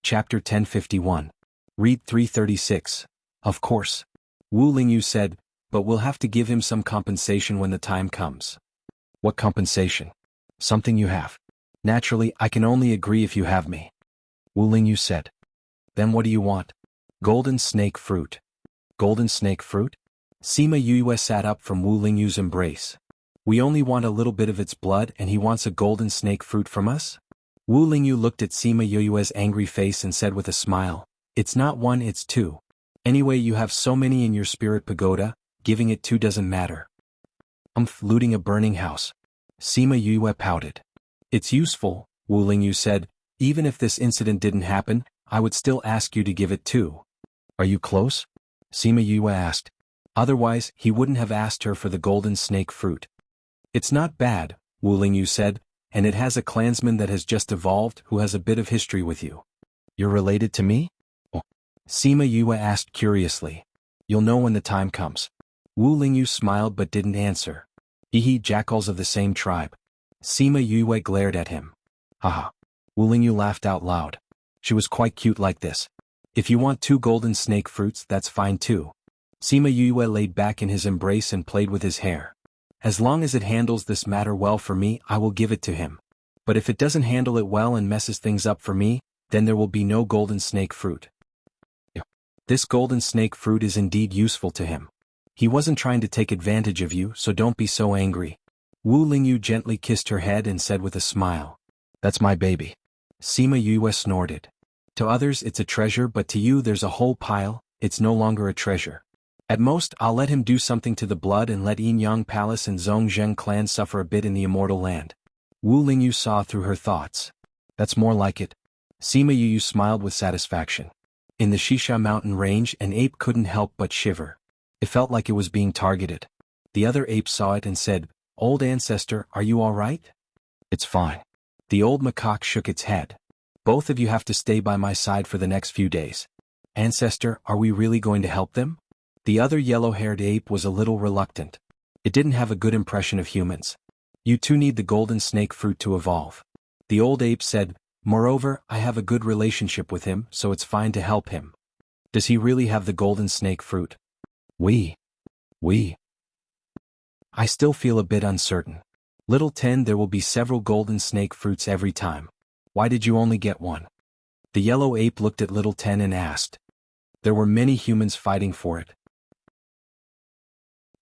Chapter 1051. Read 336. Of course. Wu Lingyu said, but we'll have to give him some compensation when the time comes. What compensation? Something you have. Naturally, I can only agree if you have me. Wu Lingyu said. Then what do you want? Golden snake fruit. Golden snake fruit? Sima Yue sat up from Wu Lingyu's embrace. We only want a little bit of its blood and he wants a golden snake fruit from us? Wu Lingyu looked at Sima Yue's angry face and said with a smile, it's not one, it's two. Anyway, you have so many in your spirit pagoda, giving it two doesn't matter. Looting a burning house. Sima Yue pouted. It's useful, Wu Lingyu said, even if this incident didn't happen, I would still ask you to give it too. Are you close? Sima Yue asked. Otherwise, he wouldn't have asked her for the golden snake fruit. It's not bad, Wu Lingyu said, and it has a clansman that has just evolved who has a bit of history with you. You're related to me? Oh. Sima Yue asked curiously. You'll know when the time comes. Wu Lingyu smiled but didn't answer. Hehe, jackals of the same tribe. Sima Yue glared at him. Haha. Wu Lingyu laughed out loud. She was quite cute like this. If you want two golden snake fruits, that's fine too. Sima Yue laid back in his embrace and played with his hair. As long as it handles this matter well for me, I will give it to him. But if it doesn't handle it well and messes things up for me, then there will be no golden snake fruit. This golden snake fruit is indeed useful to him. He wasn't trying to take advantage of you, so don't be so angry. Wu Lingyu gently kissed her head and said with a smile. That's my baby. Sima Yue snorted. To others it's a treasure, but to you there's a whole pile, it's no longer a treasure. At most, I'll let him do something to the blood and let Yin Yang Palace and Zhongzheng clan suffer a bit in the immortal land. Wu Lingyu saw through her thoughts. That's more like it. Sima Yue smiled with satisfaction. In the Shisha mountain range, an ape couldn't help but shiver. It felt like it was being targeted. The other ape saw it and said, Old ancestor, are you all right? It's fine. The old macaque shook its head. Both of you have to stay by my side for the next few days. Ancestor, are we really going to help them? The other yellow-haired ape was a little reluctant. It didn't have a good impression of humans. You two need the golden snake fruit to evolve. The old ape said, moreover, I have a good relationship with him, so it's fine to help him. Does he really have the golden snake fruit? We. I still feel a bit uncertain. Little Ten, there will be several golden snake fruits every time. Why did you only get one? The yellow ape looked at Little Ten and asked. There were many humans fighting for it.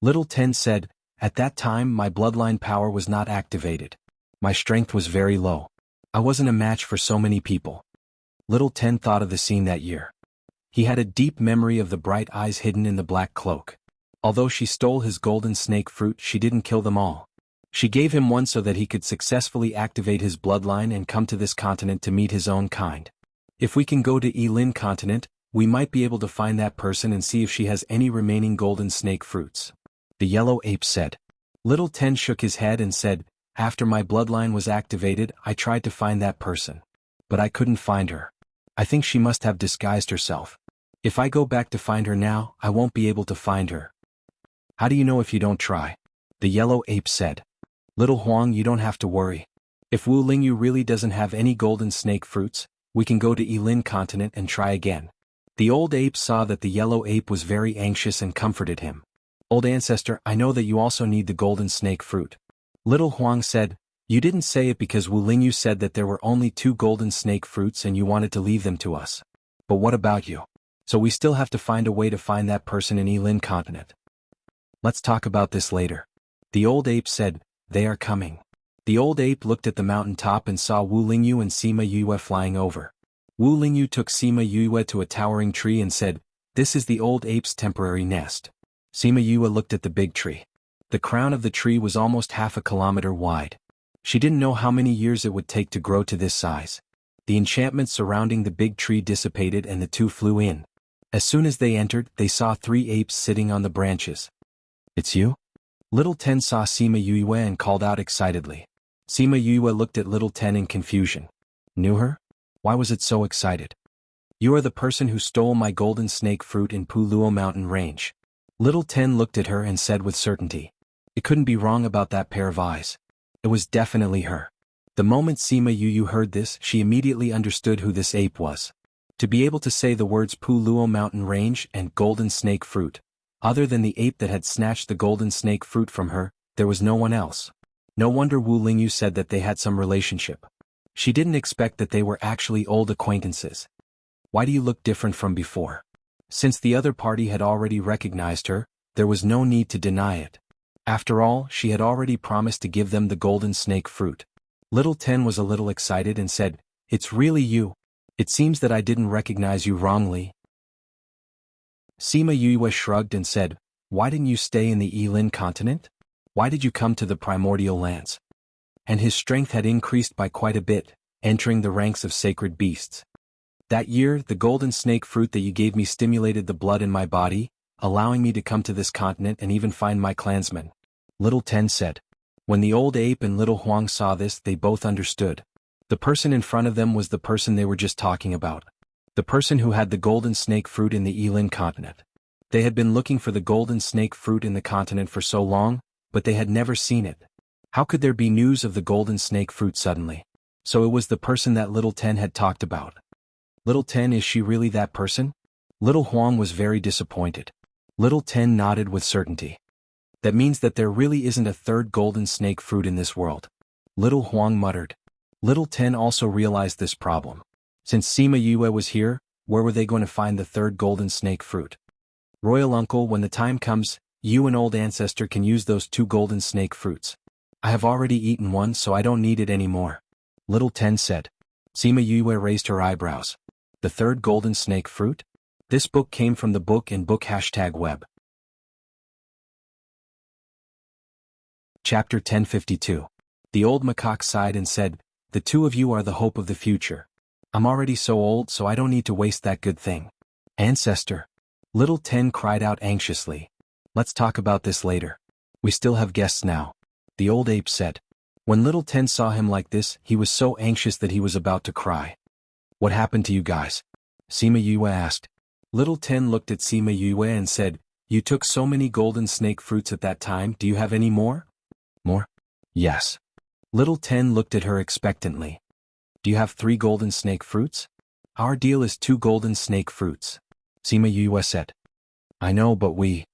Little Ten said, at that time my bloodline power was not activated. My strength was very low. I wasn't a match for so many people. Little Ten thought of the scene that year. He had a deep memory of the bright eyes hidden in the black cloak. Although she stole his golden snake fruit, she didn't kill them all. She gave him one so that he could successfully activate his bloodline and come to this continent to meet his own kind. If we can go to Yilin continent, we might be able to find that person and see if she has any remaining golden snake fruits. The yellow ape said. Little Ten shook his head and said, after my bloodline was activated, I tried to find that person. But I couldn't find her. I think she must have disguised herself. If I go back to find her now, I won't be able to find her. How do you know if you don't try? The yellow ape said. Little Huang, you don't have to worry. If Wu Lingyu really doesn't have any golden snake fruits, we can go to Yilin continent and try again. The old ape saw that the yellow ape was very anxious and comforted him. Old ancestor, I know that you also need the golden snake fruit. Little Huang said, you didn't say it because Wu Lingyu said that there were only 2 golden snake fruits and you wanted to leave them to us. But what about you? So we still have to find a way to find that person in Yilin continent. Let's talk about this later. The old ape said, they are coming. The old ape looked at the mountain top and saw Wu Lingyu and Sima Yue flying over. Wu Lingyu took Sima Yue to a towering tree and said, this is the old ape's temporary nest. Sima Yue looked at the big tree. The crown of the tree was almost half a kilometer wide. She didn't know how many years it would take to grow to this size. The enchantment surrounding the big tree dissipated and the two flew in. As soon as they entered, they saw 3 apes sitting on the branches. It's you? Little Ten saw Sima Yue and called out excitedly. Sima Yue looked at Little Ten in confusion. Knew her? Why was it so excited? You are the person who stole my golden snake fruit in Puluo mountain range. Little Ten looked at her and said with certainty. It couldn't be wrong about that pair of eyes. It was definitely her. The moment Sima Yue heard this, she immediately understood who this ape was. To be able to say the words Puluo Mountain Range and Golden Snake Fruit, other than the ape that had snatched the golden snake fruit from her, there was no one else. No wonder Wu Lingyu said that they had some relationship. She didn't expect that they were actually old acquaintances. Why do you look different from before? Since the other party had already recognized her, there was no need to deny it. After all, she had already promised to give them the golden snake fruit. Little Ten was a little excited and said, "It's really you. It seems that I didn't recognize you wrongly." Sima Yue shrugged and said, "Why didn't you stay in the Yilin continent? Why did you come to the primordial lands?" And his strength had increased by quite a bit, entering the ranks of sacred beasts. "That year, the golden snake fruit that you gave me stimulated the blood in my body, allowing me to come to this continent and even find my clansmen," Little Ten said. When the old ape and Little Huang saw this, they both understood. The person in front of them was the person they were just talking about. The person who had the golden snake fruit in the Yilin continent. They had been looking for the golden snake fruit in the continent for so long, but they had never seen it. How could there be news of the golden snake fruit suddenly? So it was the person that Little Ten had talked about. Little Ten, is she really that person? Little Huang was very disappointed. Little Ten nodded with certainty. That means that there really isn't a third golden snake fruit in this world. Little Huang muttered. Little Ten also realized this problem. Since Sima Yue was here, where were they going to find the third golden snake fruit? Royal Uncle, when the time comes, you and Old Ancestor can use those 2 golden snake fruits. I have already eaten one, so I don't need it anymore, Little Ten said. Sima Yue raised her eyebrows. The third golden snake fruit? This book came from the book in book #web. Chapter 1052. The old macaque sighed and said, "The 2 of you are the hope of the future. I'm already so old, so I don't need to waste that good thing." Ancestor. Little Ten cried out anxiously. "Let's talk about this later. We still have guests now," the old ape said. When Little Ten saw him like this, he was so anxious that he was about to cry. "What happened to you guys?" Sima Yue asked. Little Ten looked at Sima Yue and said, "You took so many golden snake fruits at that time, do you have any more?" "More?" "Yes." Little Ten looked at her expectantly. "Do you have 3 golden snake fruits?" "Our deal is 2 golden snake fruits," Sima Yue said. "I know, but we..."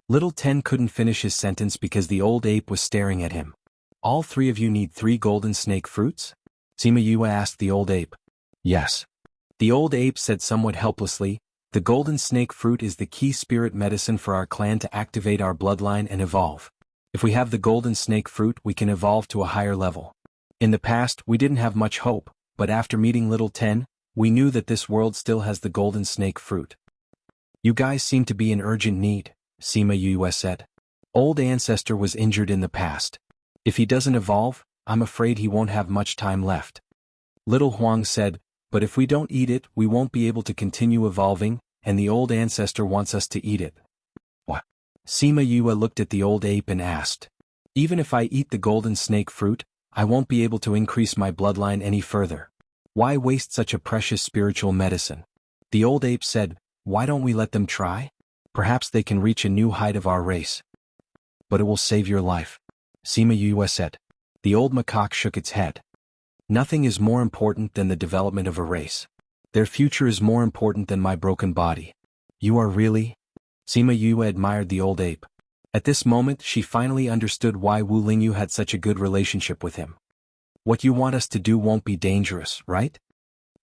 Little Ten couldn't finish his sentence because the old ape was staring at him. "All 3 of you need 3 golden snake fruits?" Sima Yue asked the old ape. "Yes." The old ape said somewhat helplessly, "The golden snake fruit is the key spirit medicine for our clan to activate our bloodline and evolve. If we have the golden snake fruit, we can evolve to a higher level. In the past, we didn't have much hope, but after meeting Little Ten, we knew that this world still has the golden snake fruit." "You guys seem to be in urgent need," Sima Yue said. "Old Ancestor was injured in the past. If he doesn't evolve, I'm afraid he won't have much time left." Little Huang said, "But if we don't eat it, we won't be able to continue evolving, and the old ancestor wants us to eat it." "What?" Sima Yue looked at the old ape and asked. "Even if I eat the golden snake fruit, I won't be able to increase my bloodline any further. Why waste such a precious spiritual medicine?" The old ape said, "Why don't we let them try? Perhaps they can reach a new height of our race." "But it will save your life," Sima Yue said. The old macaque shook its head. "Nothing is more important than the development of a race. Their future is more important than my broken body." "You are really?" Sima Yue admired the old ape. At this moment she finally understood why Wu Lingyu had such a good relationship with him. "What you want us to do won't be dangerous, right?"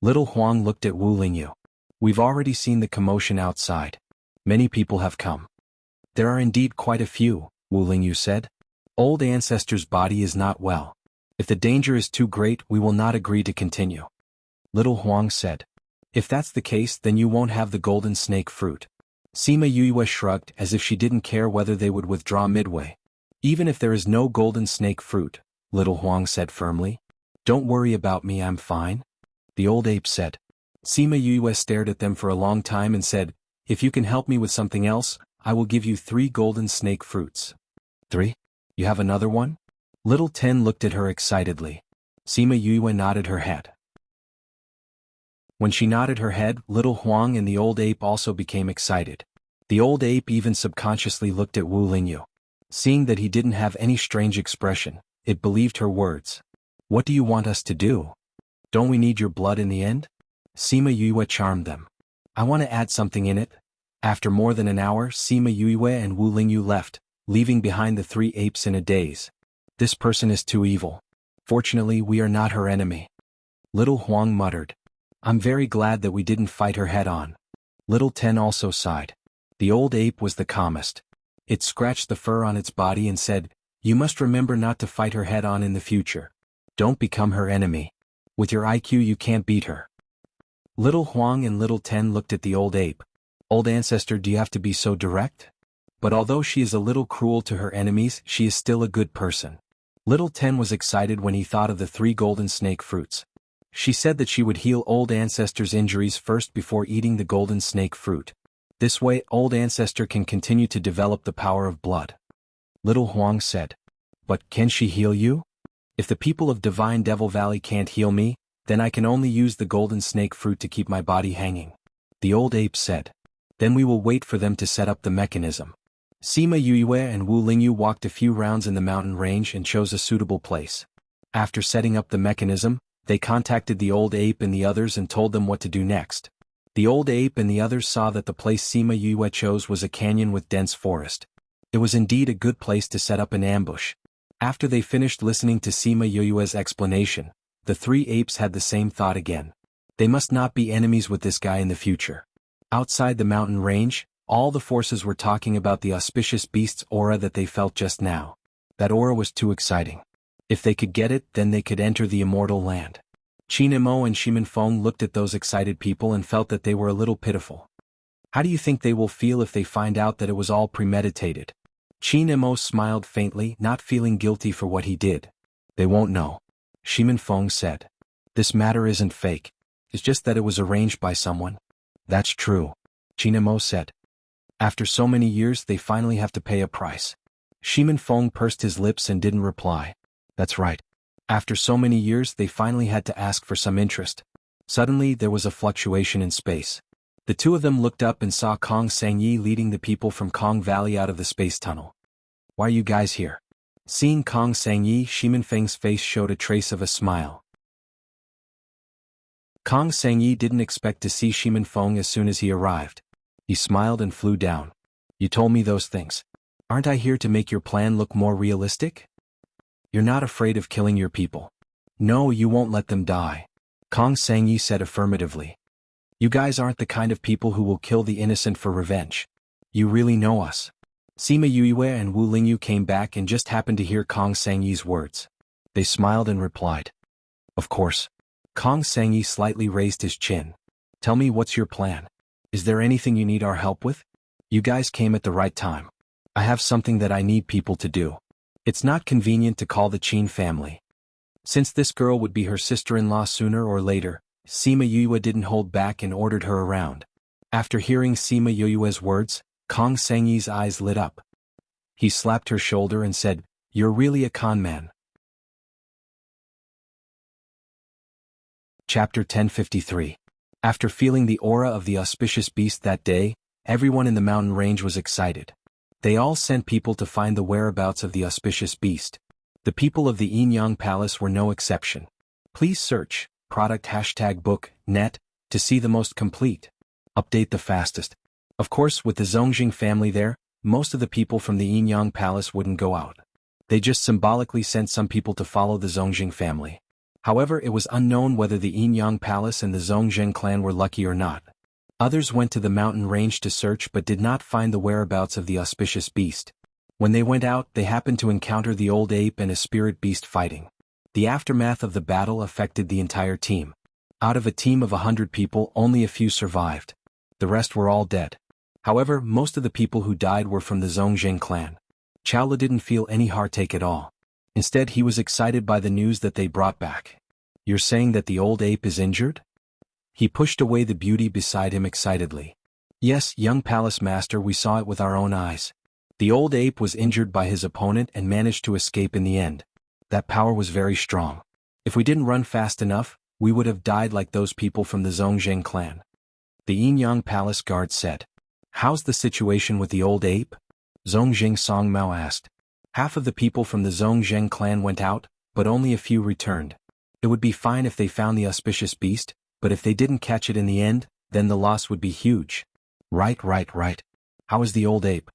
Little Huang looked at Wu Lingyu. "We've already seen the commotion outside. Many people have come." "There are indeed quite a few," Wu Lingyu said. "Old Ancestor's body is not well. If the danger is too great, we will not agree to continue." Little Huang said. "If that's the case, then you won't have the golden snake fruit." Sima Yue shrugged as if she didn't care whether they would withdraw midway. "Even if there is no golden snake fruit," Little Huang said firmly. "Don't worry about me, I'm fine," the old ape said. Sima Yue stared at them for a long time and said, "If you can help me with something else, I will give you 3 golden snake fruits." "3? You have another one?" Little Ten looked at her excitedly. Sima Yue nodded her head. When she nodded her head, Little Huang and the old ape also became excited. The old ape even subconsciously looked at Wu Lingyu. Seeing that he didn't have any strange expression, it believed her words. "What do you want us to do? Don't we need your blood in the end?" Sima Yue charmed them. I want to add something in it. After more than an hour, Sima Yue and Wu Lingyu left, leaving behind the three apes in a daze. This person is too evil. Fortunately, we are not her enemy. Little Huang muttered. I'm very glad that we didn't fight her head-on. Little Ten also sighed. The old ape was the calmest. It scratched the fur on its body and said, You must remember not to fight her head-on in the future. Don't become her enemy. With your IQ you can't beat her. Little Huang and Little Ten looked at the old ape. Old ancestor, do you have to be so direct? But although she is a little cruel to her enemies, she is still a good person. Little Ten was excited when he thought of the 3 golden snake fruits. She said that she would heal old ancestor's injuries first before eating the golden snake fruit. This way, old ancestor can continue to develop the power of blood. Little Huang said. But can she heal you? If the people of Divine Devil Valley can't heal me, then I can only use the golden snake fruit to keep my body hanging. The old ape said. Then we will wait for them to set up the mechanism. Sima Yue and Wu Lingyu walked a few rounds in the mountain range and chose a suitable place. After setting up the mechanism, they contacted the old ape and the others and told them what to do next. The old ape and the others saw that the place Sima Yue chose was a canyon with dense forest. It was indeed a good place to set up an ambush. After they finished listening to Sima Yue's explanation, the 3 apes had the same thought again. They must not be enemies with this guy in the future. Outside the mountain range, all the forces were talking about the auspicious beast's aura that they felt just now. That aura was too exciting. If they could get it, then they could enter the immortal land. Qin Mo and Shimin Feng looked at those excited people and felt that they were a little pitiful. How do you think they will feel if they find out that it was all premeditated? Qin Mo smiled faintly, not feeling guilty for what he did. They won't know. Shimin Feng said. This matter isn't fake. It's just that it was arranged by someone. That's true. Qin Mo said. After so many years they finally have to pay a price. Shimin Feng pursed his lips and didn't reply. That's right. After so many years they finally had to ask for some interest. Suddenly there was a fluctuation in space. The 2 of them looked up and saw Kong Sangyi leading the people from Kong Valley out of the space tunnel. Why are you guys here? Seeing Kong Sangyi, Shimin Feng's face showed a trace of a smile. Kong Sangyi didn't expect to see Shimin Feng as soon as he arrived. He smiled and flew down. You told me those things. Aren't I here to make your plan look more realistic? You're not afraid of killing your people. No, you won't let them die. Kong Sangyi said affirmatively. You guys aren't the kind of people who will kill the innocent for revenge. You really know us. Sima Yue and Wu Lingyu came back and just happened to hear Kong Sangyi's words. They smiled and replied. Of course. Kong Sangyi slightly raised his chin. Tell me, what's your plan? Is there anything you need our help with? You guys came at the right time. I have something that I need people to do. It's not convenient to call the Qin family. Since this girl would be her sister-in-law sooner or later, Sima Yue didn't hold back and ordered her around. After hearing Sima Yue's words, Kong Sangyi's eyes lit up. He slapped her shoulder and said, You're really a con man. Chapter 1053. After feeling the aura of the auspicious beast that day, everyone in the mountain range was excited. They all sent people to find the whereabouts of the auspicious beast. The people of the Yin Palace were no exception. Please search product #book net to see the most complete. Update the fastest. Of course, with the Zongjing family there, most of the people from the Yin Palace wouldn't go out. They just symbolically sent some people to follow the Zongjing family. However, it was unknown whether the Yin Palace and the Zongjing clan were lucky or not. Others went to the mountain range to search but did not find the whereabouts of the auspicious beast. When they went out, they happened to encounter the old ape and a spirit beast fighting. The aftermath of the battle affected the entire team. Out of a team of 100 people, only a few survived. The rest were all dead. However, most of the people who died were from the Zongjing clan. Chaola didn't feel any heartache at all. Instead, he was excited by the news that they brought back. You're saying that the old ape is injured? He pushed away the beauty beside him excitedly. Yes, young palace master, we saw it with our own eyes. The old ape was injured by his opponent and managed to escape in the end. That power was very strong. If we didn't run fast enough, we would have died like those people from the Zongjing clan. The Yin Palace guard said. How's the situation with the old ape? Zongjing Songmao asked. Half of the people from the Zongjing clan went out, but only a few returned. It would be fine if they found the auspicious beast, but if they didn't catch it in the end, then the loss would be huge. Right. How is the old ape?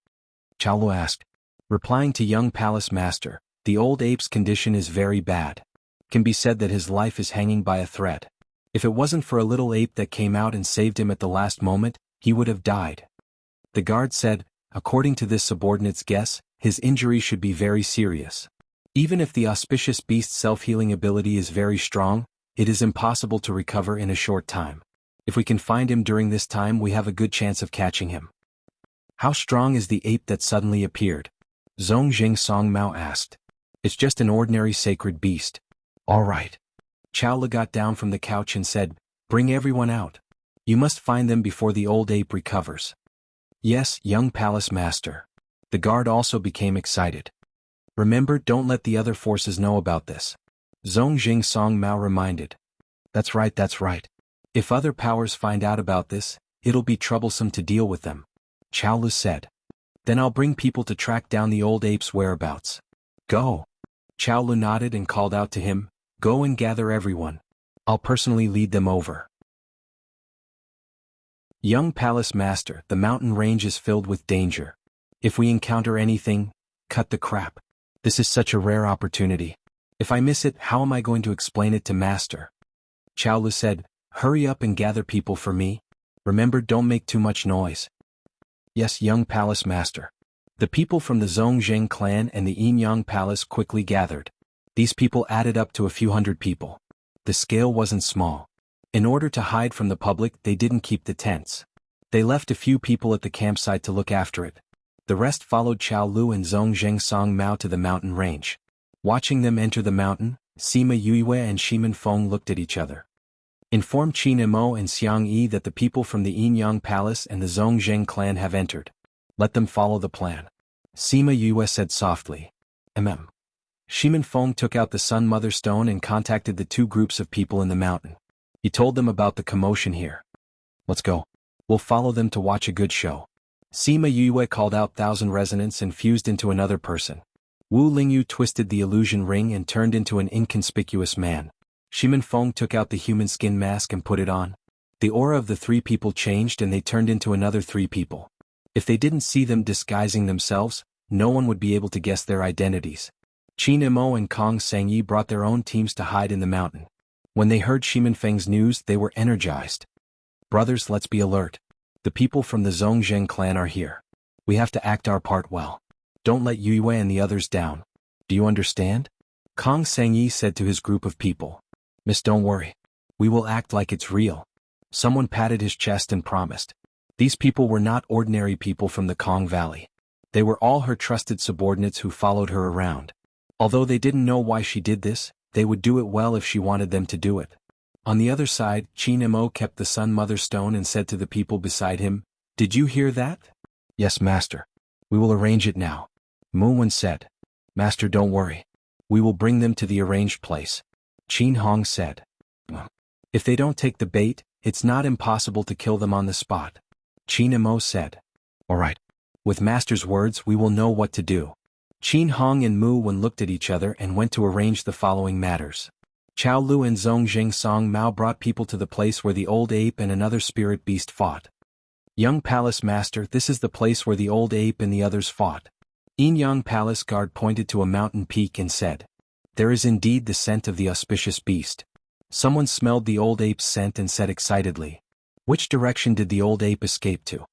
Chao Lu asked. Replying to young palace master, the old ape's condition is very bad. Can be said that his life is hanging by a thread. If it wasn't for a little ape that came out and saved him at the last moment, he would have died. The guard said, according to this subordinate's guess, his injury should be very serious. Even if the auspicious beast's self-healing ability is very strong, it is impossible to recover in a short time. If we can find him during this time, we have a good chance of catching him. How strong is the ape that suddenly appeared? Zongjing Song Mao asked. It's just an ordinary sacred beast. All right. Chao Lu got down from the couch and said, bring everyone out. You must find them before the old ape recovers. Yes, young palace master. The guard also became excited. Remember, don't let the other forces know about this. Zongjing Song Mao reminded. That's right. If other powers find out about this, it'll be troublesome to deal with them. Chao Lu said. Then I'll bring people to track down the old ape's whereabouts. Go. Chao Lu nodded and called out to him, go and gather everyone. I'll personally lead them over. Young palace master, the mountain range is filled with danger. If we encounter anything, cut the crap. This is such a rare opportunity. If I miss it, how am I going to explain it to master? Chao Lu said, hurry up and gather people for me. Remember, don't make too much noise. Yes, young palace master. The people from the Zongjing clan and the Yinyang palace quickly gathered. These people added up to a few hundred people. The scale wasn't small. In order to hide from the public, they didn't keep the tents. They left a few people at the campsite to look after it. The rest followed Chao Lu and Zongjing Song Mao to the mountain range. Watching them enter the mountain, Sima Yuiwei and Shimin Feng looked at each other. Inform Qin Imo and Xiang Yi that the people from the Yinyang palace and the Zongjing clan have entered. Let them follow the plan. Sima Yuiwei said softly. Shimin Feng took out the Sun Mother Stone and contacted the two groups of people in the mountain. He told them about the commotion here. Let's go. We'll follow them to watch a good show. Sima Yuiwei called out 1,000 resonance and fused into another person. Wu Lingyu twisted the illusion ring and turned into an inconspicuous man. Shimin Feng took out the human skin mask and put it on. The aura of the three people changed and they turned into another three people. If they didn't see them disguising themselves, no one would be able to guess their identities. Qin Imo and Kong Sangyi brought their own teams to hide in the mountain. When they heard Shimin Feng's news, they were energized. Brothers, let's be alert. The people from the Zongjing clan are here. We have to act our part well. Don't let Yuiwei and the others down. Do you understand? Kong Sangyi said to his group of people. Miss, don't worry. We will act like it's real. Someone patted his chest and promised. These people were not ordinary people from the Kong Valley. They were all her trusted subordinates who followed her around. Although they didn't know why she did this, they would do it well if she wanted them to do it. On the other side, Qin Imo kept the Sun Mother Stone and said to the people beside him, did you hear that? Yes, master. We will arrange it now. Muwen said. Master, don't worry. We will bring them to the arranged place. Qin Hong said. If they don't take the bait, it's not impossible to kill them on the spot. Qin Imo said. All right. With master's words, we will know what to do. Qin Hong and Mu Wen looked at each other and went to arrange the following matters. Chao Lu and Zongjing Song Mao brought people to the place where the old ape and another spirit beast fought. Young palace master, this is the place where the old ape and the others fought. Yinyang palace guard pointed to a mountain peak and said, there is indeed the scent of the auspicious beast. Someone smelled the old ape's scent and said excitedly, which direction did the old ape escape to?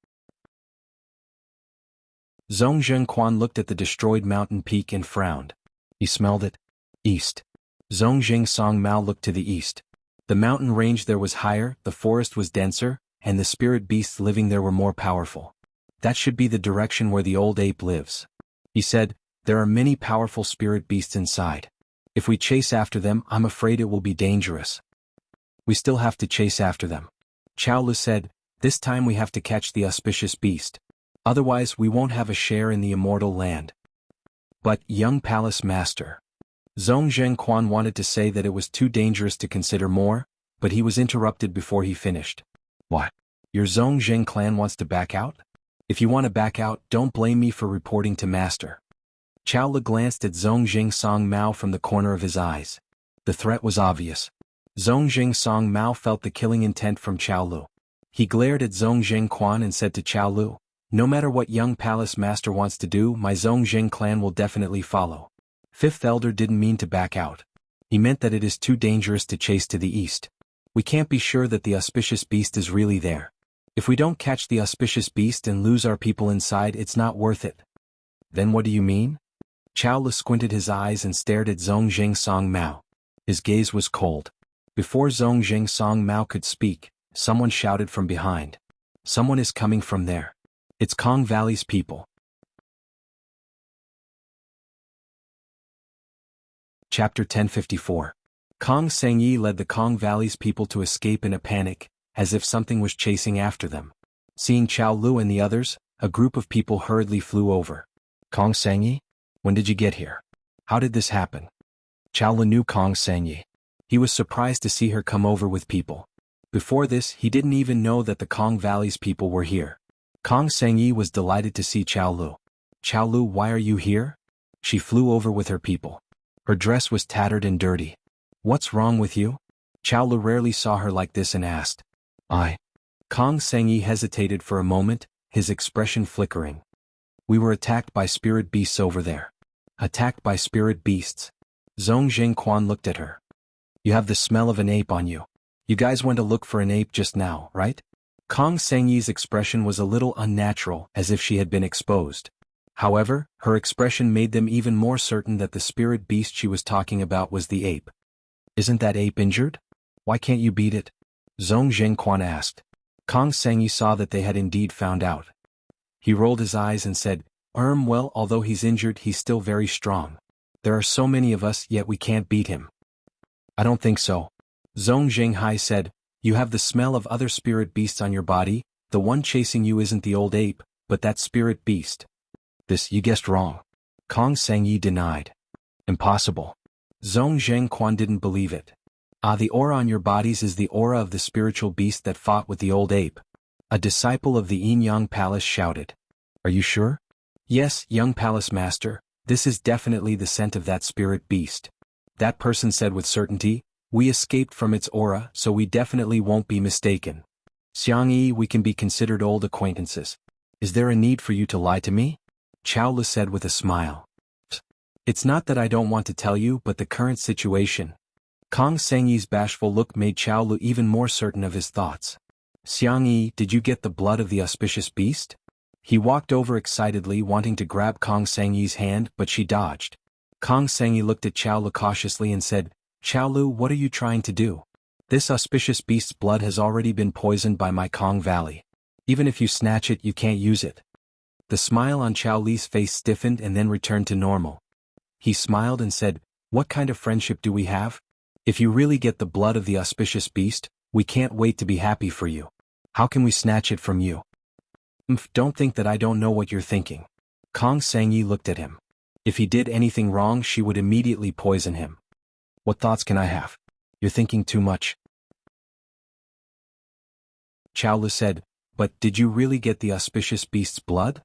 Zongjing Quan looked at the destroyed mountain peak and frowned. He smelled it. East. Zongjing Song Mao looked to the east. The mountain range there was higher, the forest was denser, and the spirit beasts living there were more powerful. That should be the direction where the old ape lives. He said, there are many powerful spirit beasts inside. If we chase after them, I'm afraid it will be dangerous. We still have to chase after them. Chao Lu said, this time we have to catch the auspicious beast. Otherwise we won't have a share in the immortal land. But, young palace master. Zongjing Quan wanted to say that it was too dangerous to consider more, but he was interrupted before he finished. What? Your Zongjing clan wants to back out? If you want to back out, don't blame me for reporting to master. Chao Lu glanced at Zongjing Song Mao from the corner of his eyes. The threat was obvious. Zongjing Song Mao felt the killing intent from Qiao Lu. He glared at Zongjing Quan and said to Qiao Lu, "No matter what young palace master wants to do, my Zongjing clan will definitely follow." Fifth Elder didn't mean to back out. He meant that it is too dangerous to chase to the east. We can't be sure that the auspicious beast is really there. If we don't catch the auspicious beast and lose our people inside, it's not worth it. Then what do you mean? Qiao Lu squinted his eyes and stared at Zongjing Song Mao. His gaze was cold. Before Zongjing Song Mao could speak, someone shouted from behind. Someone is coming from there. It's Kong Valley's people. Chapter 1054. Kong Sengyi led the Kong Valley's people to escape in a panic, as if something was chasing after them. Seeing Qiao Lu and the others, a group of people hurriedly flew over. Kong Sengyi? When did you get here? How did this happen? Qiao Lu knew Kong Sengyi. He was surprised to see her come over with people. Before this, he didn't even know that the Kong Valley's people were here. Kong Sengyi was delighted to see Qiao Lu. "Qiao Lu, why are you here?" She flew over with her people. Her dress was tattered and dirty. "What's wrong with you?" Qiao Lu rarely saw her like this and asked. Kong Sengyi hesitated for a moment, his expression flickering. "We were attacked by spirit beasts over there." "Attacked by spirit beasts?" Zongjing Quan looked at her. "You have the smell of an ape on you. You guys went to look for an ape just now, right?" Kong Sengyi's expression was a little unnatural, as if she had been exposed. However, her expression made them even more certain that the spirit beast she was talking about was the ape. "Isn't that ape injured? Why can't you beat it?" Zongjing Quan asked. Kong Sengyi saw that they had indeed found out. He rolled his eyes and said, Well, although he's injured, he's still very strong. There are so many of us, yet we can't beat him." "I don't think so." Zongjing Hai said, "You have the smell of other spirit beasts on your body. The one chasing you isn't the old ape, but that spirit beast." "This, you guessed wrong." Kong Sengyi denied. "Impossible." Zongjing Quan didn't believe it. The aura on your bodies is the aura of the spiritual beast that fought with the old ape." A disciple of the Yin Palace shouted. "Are you sure?" "Yes, young palace master, this is definitely the scent of that spirit beast." That person said with certainty, "We escaped from its aura, so we definitely won't be mistaken. Xiangyi, we can be considered old acquaintances. Is there a need for you to lie to me?" Qiao Lu said with a smile. "It's not that I don't want to tell you, but the current situation." Kong Sengyi's bashful look made Qiao Lu even more certain of his thoughts. "Xiangyi, did you get the blood of the auspicious beast?" He walked over excitedly, wanting to grab Kong Sengyi's hand, but she dodged. Kong Sengyi looked at Qiao Lu cautiously and said, "Qiao Lu, what are you trying to do? This auspicious beast's blood has already been poisoned by my Kong Valley. Even if you snatch it, you can't use it." The smile on Qiao Li's face stiffened and then returned to normal. He smiled and said, "What kind of friendship do we have? If you really get the blood of the auspicious beast, we can't wait to be happy for you. How can we snatch it from you?" Don't think that I don't know what you're thinking." Kong Sengyi looked at him. If he did anything wrong, she would immediately poison him. "What thoughts can I have? You're thinking too much." Qiao Lu said, "But did you really get the auspicious beast's blood?"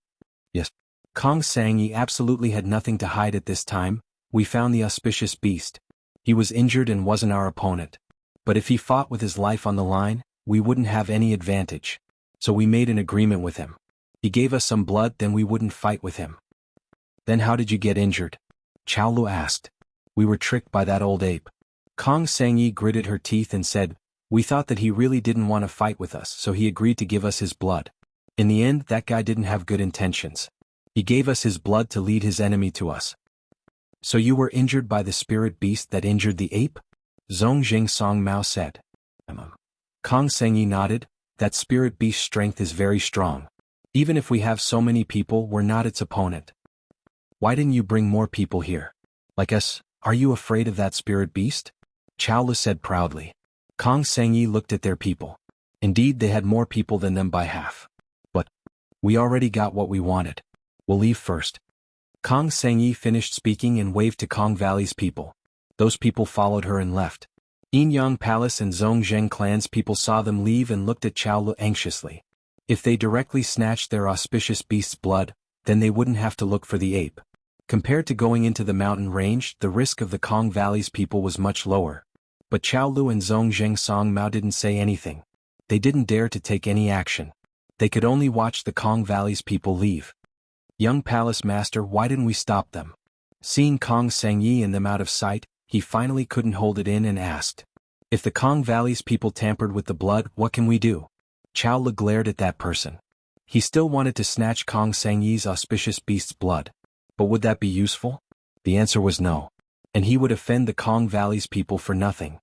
"Yes." Kong Sengyi absolutely had nothing to hide at this time. "We found the auspicious beast. He was injured and wasn't our opponent. But if he fought with his life on the line, we wouldn't have any advantage. So we made an agreement with him. He gave us some blood, then we wouldn't fight with him." "Then how did you get injured?" Qiao Lu asked. "We were tricked by that old ape." Kong Sengyi gritted her teeth and said, "We thought that he really didn't want to fight with us, so he agreed to give us his blood. In the end, that guy didn't have good intentions. He gave us his blood to lead his enemy to us." "So you were injured by the spirit beast that injured the ape?" Zongjing Song Mao said. Kong Sengyi nodded. "That spirit beast's strength is very strong. Even if we have so many people, we're not its opponent." "Why didn't you bring more people here? Like us, are you afraid of that spirit beast?" Qiao Lu said proudly. Kong Sengyi looked at their people. Indeed, they had more people than them by half. "But we already got what we wanted. We'll leave first." Kong Sengyi finished speaking and waved to Kong Valley's people. Those people followed her and left. Yin Palace and Zongjing clan's people saw them leave and looked at Qiao Lu anxiously. If they directly snatched their auspicious beast's blood, then they wouldn't have to look for the ape. Compared to going into the mountain range, the risk of the Kong Valley's people was much lower. But Chao Lu and Zhong Song Mao didn't say anything. They didn't dare to take any action. They could only watch the Kong Valley's people leave. Young Palace Master, why didn't we stop them? Seeing Kong Sangyi and them out of sight, he finally couldn't hold it in and asked. If the Kong Valley's people tampered with the blood, what can we do? Chao Lu glared at that person. He still wanted to snatch Kong Sangyi's auspicious beast's blood. But would that be useful? The answer was no. And he would offend the Kong Valley's people for nothing.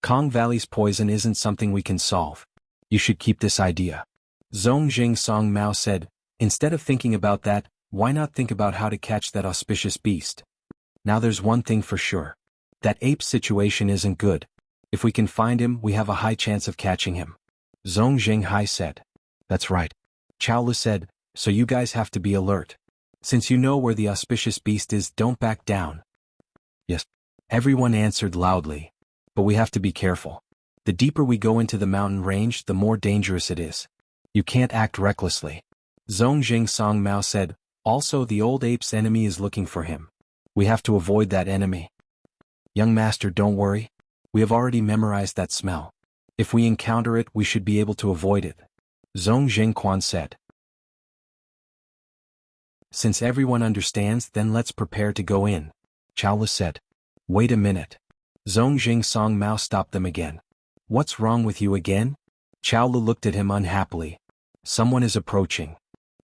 Kong Valley's poison isn't something we can solve. You should keep this idea. Zhong Song Mao said, instead of thinking about that, why not think about how to catch that auspicious beast? Now there's one thing for sure. That ape situation isn't good. If we can find him, we have a high chance of catching him. Zhong Hai said. That's right. Chao Lu said, so you guys have to be alert. Since you know where the auspicious beast is, don't back down. Yes. Everyone answered loudly. But we have to be careful. The deeper we go into the mountain range, the more dangerous it is. You can't act recklessly. Zhong Song Mao said, also the old ape's enemy is looking for him. We have to avoid that enemy. Young master, don't worry. We have already memorized that smell. If we encounter it, we should be able to avoid it. Zhong Quan said. Since everyone understands, then let's prepare to go in. Chao Lu said. Wait a minute. Zhong Song Mao stopped them again. What's wrong with you again? Chao Lu looked at him unhappily. Someone is approaching.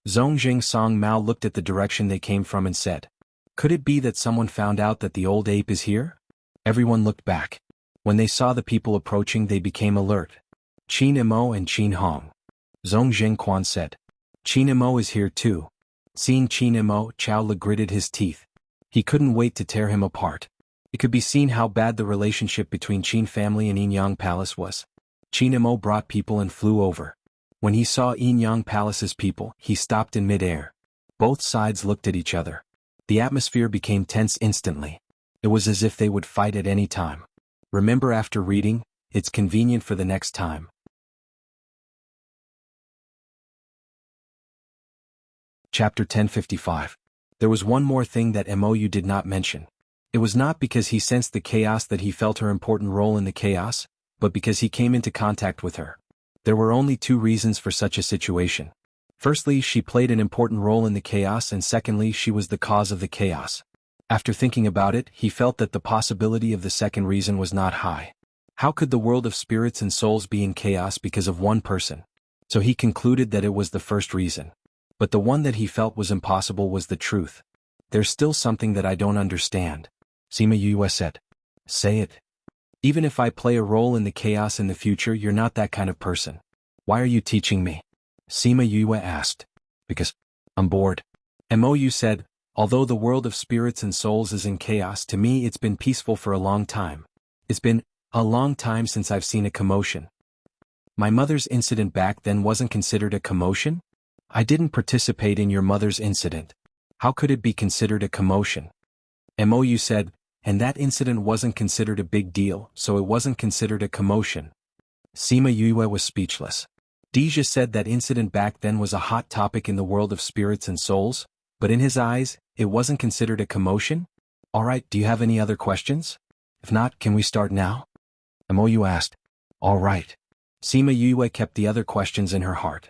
Zhong Song Mao looked at the direction they came from and said. Could it be that someone found out that the old ape is here? Everyone looked back. When they saw the people approaching, they became alert. Qin Imo and Qin Hong. Zhong Quan said. Qin Imo is here too. Seeing Qin Imo, Chao Lu gritted his teeth. He couldn't wait to tear him apart. It could be seen how bad the relationship between Qin family and Yinyang Palace was. Qin Imo brought people and flew over. When he saw Yinyang Palace's people, he stopped in mid-air. Both sides looked at each other. The atmosphere became tense instantly. It was as if they would fight at any time. Remember, after reading, it's convenient for the next time. Chapter 1055. There was one more thing that Mou did not mention. It was not because he sensed the chaos that he felt her important role in the chaos, but because he came into contact with her. There were only two reasons for such a situation. Firstly, she played an important role in the chaos, and secondly, she was the cause of the chaos. After thinking about it, he felt that the possibility of the second reason was not high. How could the world of spirits and souls be in chaos because of one person? So he concluded that it was the first reason. But the one that he felt was impossible was the truth. There's still something that I don't understand. Sima Yue said. Say it. Even if I play a role in the chaos in the future, you're not that kind of person. Why are you teaching me? Sima Yue asked. Because I'm bored. Mou said, although the world of spirits and souls is in chaos, to me it's been peaceful for a long time. It's been a long time since I've seen a commotion. My mother's incident back then wasn't considered a commotion? I didn't participate in your mother's incident. How could it be considered a commotion? Mou said, and that incident wasn't considered a big deal, so it wasn't considered a commotion. Sima Yue was speechless. Deja said that incident back then was a hot topic in the world of spirits and souls, but in his eyes, it wasn't considered a commotion? Alright, do you have any other questions? If not, can we start now? Mou asked. Alright. Sima Yue kept the other questions in her heart.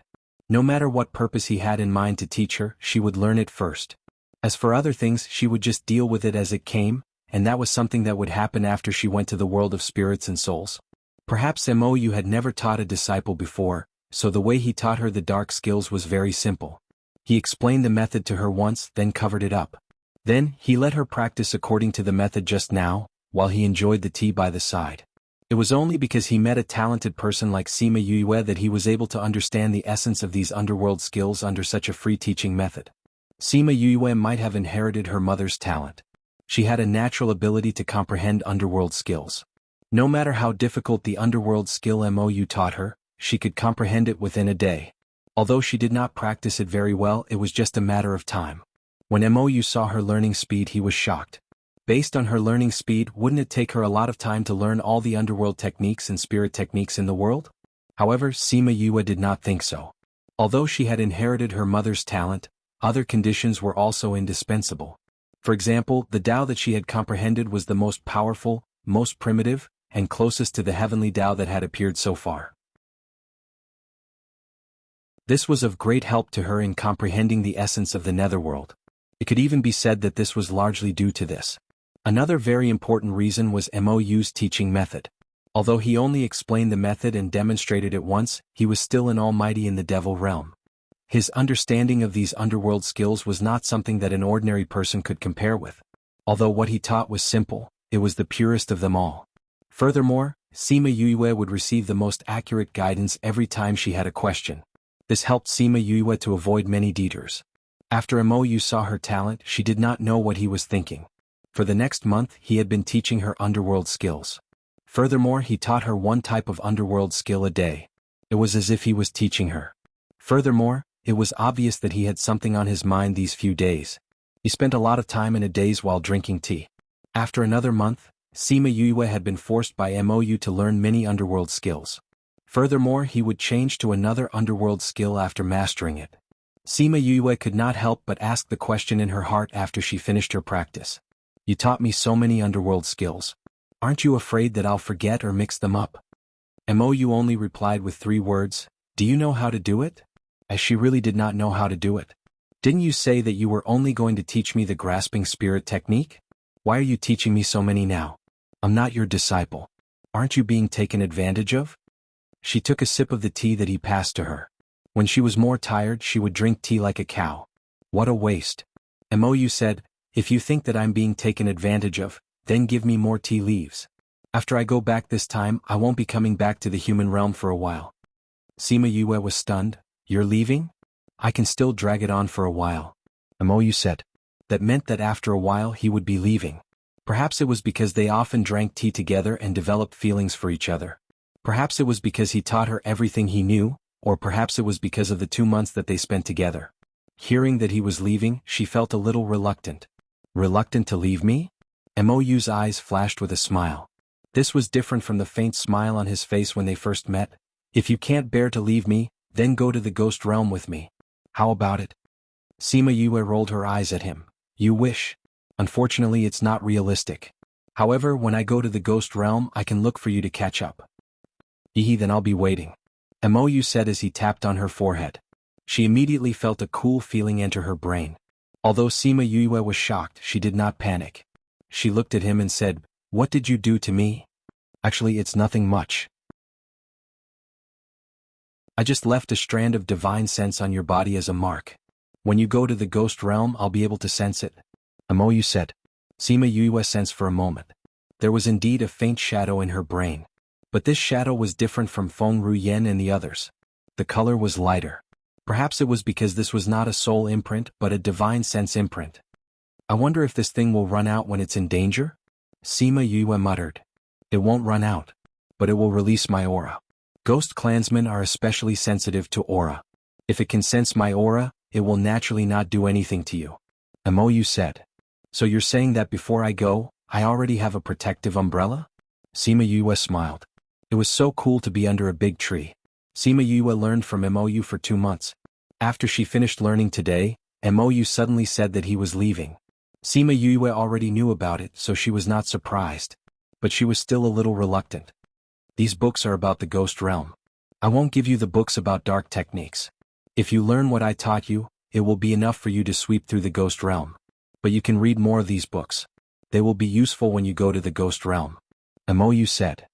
No matter what purpose he had in mind to teach her, she would learn it first. As for other things, she would just deal with it as it came, and that was something that would happen after she went to the world of spirits and souls. Perhaps Mou had never taught a disciple before, so the way he taught her the dark skills was very simple. He explained the method to her once, then covered it up. Then, he let her practice according to the method just now, while he enjoyed the tea by the side. It was only because he met a talented person like Sima Yue that he was able to understand the essence of these underworld skills under such a free teaching method. Sima Yue might have inherited her mother's talent. She had a natural ability to comprehend underworld skills. No matter how difficult the underworld skill Mou taught her, she could comprehend it within a day. Although she did not practice it very well, it was just a matter of time. When Mou saw her learning speed, he was shocked. Based on her learning speed, wouldn't it take her a lot of time to learn all the underworld techniques and spirit techniques in the world? However, Sima Yue did not think so. Although she had inherited her mother's talent, other conditions were also indispensable. For example, the Tao that she had comprehended was the most powerful, most primitive, and closest to the heavenly Tao that had appeared so far. This was of great help to her in comprehending the essence of the netherworld. It could even be said that this was largely due to this. Another very important reason was Mou's teaching method. Although he only explained the method and demonstrated it once, he was still an almighty in the devil realm. His understanding of these underworld skills was not something that an ordinary person could compare with. Although what he taught was simple, it was the purest of them all. Furthermore, Sima Yue would receive the most accurate guidance every time she had a question. This helped Sima Yue to avoid many detours. After Mou saw her talent, she did not know what he was thinking. For the next month, he had been teaching her underworld skills. Furthermore, he taught her one type of underworld skill a day. It was as if he was teaching her. Furthermore, it was obvious that he had something on his mind these few days. He spent a lot of time in a daze while drinking tea. After another month, Sima Yue had been forced by Mou to learn many underworld skills. Furthermore, he would change to another underworld skill after mastering it. Sima Yue could not help but ask the question in her heart after she finished her practice. You taught me so many underworld skills. Aren't you afraid that I'll forget or mix them up? Mou only replied with 3 words, do you know how to do it? As she really did not know how to do it. Didn't you say that you were only going to teach me the grasping spirit technique? Why are you teaching me so many now? I'm not your disciple. Aren't you being taken advantage of? She took a sip of the tea that he passed to her. When she was more tired, she would drink tea like a cow. What a waste. Mou said, if you think that I'm being taken advantage of, then give me more tea leaves. After I go back this time, I won't be coming back to the human realm for a while. Sima Yue was stunned. You're leaving? I can still drag it on for a while. Mou said. That meant that after a while he would be leaving. Perhaps it was because they often drank tea together and developed feelings for each other. Perhaps it was because he taught her everything he knew, or perhaps it was because of the 2 months that they spent together. Hearing that he was leaving, she felt a little reluctant. Reluctant to leave me? Mou's eyes flashed with a smile. This was different from the faint smile on his face when they first met. If you can't bear to leave me, then go to the ghost realm with me. How about it? Sima Yue rolled her eyes at him. You wish. Unfortunately, it's not realistic. However, when I go to the ghost realm, I can look for you to catch up. Then I'll be waiting. Mou said as he tapped on her forehead. She immediately felt a cool feeling enter her brain. Although Sima Yue was shocked, she did not panic. She looked at him and said, what did you do to me? Actually, it's nothing much. I just left a strand of divine sense on your body as a mark. When you go to the ghost realm, I'll be able to sense it. Mou said. Sima Yue sensed for a moment. There was indeed a faint shadow in her brain. But this shadow was different from Feng Ruyen and the others. The color was lighter. Perhaps it was because this was not a soul imprint but a divine sense imprint. I wonder if this thing will run out when it's in danger? Sima Yue muttered. It won't run out. But it will release my aura. Ghost clansmen are especially sensitive to aura. If it can sense my aura, it will naturally not do anything to you. Mou said. So you're saying that before I go, I already have a protective umbrella? Sima Yue smiled. It was so cool to be under a big tree. Sima Yue learned from Mou for 2 months. After she finished learning today, Mou suddenly said that he was leaving. Sima Yue already knew about it, so she was not surprised. But she was still a little reluctant. These books are about the ghost realm. I won't give you the books about dark techniques. If you learn what I taught you, it will be enough for you to sweep through the ghost realm. But you can read more of these books. They will be useful when you go to the ghost realm. Mou said.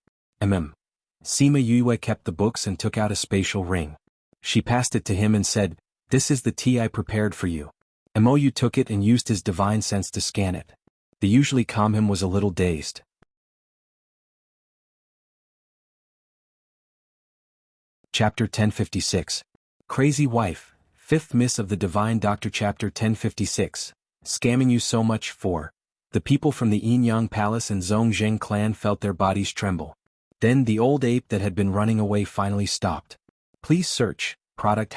Sima Yue kept the books and took out a spatial ring. She passed it to him and said, this is the tea I prepared for you. Mou took it and used his divine sense to scan it. The usually calm him was a little dazed. Chapter 1056. Crazy Wife, 5th Miss of the Divine Doctor. Chapter 1056. Scamming you so much for. The people from the Yinyang Palace and Zhongzheng clan felt their bodies tremble. Then the old ape that had been running away finally stopped. Please search, product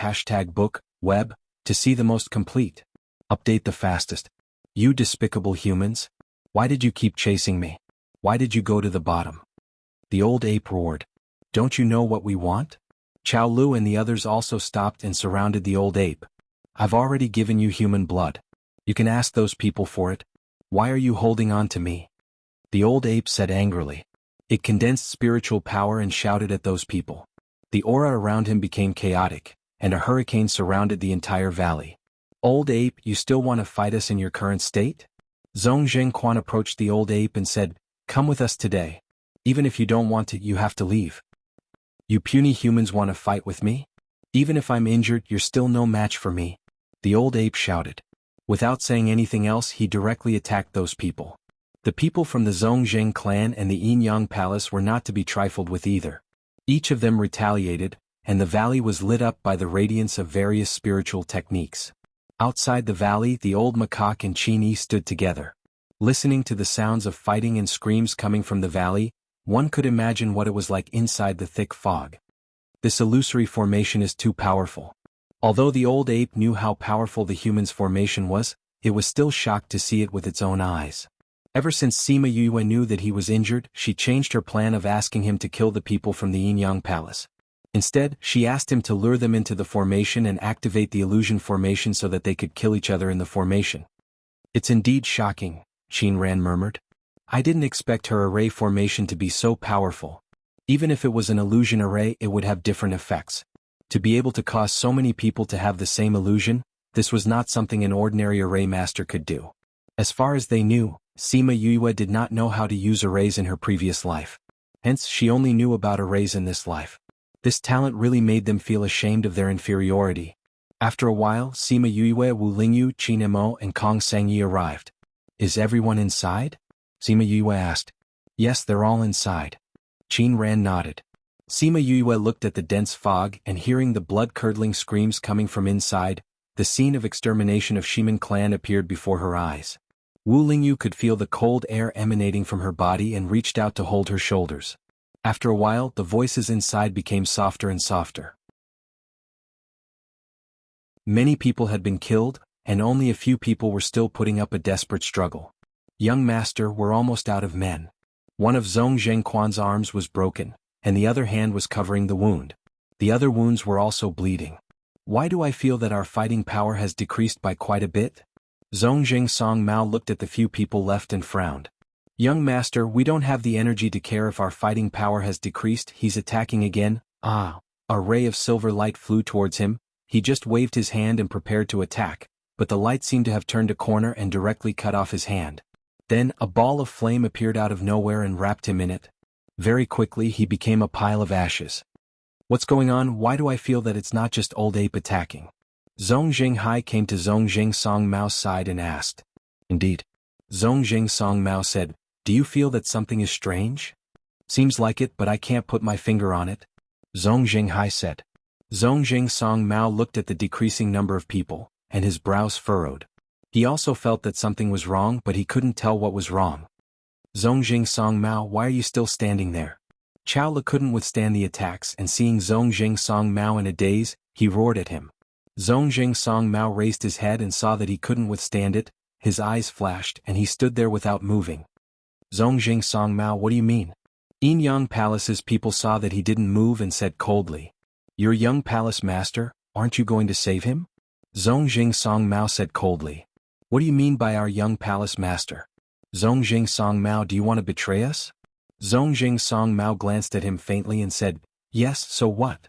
#book, web, to see the most complete. Update the fastest. You despicable humans. Why did you keep chasing me? Why did you go to the bottom? The old ape roared. Don't you know what we want? Chao Lu and the others also stopped and surrounded the old ape. I've already given you human blood. You can ask those people for it. Why are you holding on to me? The old ape said angrily. It condensed spiritual power and shouted at those people. The aura around him became chaotic, and a hurricane surrounded the entire valley. Old ape, you still want to fight us in your current state? Zhong Zhengquan approached the old ape and said, come with us today. Even if you don't want to, you have to leave. You puny humans want to fight with me? Even if I'm injured, you're still no match for me. The old ape shouted. Without saying anything else, he directly attacked those people. The people from the Zhongzheng clan and the Yin-Yang Palace were not to be trifled with either. Each of them retaliated, and the valley was lit up by the radiance of various spiritual techniques. Outside the valley, the old macaque and Qin stood together. Listening to the sounds of fighting and screams coming from the valley, one could imagine what it was like inside the thick fog. This illusory formation is too powerful. Although the old ape knew how powerful the human's formation was, it was still shocked to see it with its own eyes. Ever since Sima Yue knew that he was injured, she changed her plan of asking him to kill the people from the Yin-Yang Palace. Instead, she asked him to lure them into the formation and activate the illusion formation so that they could kill each other in the formation. It's indeed shocking, Qin Ran murmured. I didn't expect her array formation to be so powerful. Even if it was an illusion array, it would have different effects. To be able to cause so many people to have the same illusion, this was not something an ordinary array master could do. As far as they knew, Sima Yue did not know how to use arrays in her previous life. Hence, she only knew about arrays in this life. This talent really made them feel ashamed of their inferiority. After a while, Sima Yue, Wu Lingyu, Qin Mo, and Kong Sangyi arrived. Is everyone inside? Sima Yue asked. Yes, they're all inside. Qin Ran nodded. Sima Yue looked at the dense fog and hearing the blood-curdling screams coming from inside, the scene of extermination of Shiman clan appeared before her eyes. Wu Lingyu could feel the cold air emanating from her body and reached out to hold her shoulders. After a while, the voices inside became softer and softer. Many people had been killed, and only a few people were still putting up a desperate struggle. Young master, we're almost out of men. One of Zhong Zhengquan's arms was broken, and the other hand was covering the wound. The other wounds were also bleeding. Why do I feel that our fighting power has decreased by quite a bit? Zhong Zhengsong Mao looked at the few people left and frowned. Young master, we don't have the energy to care if our fighting power has decreased. He's attacking again. Ah! A ray of silver light flew towards him. He just waved his hand and prepared to attack, but the light seemed to have turned a corner and directly cut off his hand. Then, a ball of flame appeared out of nowhere and wrapped him in it. Very quickly he became a pile of ashes. What's going on? Why do I feel that it's not just old ape attacking? Zhong Zhenghai came to Zhong Zhengsong Mao's side and asked. Indeed. Zhong Zhengsong Mao said, do you feel that something is strange? Seems like it, but I can't put my finger on it. Zhong Zhenghai said. Zhong Zhengsong Mao looked at the decreasing number of people, and his brows furrowed. He also felt that something was wrong, but he couldn't tell what was wrong. Zhong Zhengsong Mao, why are you still standing there? Chao Le couldn't withstand the attacks, and seeing Zhong Zhengsong Mao in a daze, he roared at him. Zhong Zhengsong Mao raised his head and saw that he couldn't withstand it. His eyes flashed, and he stood there without moving. Zhong Zhengsong Mao, what do you mean? Yin-Yang Palace's people saw that he didn't move and said coldly. Your young palace master, aren't you going to save him? Zhong Zhengsong Mao said coldly. What do you mean by our young palace master? Zhong Zhengsong Mao, do you want to betray us? Zhong Zhengsong Mao glanced at him faintly and said, yes, so what?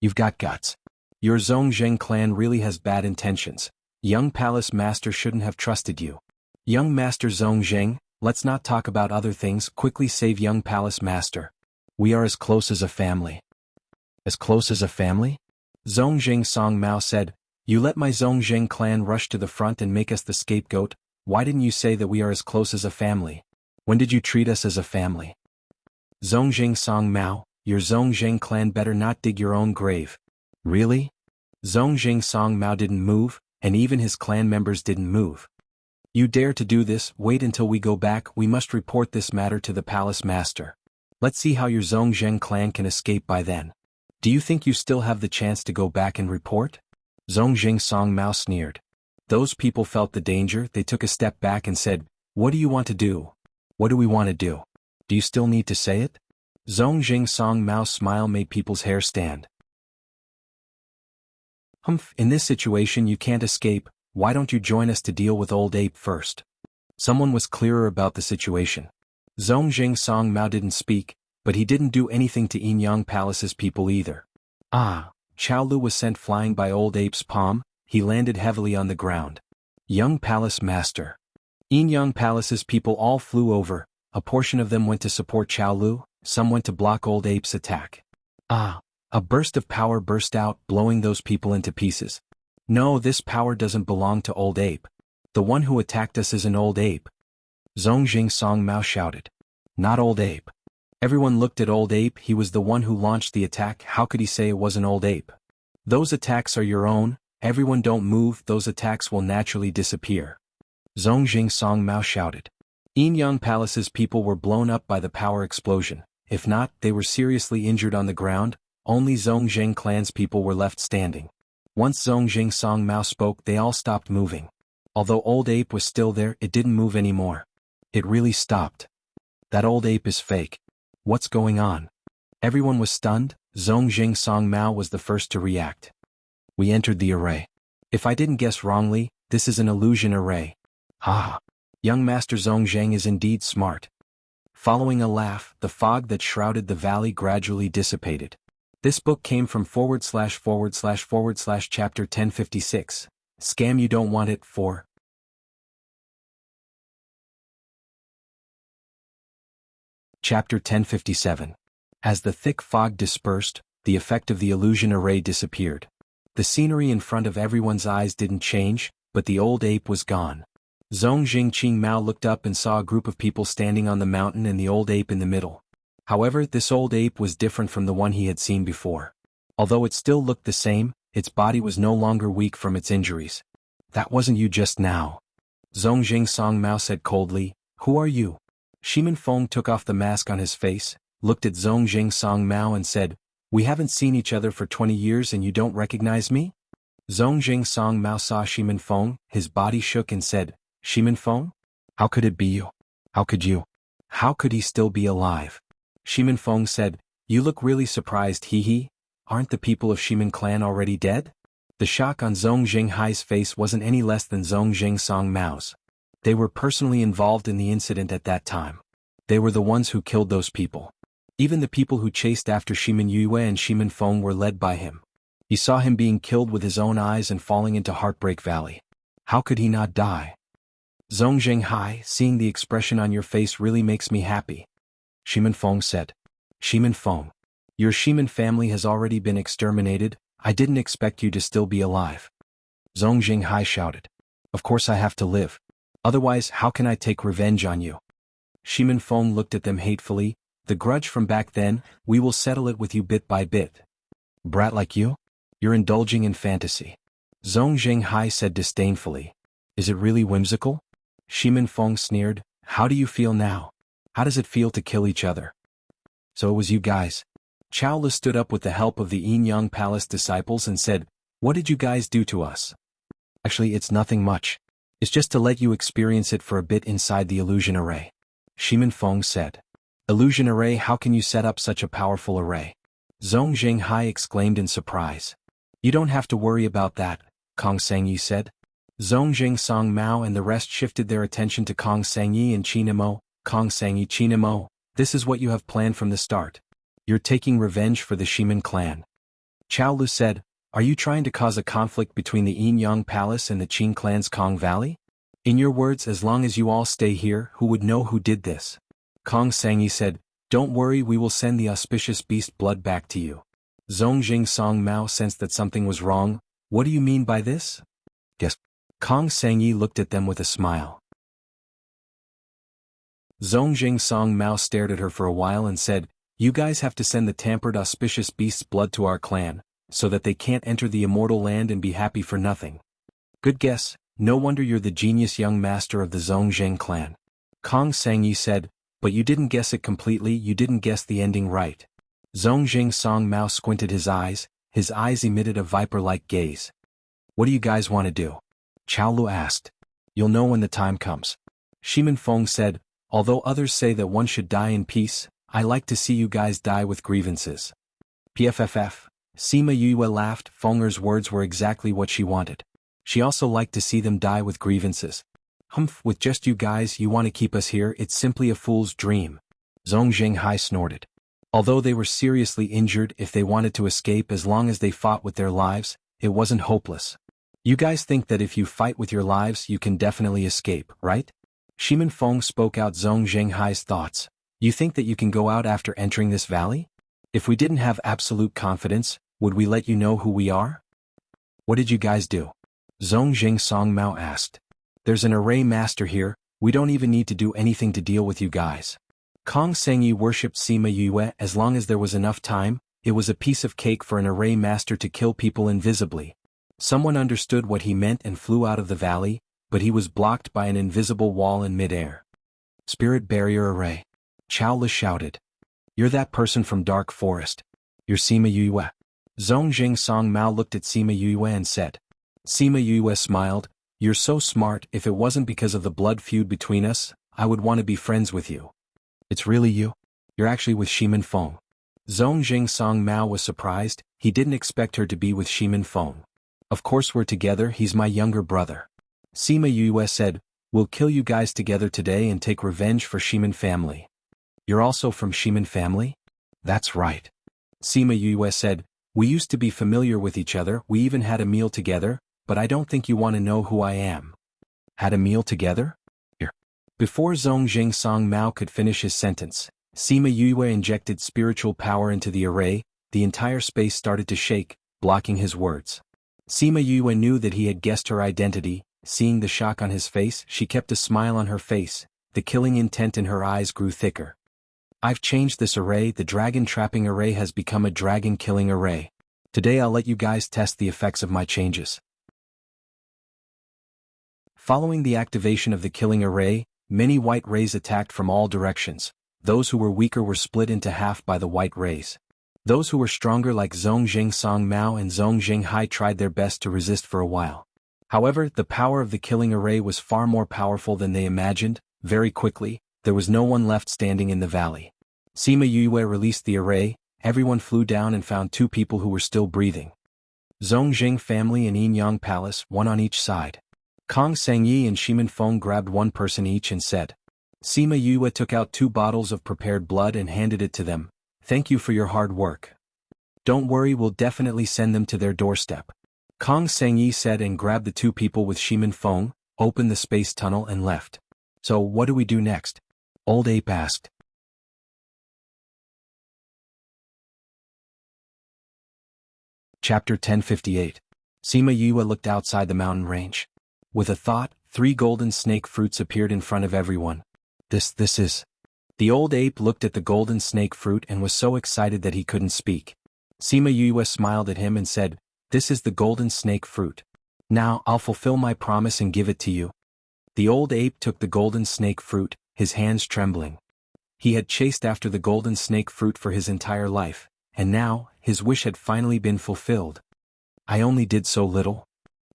You've got guts. Your Zhong Zheng clan really has bad intentions. Young palace master shouldn't have trusted you. Young master Zhong Zheng, let's not talk about other things, quickly save young palace master. We are as close as a family. As close as a family? Zhong Zhengsong Mao said, you let my Zhong Zheng clan rush to the front and make us the scapegoat. Why didn't you say that we are as close as a family? When did you treat us as a family? Zhong Zhengsong Mao, your Zhong Zheng clan better not dig your own grave. Really? Zhong Zhengsong Mao didn't move, and even his clan members didn't move. You dare to do this? Wait until we go back. We must report this matter to the palace master. Let's see how your Zhong Zheng clan can escape by then. Do you think you still have the chance to go back and report? Zhong Zhengsong Mao sneered. Those people felt the danger. They took a step back and said, what do you want to do? What do we want to do? Do you still need to say it? Zhong Zhengsong Mao's smile made people's hair stand. Humph, in this situation you can't escape. Why don't you join us to deal with old ape first? Someone was clearer about the situation. Zhong Jing Song Mao didn't speak, but he didn't do anything to Yinyang Palace's people either. Chao Lu was sent flying by Old Ape's palm. He landed heavily on the ground. Young Palace Master. Yinyang Palace's people all flew over. A portion of them went to support Chao Lu, some went to block Old Ape's attack. A burst of power burst out, blowing those people into pieces. No, this power doesn't belong to Old Ape. The one who attacked us is an Old Ape. Zhong Jing Song Mao shouted. Not Old Ape. Everyone looked at Old Ape. He was the one who launched the attack. How could he say it was an Old Ape? Those attacks are your own. Everyone don't move. Those attacks will naturally disappear. Zhong Jing Song Mao shouted. Yinyang Palace's people were blown up by the power explosion. If not, they were seriously injured on the ground. Only Zhong Jing clan's people were left standing. Once Zhong Jing Song Mao spoke, they all stopped moving. Although Old Ape was still there, it didn't move anymore. It really stopped. That Old Ape is fake. What's going on? Everyone was stunned. Zhong Jing Song Mao was the first to react. We entered the array. If I didn't guess wrongly, this is an illusion array. Young Master Zhong Zheng is indeed smart. Following a laugh, the fog that shrouded the valley gradually dissipated. This book came from // chapter 1056. Scam you don't want it for. Chapter 1057. As the thick fog dispersed, the effect of the illusion array disappeared. The scenery in front of everyone's eyes didn't change, but the Old Ape was gone. Zhong Jing Qing Mao looked up and saw a group of people standing on the mountain and the Old Ape in the middle. However, this Old Ape was different from the one he had seen before. Although it still looked the same, its body was no longer weak from its injuries. That wasn't you just now. Zhong Jing Song Mao said coldly. Who are you? Shimin Feng took off the mask on his face, looked at Zhong Jing Song Mao and said, We haven't seen each other for 20 years and you don't recognize me? Zhong Jing Song Mao saw Shimin Feng, his body shook and said, Shimin Feng? How could it be you? How could you? How could he still be alive? Shimin Feng said, You look really surprised, hee. Aren't the people of Shimin clan already dead? The shock on Zhong Jinghai's face wasn't any less than Zhong Jing Song Mao's. They were personally involved in the incident at that time. They were the ones who killed those people. Even the people who chased after Shimin Yue and Shimin Feng were led by him. He saw him being killed with his own eyes and falling into Heartbreak Valley. How could he not die? Zhong Jinghai, seeing the expression on your face really makes me happy. Shimin Feng said. Shimin Feng. Your Shimin family has already been exterminated. I didn't expect you to still be alive. Zhong Jinghai shouted. Of course I have to live. Otherwise, how can I take revenge on you? Shimin Feng looked at them hatefully. The grudge from back then, we will settle it with you bit by bit. Brat like you? You're indulging in fantasy. Zhong Jinghai said disdainfully. Is it really whimsical? Shimin Feng sneered. How do you feel now? How does it feel to kill each other? So it was you guys. Chao Lu stood up with the help of the Yinyang Palace disciples and said, What did you guys do to us? Actually, it's nothing much. It's just to let you experience it for a bit inside the illusion array. Shimin Feng said. Illusion array, how can you set up such a powerful array? Zhong Jinghai exclaimed in surprise. You don't have to worry about that, Kong Sangyi said. Zhong Jing Song Mao and the rest shifted their attention to Kong Sangyi and Chinamo. Kong Sangyi, Chinamo, this is what you have planned from the start. You're taking revenge for the Shimin clan. Chao Lu said, Are you trying to cause a conflict between the Yinyang Palace and the Qing clan's Kong Valley? In your words, as long as you all stay here, who would know who did this? Kong Sangyi said, Don't worry, we will send the auspicious beast blood back to you. Zhong Jing Song Mao sensed that something was wrong. What do you mean by this? Yes. Kong Sangyi looked at them with a smile. Zhong Jing Song Mao stared at her for a while and said, You guys have to send the tampered auspicious beast's blood to our clan, so that they can't enter the immortal land and be happy for nothing. Good guess, no wonder you're the genius young master of the Zhong Jing clan. Kong Sangyi said, But you didn't guess it completely, you didn't guess the ending right. Zhong Jing Song Mao squinted his eyes emitted a viper-like gaze. What do you guys want to do? Chao Lu asked. You'll know when the time comes. Shimin Feng said, Although others say that one should die in peace, I like to see you guys die with grievances. PFFF. Sima Yue laughed. Fenger's words were exactly what she wanted. She also liked to see them die with grievances. Humph, with just you guys you want to keep us here, it's simply a fool's dream. Zhong Jinghai snorted. Although they were seriously injured, if they wanted to escape as long as they fought with their lives, it wasn't hopeless. You guys think that if you fight with your lives you can definitely escape, right? Shimin Feng spoke out Zhong Jinghai's thoughts. You think that you can go out after entering this valley? If we didn't have absolute confidence, would we let you know who we are? What did you guys do? Zhong Jingsong Mao asked. There's an array master here, we don't even need to do anything to deal with you guys. Kong Sengyi worshipped Sima Yue. As long as there was enough time, it was a piece of cake for an array master to kill people invisibly. Someone understood what he meant and flew out of the valley, but he was blocked by an invisible wall in midair. Spirit Barrier Array. Chao Le shouted. You're that person from Dark Forest. You're Sima Yue. Zhong Jingsong Mao looked at Sima Yue and said. Sima Yue smiled. You're so smart, if it wasn't because of the blood feud between us, I would want to be friends with you. It's really you? You're actually with Shimin Feng. Zhong Jingsong Mao was surprised, he didn't expect her to be with Shimin Feng. Of course we're together, he's my younger brother. Sima Yue said, we'll kill you guys together today and take revenge for Shimin family. You're also from Shimin family? That's right. Sima Yue said, we used to be familiar with each other, we even had a meal together, but I don't think you want to know who I am. Had a meal together? Here. Before Zhong Jingsong Mao could finish his sentence, Sima Yue injected spiritual power into the array, the entire space started to shake, blocking his words. Sima Yue knew that he had guessed her identity. Seeing the shock on his face, she kept a smile on her face, the killing intent in her eyes grew thicker. I've changed this array, the dragon trapping array has become a dragon killing array. Today I'll let you guys test the effects of my changes. Following the activation of the killing array, many white rays attacked from all directions. Those who were weaker were split into half by the white rays. Those who were stronger like Zhong Jingsong Mao and Zhong Jinghai tried their best to resist for a while. However, the power of the killing array was far more powerful than they imagined. Very quickly, there was no one left standing in the valley. Sima Yue released the array, everyone flew down and found two people who were still breathing. Zhong Jing family and Yin Yang Palace, one on each side. Kong Sengyi and Shimin Feng grabbed one person each and said. Sima Yue took out 2 bottles of prepared blood and handed it to them. Thank you for your hard work. Don't worry, we'll definitely send them to their doorstep. Kong Sengyi said and grabbed the 2 people with Shimin Feng, opened the space tunnel and left. So what do we do next? Old Ape asked. Chapter 1058. Sima Yue looked outside the mountain range. With a thought, 3 golden snake fruits appeared in front of everyone. This is... The old ape looked at the golden snake fruit and was so excited that he couldn't speak. Sima Yue smiled at him and said, this is the golden snake fruit. Now I'll fulfill my promise and give it to you. The old ape took the golden snake fruit, his hands trembling. He had chased after the golden snake fruit for his entire life, and now, his wish had finally been fulfilled. I only did so little.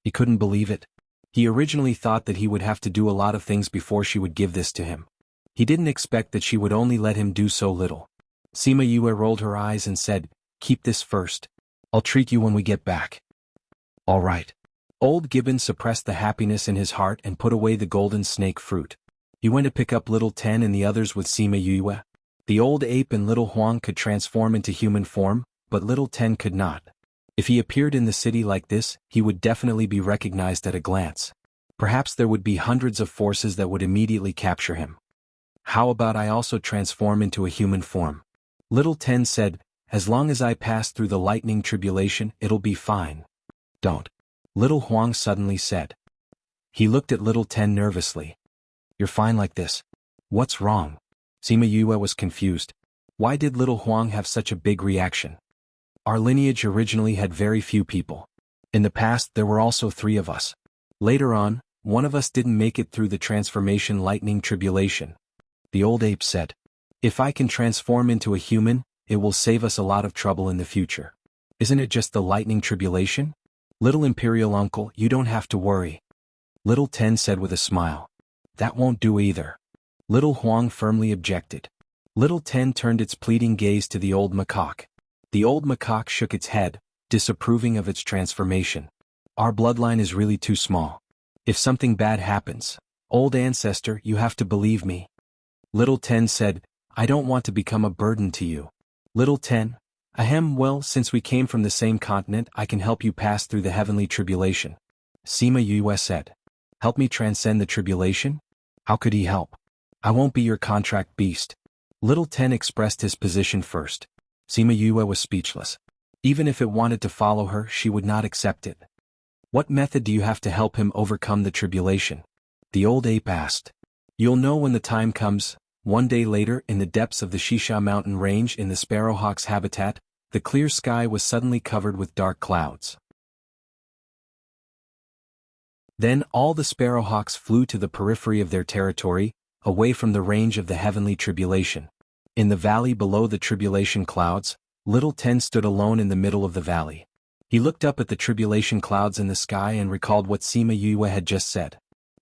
He couldn't believe it. He originally thought that he would have to do a lot of things before she would give this to him. He didn't expect that she would only let him do so little. Sima Yue rolled her eyes and said, keep this first. I'll treat you when we get back. All right. Old Gibbon suppressed the happiness in his heart and put away the golden snake fruit. He went to pick up Little Ten and the others with Sima Yue. The old ape and Little Huang could transform into human form, but Little Ten could not. If he appeared in the city like this, he would definitely be recognized at a glance. Perhaps there would be hundreds of forces that would immediately capture him. How about I also transform into a human form? Little Ten said, as long as I pass through the lightning tribulation, it'll be fine. Don't. Little Huang suddenly said. He looked at Little Ten nervously. You're fine like this. What's wrong? Sima Yue was confused. Why did Little Huang have such a big reaction? Our lineage originally had very few people. In the past there were also 3 of us. Later on, one of us didn't make it through the transformation lightning tribulation. The old ape said. If I can transform into a human, it will save us a lot of trouble in the future. Isn't it just the lightning tribulation? Little Imperial Uncle, you don't have to worry. Little Ten said with a smile. That won't do either. Little Huang firmly objected. Little Ten turned its pleading gaze to the old macaque. The old macaque shook its head, disapproving of its transformation. Our bloodline is really too small. If something bad happens, Old ancestor, you have to believe me. Little Ten said, I don't want to become a burden to you. Little Ten, ahem, well, since we came from the same continent, I can help you pass through the heavenly tribulation. Sima Yue said. Help me transcend the tribulation? How could he help? I won't be your contract beast. Little Ten expressed his position first. Sima Yue was speechless. Even if it wanted to follow her, she would not accept it. What method do you have to help him overcome the tribulation? The old ape asked. You'll know when the time comes. One day later, in the depths of the Shisha mountain range in the sparrowhawk's habitat, the clear sky was suddenly covered with dark clouds. Then all the sparrowhawks flew to the periphery of their territory, away from the range of the heavenly tribulation. In the valley below the tribulation clouds, Little Ten stood alone in the middle of the valley. He looked up at the tribulation clouds in the sky and recalled what Sima Yue had just said.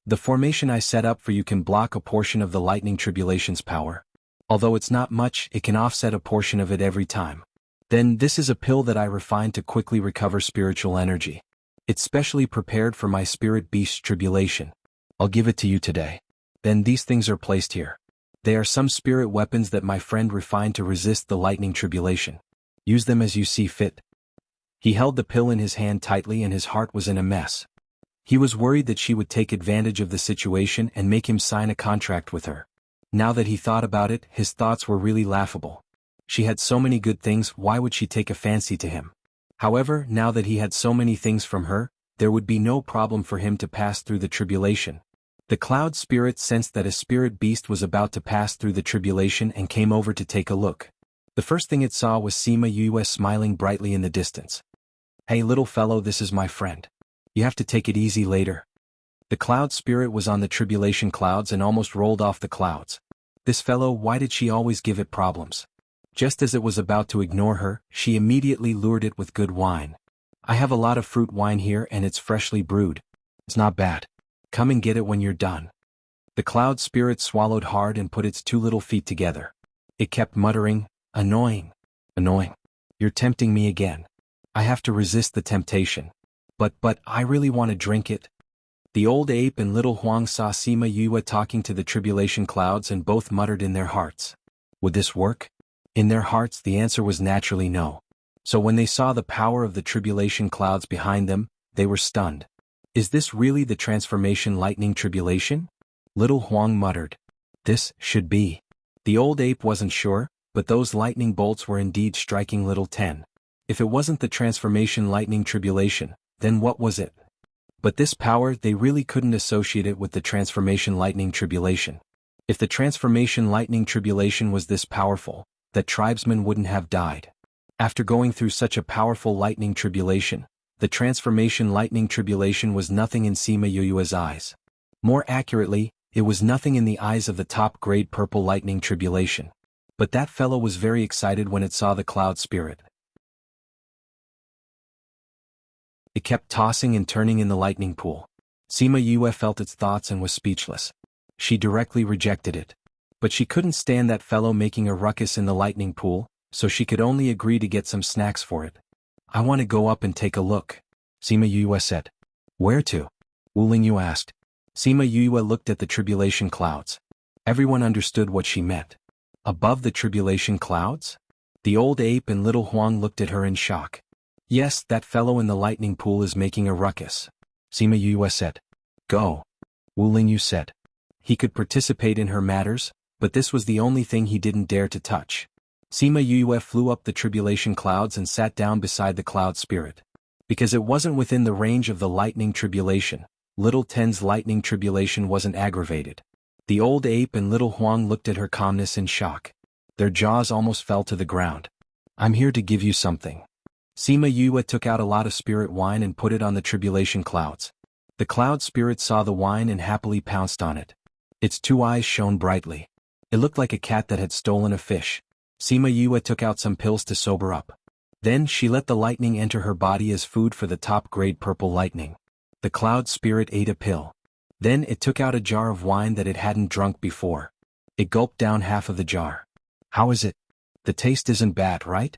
The formation I set up for you can block a portion of the lightning tribulation's power. Although it's not much, it can offset a portion of it every time. Then this is a pill that I refined to quickly recover spiritual energy. It's specially prepared for my spirit beast tribulation. I'll give it to you today. Then these things are placed here. They are some spirit weapons that my friend refined to resist the lightning tribulation. Use them as you see fit. He held the pill in his hand tightly and his heart was in a mess. He was worried that she would take advantage of the situation and make him sign a contract with her. Now that he thought about it, his thoughts were really laughable. She had so many good things, why would she take a fancy to him? However, now that he had so many things from her, there would be no problem for him to pass through the tribulation. The cloud spirit sensed that a spirit beast was about to pass through the tribulation and came over to take a look. The first thing it saw was Sima Yue smiling brightly in the distance. Hey little fellow, this is my friend. You have to take it easy later. The cloud spirit was on the tribulation clouds and almost rolled off the clouds. This fellow, why did she always give it problems? Just as it was about to ignore her, she immediately lured it with good wine. I have a lot of fruit wine here and it's freshly brewed. It's not bad. Come and get it when you're done. The cloud spirit swallowed hard and put its two little feet together. It kept muttering, annoying. Annoying. You're tempting me again. I have to resist the temptation. But I really want to drink it. The old ape and little Huang saw Sima Yue talking to the tribulation clouds and both muttered in their hearts. Would this work? In their hearts the answer was naturally no. So when they saw the power of the tribulation clouds behind them, they were stunned. Is this really the transformation lightning tribulation? Little Huang muttered. This should be. The old ape wasn't sure, but those lightning bolts were indeed striking Little Ten. If it wasn't the transformation lightning tribulation, then what was it? But this power, they really couldn't associate it with the transformation lightning tribulation. If the transformation lightning tribulation was this powerful, that tribesmen wouldn't have died. After going through such a powerful lightning tribulation, the transformation lightning tribulation was nothing in Sima Yue's eyes. More accurately, it was nothing in the eyes of the top-grade purple lightning tribulation. But that fellow was very excited when it saw the cloud spirit. It kept tossing and turning in the lightning pool. Sima Yue felt its thoughts and was speechless. She directly rejected it. But she couldn't stand that fellow making a ruckus in the lightning pool, so she could only agree to get some snacks for it. I want to go up and take a look, Sima Yue said. Where to? Wu Lingyu asked. Sima Yue looked at the tribulation clouds. Everyone understood what she meant. Above the tribulation clouds? The old ape and little Huang looked at her in shock. Yes, that fellow in the lightning pool is making a ruckus, Sima Yue said. Go, Wu Lingyu said. He could participate in her matters, but this was the only thing he didn't dare to touch. Sima Yue flew up the tribulation clouds and sat down beside the cloud spirit. Because it wasn't within the range of the lightning tribulation, Little Ten's lightning tribulation wasn't aggravated. The old ape and little Huang looked at her calmness in shock. Their jaws almost fell to the ground. I'm here to give you something. Sima Yue took out a lot of spirit wine and put it on the tribulation clouds. The cloud spirit saw the wine and happily pounced on it. Its two eyes shone brightly. It looked like a cat that had stolen a fish. Sima Yue took out some pills to sober up. Then she let the lightning enter her body as food for the top-grade purple lightning. The cloud spirit ate a pill. Then it took out a jar of wine that it hadn't drunk before. It gulped down half of the jar. How is it? The taste isn't bad, right?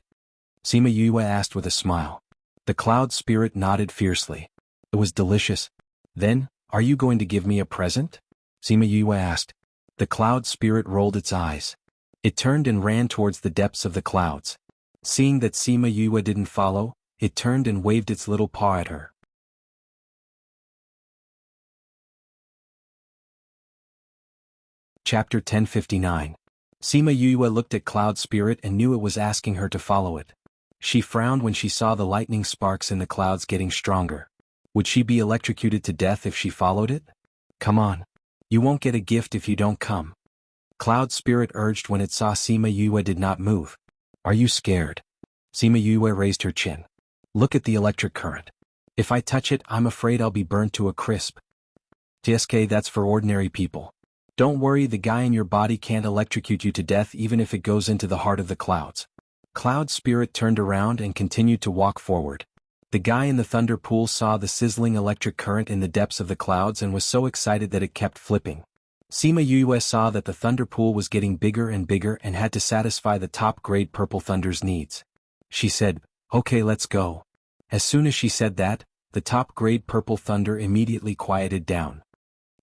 Sima Yue asked with a smile. The cloud spirit nodded fiercely. It was delicious. Then, are you going to give me a present? Sima Yue asked. The cloud spirit rolled its eyes. It turned and ran towards the depths of the clouds. Seeing that Sima Yue didn't follow, it turned and waved its little paw at her. Chapter 1059. Sima Yue looked at Cloud Spirit and knew it was asking her to follow it. She frowned when she saw the lightning sparks in the clouds getting stronger. Would she be electrocuted to death if she followed it? Come on. You won't get a gift if you don't come. Cloud Spirit urged when it saw Sima Yue did not move. Are you scared? Sima Yue raised her chin. Look at the electric current. If I touch it, I'm afraid I'll be burnt to a crisp. TSK, that's for ordinary people. Don't worry, the guy in your body can't electrocute you to death even if it goes into the heart of the clouds. Cloud Spirit turned around and continued to walk forward. The guy in the thunder pool saw the sizzling electric current in the depths of the clouds and was so excited that it kept flipping. Sima Yue saw that the thunder pool was getting bigger and bigger and had to satisfy the top-grade purple thunder's needs. She said, "Okay, let's go." As soon as she said that, the top-grade purple thunder immediately quieted down.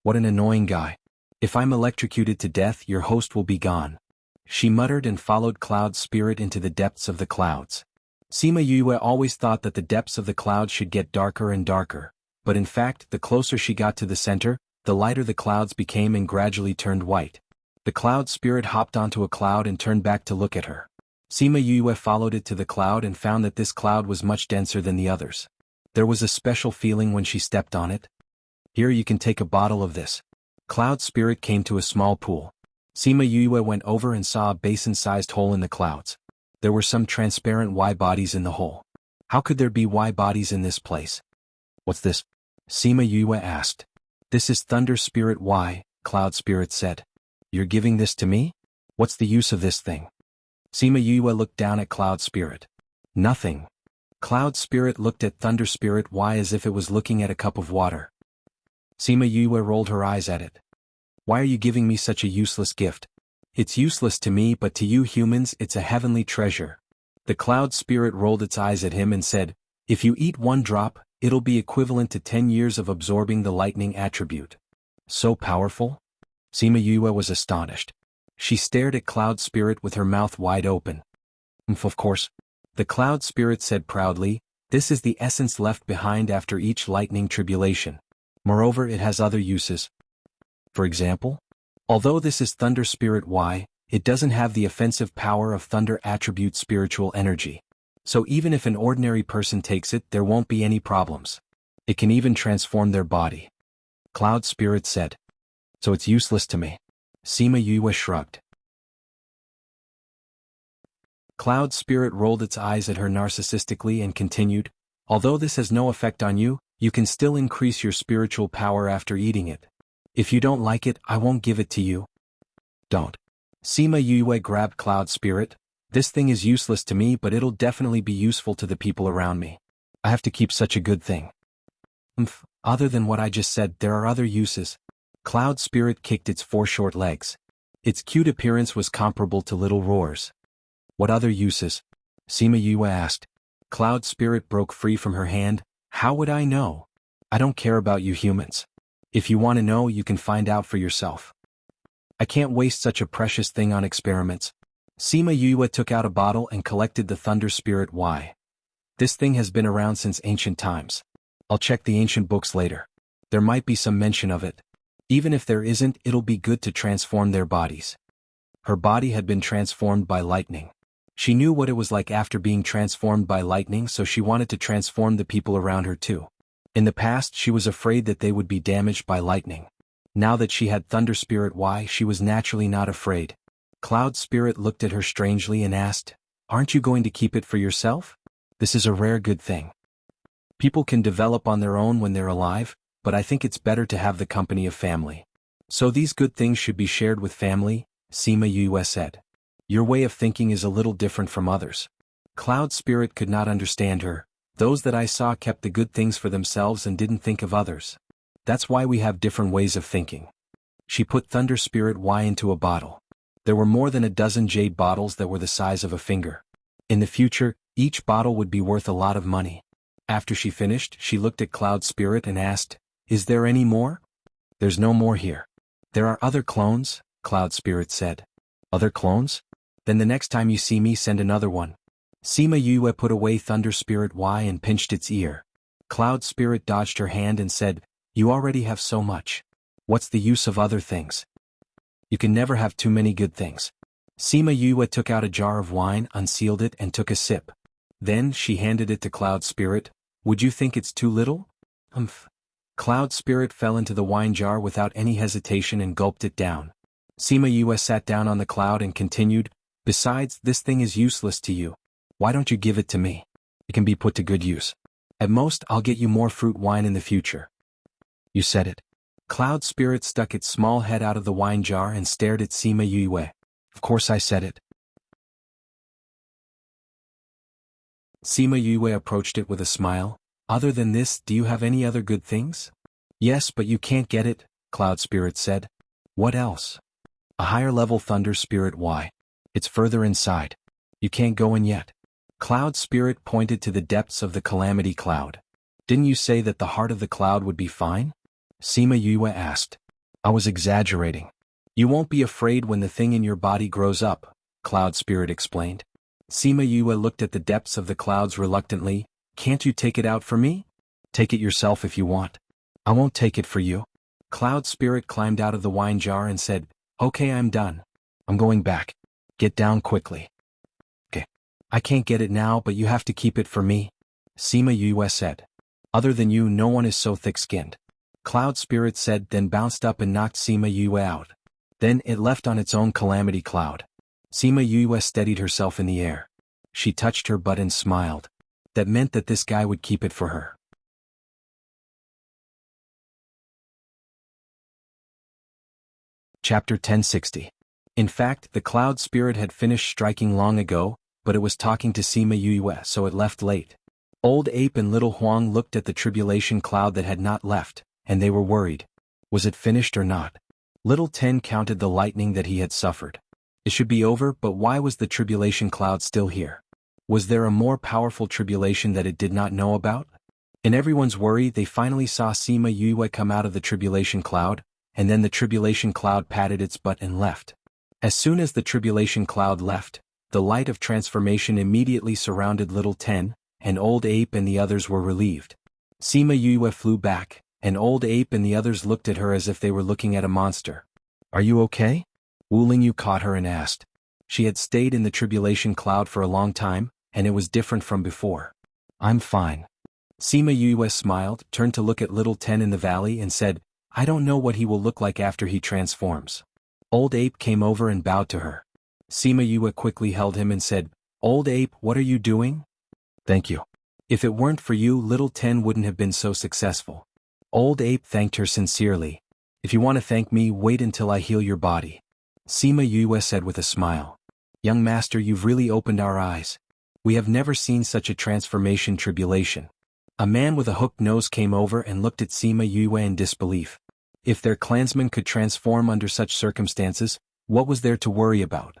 What an annoying guy. If I'm electrocuted to death, your host will be gone. She muttered and followed Cloud Spirit into the depths of the clouds. Sima Yue always thought that the depths of the clouds should get darker and darker, but in fact, the closer she got to the center, the lighter the clouds became and gradually turned white. The Cloud Spirit hopped onto a cloud and turned back to look at her. Sima Yue followed it to the cloud and found that this cloud was much denser than the others. There was a special feeling when she stepped on it. Here, you can take a bottle of this. Cloud Spirit came to a small pool. Sima Yue went over and saw a basin-sized hole in the clouds. There were some transparent Y bodies in the hole. How could there be Y bodies in this place? What's this? Sima Yue asked. This is Thunder Spirit Y, Cloud Spirit said. You're giving this to me? What's the use of this thing? Sima Yue looked down at Cloud Spirit. Nothing. Cloud Spirit looked at Thunder Spirit Y as if it was looking at a cup of water. Sima Yue rolled her eyes at it. Why are you giving me such a useless gift? It's useless to me, but to you humans it's a heavenly treasure. The Cloud Spirit rolled its eyes at him and said, if you eat one drop, it'll be equivalent to 10 years of absorbing the lightning attribute. So powerful? Sima Yue was astonished. She stared at Cloud Spirit with her mouth wide open. Of course. The Cloud Spirit said proudly, this is the essence left behind after each lightning tribulation. Moreover, it has other uses. For example, although this is Thunder Spirit Y, it doesn't have the offensive power of Thunder attribute spiritual energy. So even if an ordinary person takes it, there won't be any problems. It can even transform their body. Cloud Spirit said. So it's useless to me. Sima Yue shrugged. Cloud Spirit rolled its eyes at her narcissistically and continued, although this has no effect on you, you can still increase your spiritual power after eating it. If you don't like it, I won't give it to you. Don't. Sima Yue grabbed Cloud Spirit. This thing is useless to me, but it'll definitely be useful to the people around me. I have to keep such a good thing. Other than what I just said, there are other uses. Cloud Spirit kicked its 4 short legs. Its cute appearance was comparable to little roars. What other uses? Sima Yue asked. Cloud Spirit broke free from her hand. How would I know? I don't care about you humans. If you want to know, you can find out for yourself. I can't waste such a precious thing on experiments. Sima Yue took out a bottle and collected the Thunder Spirit Y. This thing has been around since ancient times. I'll check the ancient books later. There might be some mention of it. Even if there isn't, it'll be good to transform their bodies. Her body had been transformed by lightning. She knew what it was like after being transformed by lightning, so she wanted to transform the people around her too. In the past, she was afraid that they would be damaged by lightning. Now that she had Thunder Spirit Y, she was naturally not afraid. Cloud Spirit looked at her strangely and asked, aren't you going to keep it for yourself? This is a rare good thing. People can develop on their own when they're alive, but I think it's better to have the company of family. So these good things should be shared with family, Sima Yue said. Your way of thinking is a little different from others. Cloud Spirit could not understand her. Those that I saw kept the good things for themselves and didn't think of others. That's why we have different ways of thinking. She put Thunder Spirit Y into a bottle. There were more than a dozen jade bottles that were the size of a finger. In the future, each bottle would be worth a lot of money. After she finished, she looked at Cloud Spirit and asked, is there any more? There's no more here. There are other clones, Cloud Spirit said. Other clones? Then the next time you see me, send another one. Sima Yue put away Thunder Spirit Y and pinched its ear. Cloud Spirit dodged her hand and said, You already have so much. What's the use of other things? You can never have too many good things. Sima Yue took out a jar of wine, unsealed it and took a sip. Then she handed it to Cloud Spirit. Would you think it's too little? Cloud Spirit fell into the wine jar without any hesitation and gulped it down. Sima Yue sat down on the cloud and continued, Besides, this thing is useless to you. Why don't you give it to me? It can be put to good use. At most, I'll get you more fruit wine in the future. You said it. Cloud Spirit stuck its small head out of the wine jar and stared at Sima Yue. Of course I said it. Sima Yue approached it with a smile. Other than this, do you have any other good things? Yes, but you can't get it, Cloud Spirit said. What else? A higher level Thunder Spirit Y. It's further inside. You can't go in yet. Cloud Spirit pointed to the depths of the Calamity Cloud. Didn't you say that the heart of the cloud would be fine? Sima Yue asked. I was exaggerating. You won't be afraid when the thing in your body grows up, Cloud Spirit explained. Sima Yue looked at the depths of the clouds reluctantly. Can't you take it out for me? Take it yourself if you want. I won't take it for you. Cloud Spirit climbed out of the wine jar and said, Okay, I'm done. I'm going back. Get down quickly. Okay. I can't get it now, but you have to keep it for me, Sima Yue said. Other than you, no one is so thick-skinned. Cloud Spirit said, then bounced up and knocked Sima Yue out. Then it left on its own Calamity Cloud. Sima Yue steadied herself in the air. She touched her butt and smiled. That meant that this guy would keep it for her. Chapter 1060. In fact, the Cloud Spirit had finished striking long ago, but it was talking to Sima Yue, so it left late. Old Ape and Little Huang looked at the Tribulation Cloud that had not left, and they were worried. Was it finished or not? Little Ten counted the lightning that he had suffered. It should be over, but why was the Tribulation Cloud still here? Was there a more powerful tribulation that it did not know about? In everyone's worry, they finally saw Sima Yue come out of the Tribulation Cloud, and then the Tribulation Cloud patted its butt and left. As soon as the Tribulation Cloud left, the light of transformation immediately surrounded Little Ten, and Old Ape and the others were relieved. Sima Yue flew back, and Old Ape and the others looked at her as if they were looking at a monster. Are you okay? Wu Lingyu caught her and asked. She had stayed in the Tribulation Cloud for a long time, and it was different from before. I'm fine. Sima Yue smiled, turned to look at Little Ten in the valley and said, I don't know what he will look like after he transforms. Old Ape came over and bowed to her. Sima Yue quickly held him and said, Old Ape, what are you doing? Thank you. If it weren't for you, Little Ten wouldn't have been so successful. Old Ape thanked her sincerely. If you want to thank me, wait until I heal your body. Sima Yue said with a smile. Young master, you've really opened our eyes. We have never seen such a transformation tribulation. A man with a hooked nose came over and looked at Sima Yue in disbelief. If their clansmen could transform under such circumstances, what was there to worry about?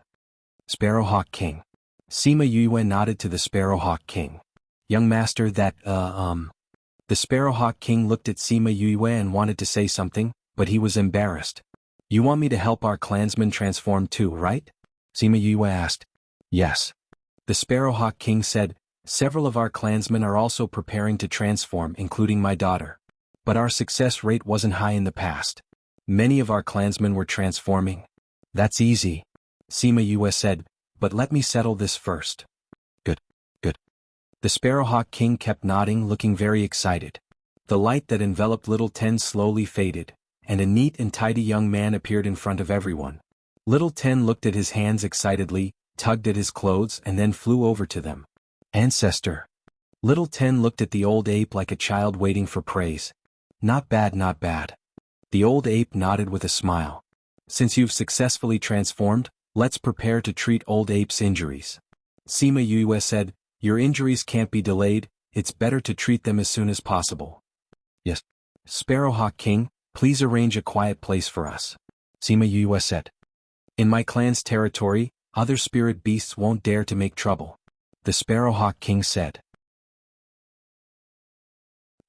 Sparrowhawk King. Sima Yue nodded to the Sparrowhawk King. Young master, that, The Sparrowhawk King looked at Sima Yue and wanted to say something, but he was embarrassed. You want me to help our clansmen transform too, right? Sima Yue asked. Yes. The Sparrowhawk King said, several of our clansmen are also preparing to transform, including my daughter. But our success rate wasn't high in the past. Many of our clansmen were transforming. That's easy. Sima Yue said, but let me settle this first. Good. The Sparrowhawk King kept nodding, looking very excited. The light that enveloped Little Ten slowly faded, and a neat and tidy young man appeared in front of everyone. Little Ten looked at his hands excitedly, tugged at his clothes and then flew over to them. Ancestor. Little Ten looked at the old ape like a child waiting for praise. Not bad, not bad. The old ape nodded with a smile. Since you've successfully transformed, let's prepare to treat old ape's injuries. Sima Yue said, your injuries can't be delayed, it's better to treat them as soon as possible. Yes. Sparrowhawk King, please arrange a quiet place for us. Sima Yue said. In my clan's territory, other spirit beasts won't dare to make trouble. The Sparrowhawk King said.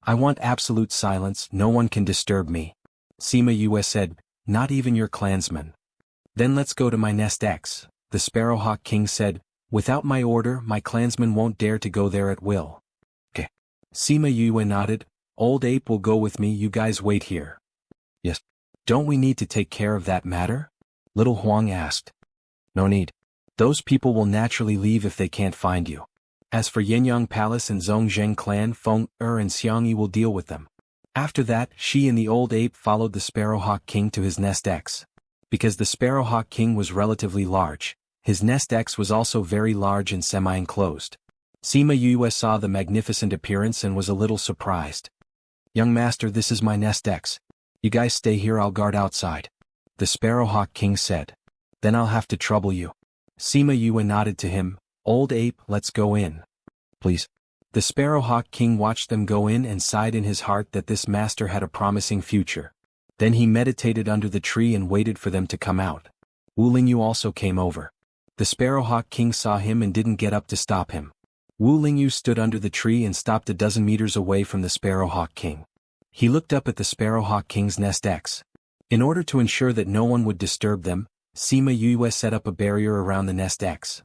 I want absolute silence, no one can disturb me. Sima Yue said, not even your clansmen. Then let's go to my nest X, the Sparrowhawk King said. Without my order, my clansmen won't dare to go there at will. Okay. Sima Yue nodded. Old Ape will go with me, you guys wait here. Yes. Don't we need to take care of that matter? Little Huang asked. No need. Those people will naturally leave if they can't find you. As for Yenyang Palace and Zhongzheng clan, Feng Er and Xiangyi will deal with them. After that, she and the old ape followed the Sparrowhawk King to his nest X. Because the Sparrowhawk King was relatively large, his nest X was also very large and semi-enclosed. Sima Yue saw the magnificent appearance and was a little surprised. Young master, this is my nest X. You guys stay here, I'll guard outside. The Sparrowhawk King said. Then I'll have to trouble you. Sima Yue nodded to him. Old ape, let's go in. Please. The Sparrowhawk King watched them go in and sighed in his heart that this master had a promising future. Then he meditated under the tree and waited for them to come out. Wu Lingyu also came over. The Sparrowhawk King saw him and didn't get up to stop him. Wu Lingyu stood under the tree and stopped a dozen meters away from the Sparrowhawk King. He looked up at the Sparrowhawk King's nest X. In order to ensure that no one would disturb them, Sima Yue set up a barrier around the nest X.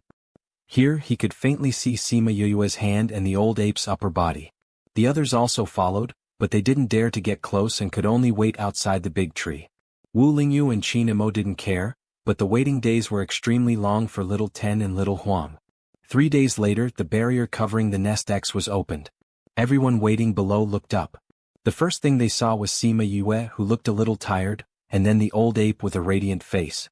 Here he could faintly see Sima Yue's hand and the old ape's upper body. The others also followed, but they didn't dare to get close and could only wait outside the big tree. Wu Lingyu and Qin Mo didn't care, but the waiting days were extremely long for Little Ten and Little Huang. 3 days later, the barrier covering the nest X was opened. Everyone waiting below looked up. The first thing they saw was Sima Yue, who looked a little tired, and then the old ape with a radiant face.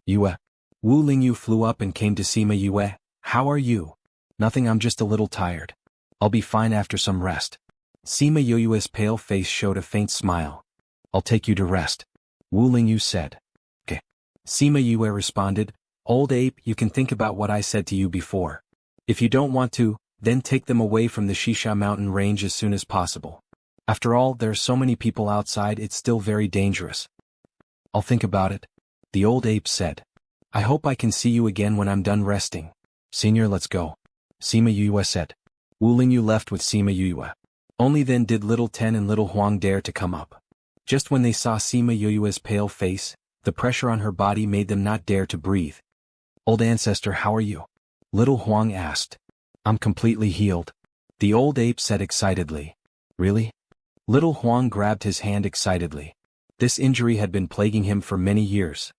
Yue. Wu Lingyu flew up and came to Sima Yue. How are you? Nothing, I'm just a little tired. I'll be fine after some rest. Sima Yue's pale face showed a faint smile. I'll take you to rest. Wu Lingyu said. Okay. Sima Yue responded, Old ape, you can think about what I said to you before. If you don't want to, then take them away from the Shisha mountain range as soon as possible. After all, there are so many people outside, it's still very dangerous. I'll think about it. The old ape said. I hope I can see you again when I'm done resting. Senior, let's go. Sima Yue said. Wu Lingyu left with Sima Yue. Only then did Little Ten and Little Huang dare to come up. Just when they saw Sima Yue's pale face, the pressure on her body made them not dare to breathe. Old ancestor, how are you? Little Huang asked. I'm completely healed. The old ape said excitedly. Really? Little Huang grabbed his hand excitedly. This injury had been plaguing him for many years.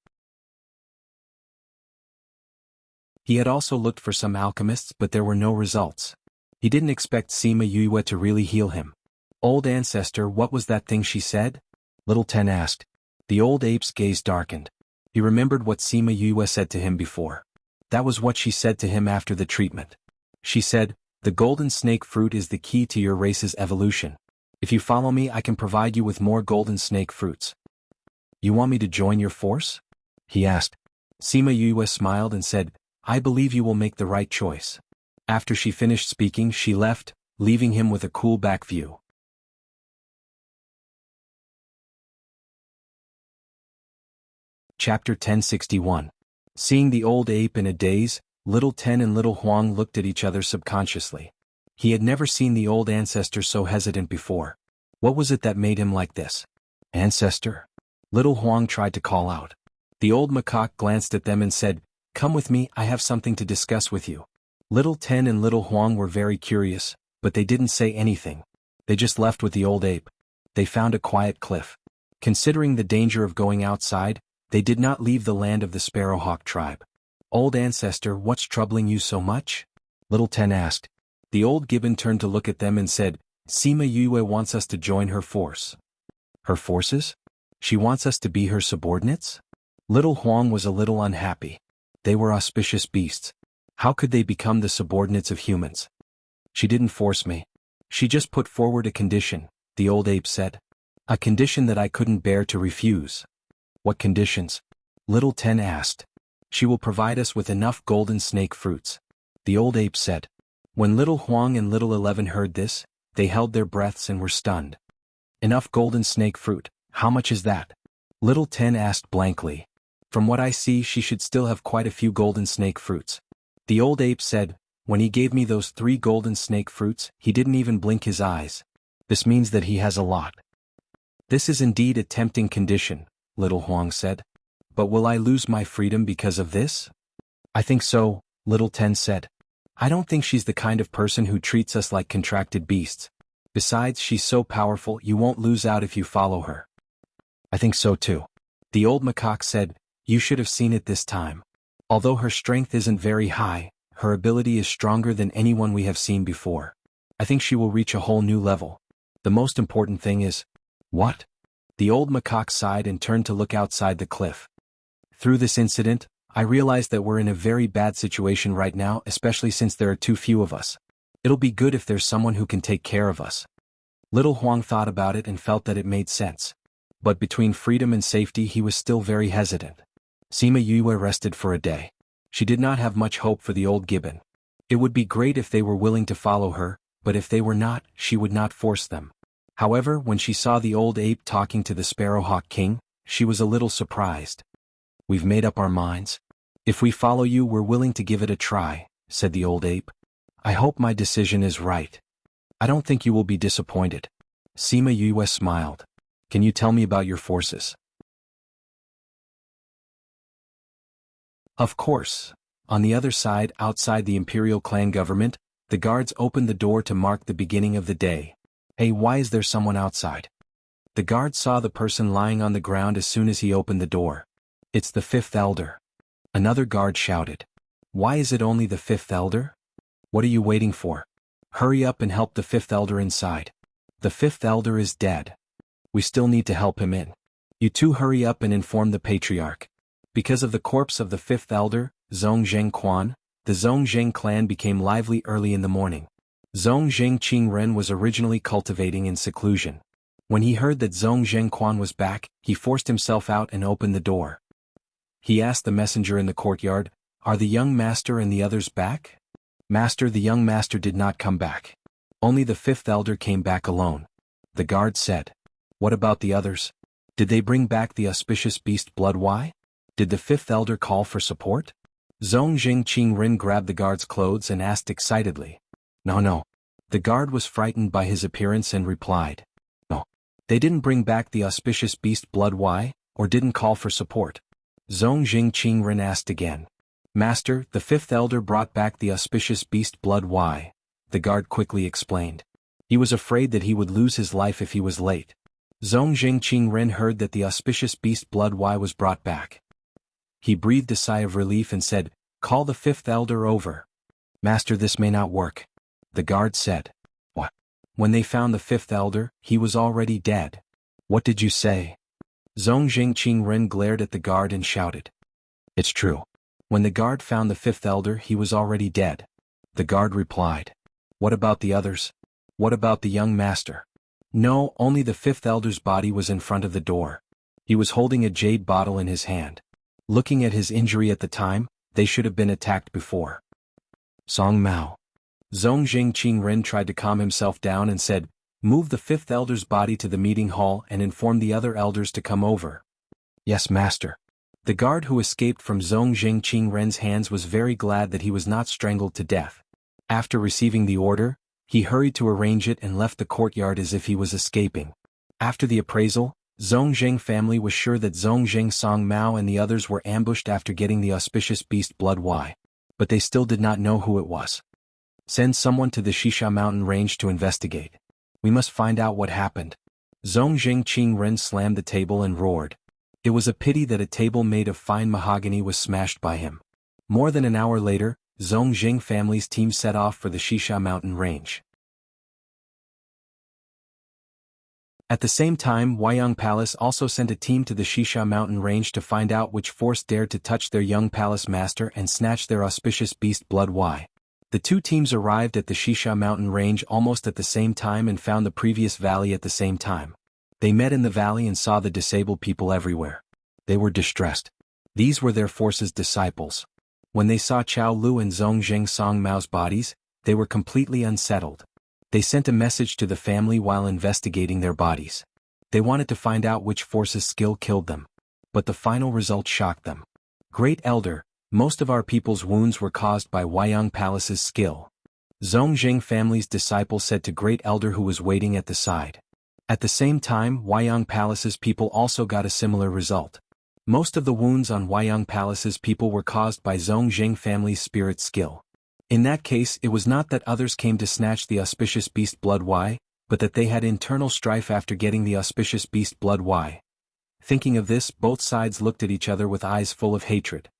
He had also looked for some alchemists, but there were no results. He didn't expect Sima Yue to really heal him. Old ancestor, what was that thing she said? Little Ten asked. The old ape's gaze darkened. He remembered what Sima Yue said to him before. That was what she said to him after the treatment. She said, the golden snake fruit is the key to your race's evolution. If you follow me, I can provide you with more golden snake fruits. You want me to join your force? He asked. Sima Yue smiled and said, I believe you will make the right choice. After she finished speaking, she left, leaving him with a cool back view. Chapter 1061. Seeing the old ape in a daze, Little Ten and Little Huang looked at each other subconsciously. He had never seen the old ancestor so hesitant before. What was it that made him like this? Ancestor? Little Huang tried to call out. The old macaque glanced at them and said, Come with me, I have something to discuss with you. Little Ten and Little Huang were very curious, but they didn't say anything. They just left with the old ape. They found a quiet cliff. Considering the danger of going outside, they did not leave the land of the Sparrowhawk tribe. Old ancestor, what's troubling you so much? Little Ten asked. The old gibbon turned to look at them and said, Sima Yue wants us to join her force. Her forces? She wants us to be her subordinates? Little Huang was a little unhappy. They were auspicious beasts. How could they become the subordinates of humans? She didn't force me. She just put forward a condition, the old ape said. A condition that I couldn't bear to refuse. What conditions? Little Ten asked. She will provide us with enough golden snake fruits. The old ape said. When Little Huang and Little 11 heard this, they held their breaths and were stunned. Enough golden snake fruit, how much is that? Little Ten asked blankly. From what I see, she should still have quite a few golden snake fruits. The old ape said, when he gave me those 3 golden snake fruits, he didn't even blink his eyes. This means that he has a lot. This is indeed a tempting condition, Little Huang said. But will I lose my freedom because of this? I think so, Little Ten said. I don't think she's the kind of person who treats us like contracted beasts. Besides, she's so powerful you won't lose out if you follow her. I think so too. The old macaque said, you should have seen it this time. Although her strength isn't very high, her ability is stronger than anyone we have seen before. I think she will reach a whole new level. The most important thing is... What? The old macaque sighed and turned to look outside the cliff. Through this incident, I realized that we're in a very bad situation right now, especially since there are too few of us. It'll be good if there's someone who can take care of us. Little Huang thought about it and felt that it made sense. But between freedom and safety he was still very hesitant. Sima Yue rested for a day. She did not have much hope for the old gibbon. It would be great if they were willing to follow her, but if they were not, she would not force them. However, when she saw the old ape talking to the Sparrowhawk King, she was a little surprised. We've made up our minds. If we follow you, we're willing to give it a try, said the old ape. I hope my decision is right. I don't think you will be disappointed. Sima Yue smiled. Can you tell me about your forces? Of course. On the other side, outside the Imperial Clan government, the guards opened the door to mark the beginning of the day. Hey, why is there someone outside? The guard saw the person lying on the ground as soon as he opened the door. It's the fifth elder. Another guard shouted. Why is it only the fifth elder? What are you waiting for? Hurry up and help the fifth elder inside. The fifth elder is dead. We still need to help him in. You two hurry up and inform the patriarch. Because of the corpse of the fifth elder, Zhongzheng Quan, the Zhongzheng clan became lively early in the morning. Zhongzheng Qingren was originally cultivating in seclusion. When he heard that Zhongzheng Quan was back, he forced himself out and opened the door. He asked the messenger in the courtyard, Are the young master and the others back? Master, the young master did not come back. Only the fifth elder came back alone. The guard said. What about the others? Did they bring back the auspicious beast blood? Why? Did the fifth elder call for support? Zhongzheng Qingren grabbed the guard's clothes and asked excitedly. No. The guard was frightened by his appearance and replied. No. They didn't bring back the auspicious beast blood. Why? Or didn't call for support? Zhongzheng Qingren asked again. Master, the fifth elder brought back the auspicious beast blood. Why? The guard quickly explained. He was afraid that he would lose his life if he was late. Zhongzheng Qingren heard that the auspicious beast blood was brought back. He breathed a sigh of relief and said, Call the fifth elder over. Master, this may not work. The guard said. What? When they found the fifth elder, he was already dead. What did you say? Zhongzheng Qingren glared at the guard and shouted. It's true. When the guard found the fifth elder, he was already dead. The guard replied. What about the others? What about the young master? No, only the fifth elder's body was in front of the door. He was holding a jade bottle in his hand. Looking at his injury at the time, they should have been attacked before. Song Mao. Zhongzheng Qingren tried to calm himself down and said, Move the fifth elder's body to the meeting hall and inform the other elders to come over. Yes, master. The guard who escaped from Zhongzheng Qingren's hands was very glad that he was not strangled to death. After receiving the order, he hurried to arrange it and left the courtyard as if he was escaping. After the appraisal, Zhongzheng family was sure that Zhongzheng Song Mao and the others were ambushed after getting the auspicious beast blood. But they still did not know who it was. Send someone to the Shisha mountain range to investigate. We must find out what happened. Zhongzheng Qingren slammed the table and roared. It was a pity that a table made of fine mahogany was smashed by him. More than an hour later, Zhongzheng family's team set off for the Shisha mountain range. At the same time, Huayang Palace also sent a team to the Shisha mountain range to find out which force dared to touch their young palace master and snatch their auspicious beast blood. The two teams arrived at the Shisha mountain range almost at the same time and found the previous valley at the same time. They met in the valley and saw the disabled people everywhere. They were distressed. These were their force's disciples. When they saw Chao Lu and Zhongzheng Song Mao's bodies, they were completely unsettled. They sent a message to the family while investigating their bodies. They wanted to find out which force's skill killed them. But the final result shocked them. Great Elder, most of our people's wounds were caused by Huayang Palace's skill. Zhongzheng family's disciple said to Great Elder who was waiting at the side. At the same time, Huayang Palace's people also got a similar result. Most of the wounds on Huayang Palace's people were caused by Zhongjing family's spirit skill. In that case, it was not that others came to snatch the auspicious beast blood Y, but that they had internal strife after getting the auspicious beast blood Y. Thinking of this, both sides looked at each other with eyes full of hatred.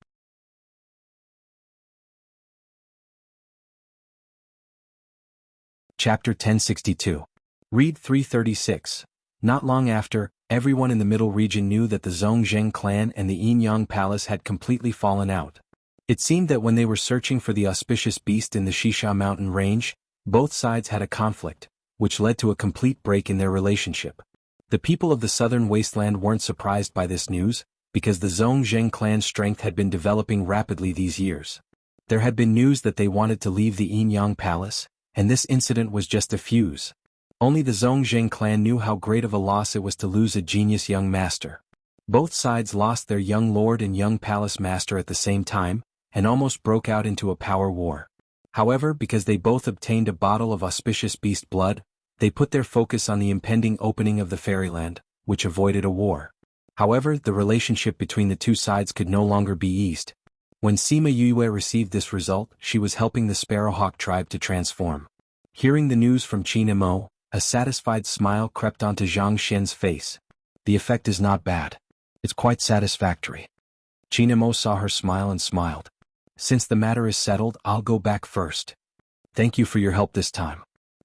Chapter 1062. Read 336. Not long after, everyone in the middle region knew that the Zhongzheng clan and the Yinyang Palace had completely fallen out. It seemed that when they were searching for the auspicious beast in the Shisha mountain range, both sides had a conflict, which led to a complete break in their relationship. The people of the southern wasteland weren't surprised by this news, because the Zhongzheng clan's strength had been developing rapidly these years. There had been news that they wanted to leave the Yinyang Palace, and this incident was just a fuse. Only the Zhongzheng clan knew how great of a loss it was to lose a genius young master. Both sides lost their young lord and young palace master at the same time, and almost broke out into a power war. However, because they both obtained a bottle of auspicious beast blood, they put their focus on the impending opening of the fairyland, which avoided a war. However, the relationship between the two sides could no longer be eased. When Sima Yue received this result, she was helping the Sparrowhawk tribe to transform. Hearing the news from Qin Mo, a satisfied smile crept onto Zhang Xian's face. The effect is not bad. It's quite satisfactory. Qin Mo saw her smile and smiled. Since the matter is settled, I'll go back first. Thank you for your help this time.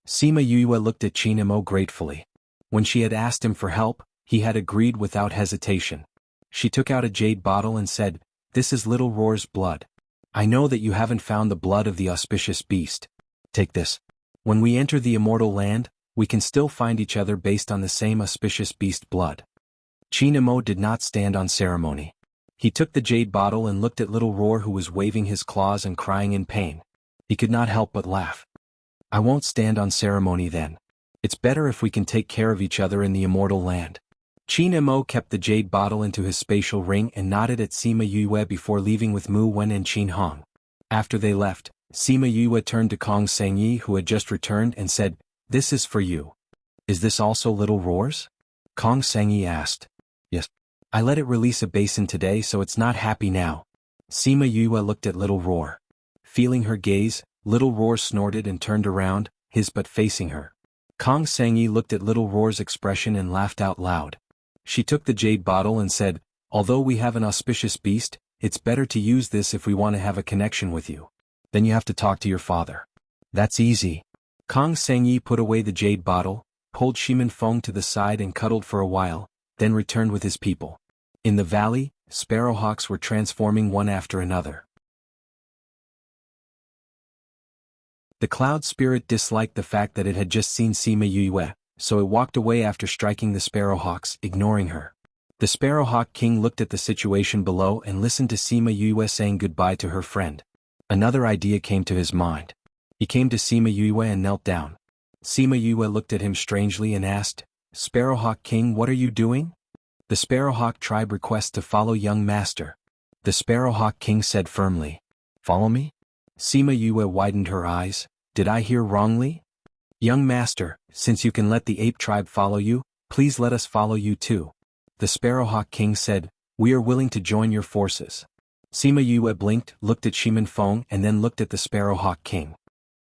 Sima Yue looked at Qin Mo gratefully. When she had asked him for help, he had agreed without hesitation. She took out a jade bottle and said, "This is little Roar's blood. I know that you haven't found the blood of the auspicious beast. Take this. When we enter the immortal land, we can still find each other based on the same auspicious beast blood." Qin Mo did not stand on ceremony. He took the jade bottle and looked at little Roar, who was waving his claws and crying in pain. He could not help but laugh. "I won't stand on ceremony then. It's better if we can take care of each other in the immortal land." Qin Mo kept the jade bottle into his spatial ring and nodded at Sima Yue before leaving with Mu Wen and Qin Hong. After they left, Sima Yue turned to Kong Sengyi, who had just returned, and said, "This is for you." "Is this also little Roar's?" Kong Sengyi asked. "Yes. I let it release a basin today, so it's not happy now." Sima Yue looked at little Roar. Feeling her gaze, little Roar snorted and turned around, his butt facing her. Kong Sengyi looked at little Roar's expression and laughed out loud. She took the jade bottle and said, "Although we have an auspicious beast, it's better to use this if we want to have a connection with you. Then you have to talk to your father." "That's easy." Kong Sengyi put away the jade bottle, pulled Shimin Feng to the side and cuddled for a while, then returned with his people. In the valley, sparrowhawks were transforming one after another. The cloud spirit disliked the fact that it had just seen Sima Yue, so it walked away after striking the sparrowhawks, ignoring her. The sparrowhawk king looked at the situation below and listened to Sima Yue saying goodbye to her friend. Another idea came to his mind. He came to Sima Yue and knelt down. Sima Yue looked at him strangely and asked, "Sparrowhawk king, what are you doing?" "The Sparrowhawk tribe requests to follow young master." The Sparrowhawk king said firmly. "Follow me?" Sima Yue widened her eyes. "Did I hear wrongly?" "Young master, since you can let the ape tribe follow you, please let us follow you too." The Sparrowhawk king said, "We are willing to join your forces." Sima Yue blinked, looked at Shimin Feng and then looked at the Sparrowhawk king.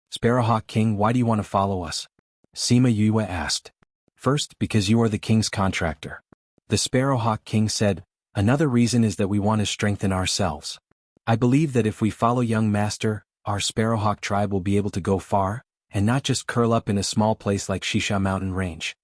"Sparrowhawk king, why do you want to follow us?" Sima Yue asked. "First, because you are the king's contractor." The Sparrowhawk king said, "Another reason is that we want to strengthen ourselves. I believe that if we follow young master, our Sparrowhawk tribe will be able to go far, and not just curl up in a small place like Shisha Mountain Range."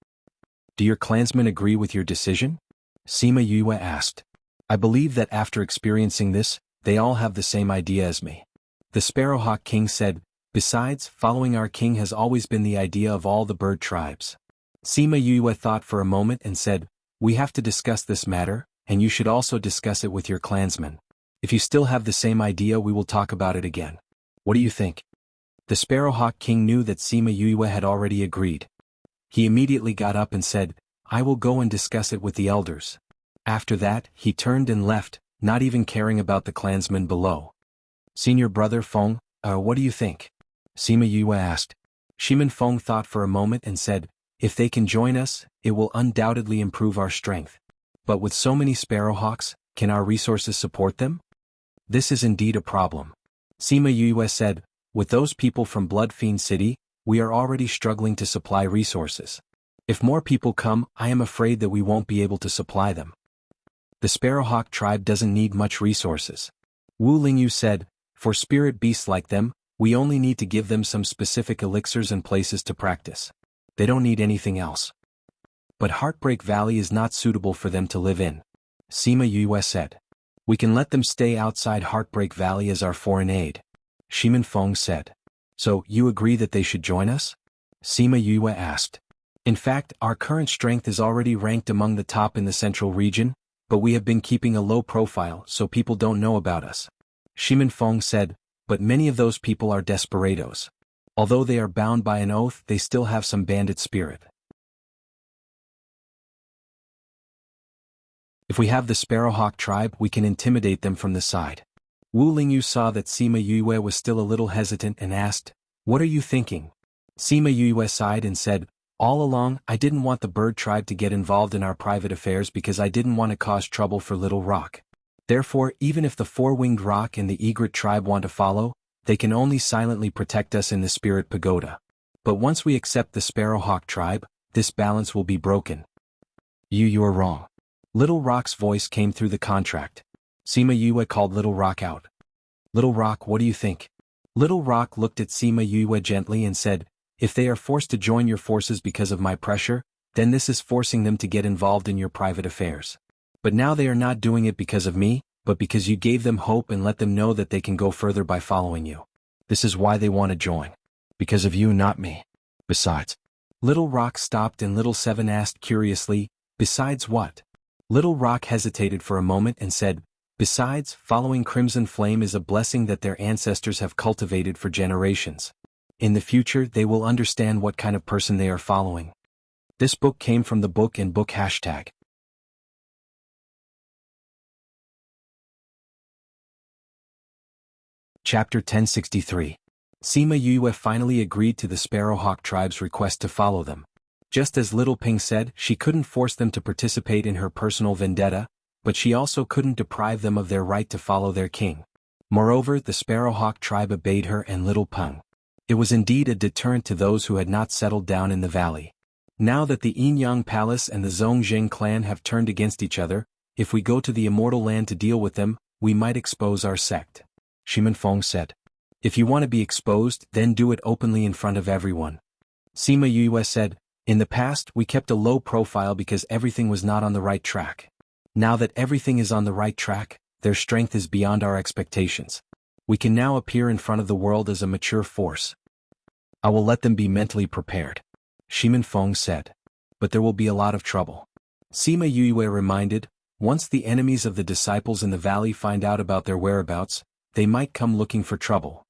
"Do your clansmen agree with your decision?" Sima Yue asked. "I believe that after experiencing this, they all have the same idea as me." The Sparrowhawk king said, "Besides, following our king has always been the idea of all the bird tribes." Sima Yue thought for a moment and said, "We have to discuss this matter, and you should also discuss it with your clansmen. If you still have the same idea, we will talk about it again. What do you think?" The Sparrowhawk king knew that Sima Yue had already agreed. He immediately got up and said, "I will go and discuss it with the elders." After that, he turned and left, not even caring about the clansmen below. "Senior brother Feng, what do you think?" Sima Yue asked. Shimin Feng thought for a moment and said, If they can join us, it will undoubtedly improve our strength. But with so many sparrowhawks, can our resources support them? This is indeed a problem. Sima Yue said, with those people from Bloodfiend City, we are already struggling to supply resources. If more people come, I am afraid that we won't be able to supply them. The Sparrowhawk tribe doesn't need much resources. Wu Lingyu said, for spirit beasts like them, we only need to give them some specific elixirs and places to practice. They don't need anything else. But Heartbreak Valley is not suitable for them to live in. Sima Yue said. We can let them stay outside Heartbreak Valley as our foreign aid. Shimin Feng said. So, you agree that they should join us? Sima Yue asked. In fact, our current strength is already ranked among the top in the central region, but we have been keeping a low profile so people don't know about us. Shimin Feng said, but many of those people are desperados. Although they are bound by an oath, they still have some bandit spirit. If we have the Sparrowhawk tribe, we can intimidate them from the side. Wu Lingyu saw that Sima Yue was still a little hesitant and asked, what are you thinking? Sima Yue sighed and said, all along, I didn't want the bird tribe to get involved in our private affairs because I didn't want to cause trouble for Little Rock. Therefore, even if the Four-Winged Rock and the Egret tribe want to follow, they can only silently protect us in the Spirit Pagoda. But once we accept the Sparrowhawk tribe, this balance will be broken. You are wrong. Little Rock's voice came through the contract. Sima Yue called Little Rock out. Little Rock, what do you think? Little Rock looked at Sima Yue gently and said, if they are forced to join your forces because of my pressure, then this is forcing them to get involved in your private affairs. But now they are not doing it because of me, but because you gave them hope and let them know that they can go further by following you. This is why they want to join. Because of you, not me. Besides. Little Rock stopped and Little Seven asked curiously, besides what? Little Rock hesitated for a moment and said, besides, following Crimson Flame is a blessing that their ancestors have cultivated for generations. In the future, they will understand what kind of person they are following. This book came from the book and book hashtag. Chapter 1063. Sima Yue finally agreed to the Sparrowhawk tribe's request to follow them. Just as Little Ping said, she couldn't force them to participate in her personal vendetta, but she also couldn't deprive them of their right to follow their king. Moreover, the Sparrowhawk tribe obeyed her and Little Peng. It was indeed a deterrent to those who had not settled down in the valley. Now that the Yinyang Palace and the Zhongjing clan have turned against each other, if we go to the Immortal Land to deal with them, we might expose our sect. Shimin Feng said. If you want to be exposed, then do it openly in front of everyone. Sima Yue said, in the past we kept a low profile because everything was not on the right track. Now that everything is on the right track, their strength is beyond our expectations. We can now appear in front of the world as a mature force. I will let them be mentally prepared. Shimin Feng said. But there will be a lot of trouble. Sima Yue reminded, once the enemies of the disciples in the valley find out about their whereabouts, they might come looking for trouble.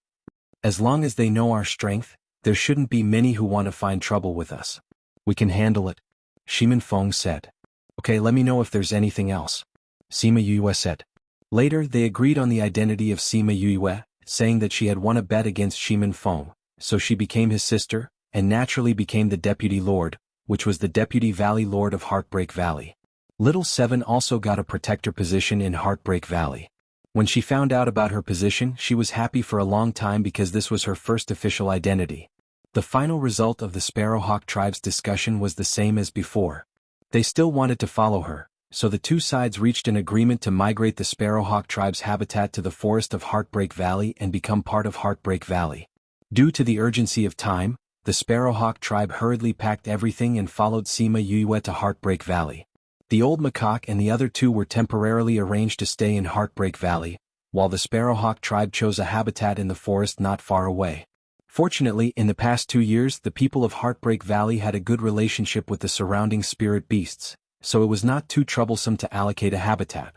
As long as they know our strength, there shouldn't be many who want to find trouble with us. We can handle it. Shimin Feng said. Okay, let me know if there's anything else. Sima Yue said. Later, they agreed on the identity of Sima Yue, saying that she had won a bet against Shimin Feng, so she became his sister, and naturally became the Deputy Lord, which was the Deputy Valley Lord of Heartbreak Valley. Little Seven also got a protector position in Heartbreak Valley. When she found out about her position, she was happy for a long time because this was her first official identity. The final result of the Sparrowhawk tribe's discussion was the same as before. They still wanted to follow her, so the two sides reached an agreement to migrate the Sparrowhawk tribe's habitat to the forest of Heartbreak Valley and become part of Heartbreak Valley. Due to the urgency of time, the Sparrowhawk tribe hurriedly packed everything and followed Sima Yue to Heartbreak Valley. The old macaque and the other two were temporarily arranged to stay in Heartbreak Valley, while the Sparrowhawk tribe chose a habitat in the forest not far away. Fortunately, in the past 2 years, the people of Heartbreak Valley had a good relationship with the surrounding spirit beasts, so it was not too troublesome to allocate a habitat.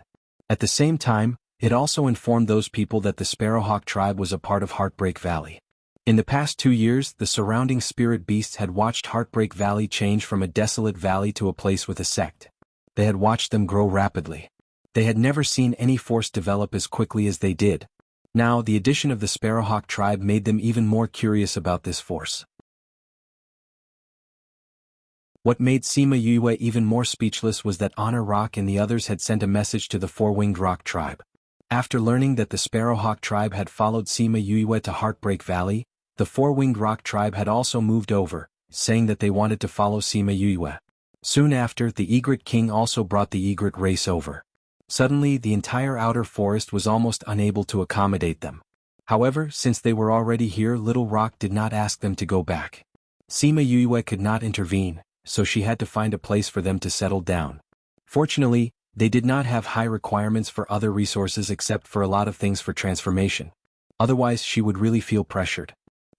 At the same time, it also informed those people that the Sparrowhawk tribe was a part of Heartbreak Valley. In the past 2 years, the surrounding spirit beasts had watched Heartbreak Valley change from a desolate valley to a place with a sect. They had watched them grow rapidly. They had never seen any force develop as quickly as they did. Now, the addition of the Sparrowhawk tribe made them even more curious about this force. What made Sima Yue even more speechless was that Honor Rock and the others had sent a message to the Four-Winged Rock tribe. After learning that the Sparrowhawk tribe had followed Sima Yue to Heartbreak Valley, the Four-Winged Rock tribe had also moved over, saying that they wanted to follow Sima Yue. Soon after, the Egret King also brought the Egret race over. Suddenly, the entire outer forest was almost unable to accommodate them. However, since they were already here, Little Rock did not ask them to go back. Sima Yue could not intervene, so she had to find a place for them to settle down. Fortunately, they did not have high requirements for other resources except for a lot of things for transformation. Otherwise, she would really feel pressured.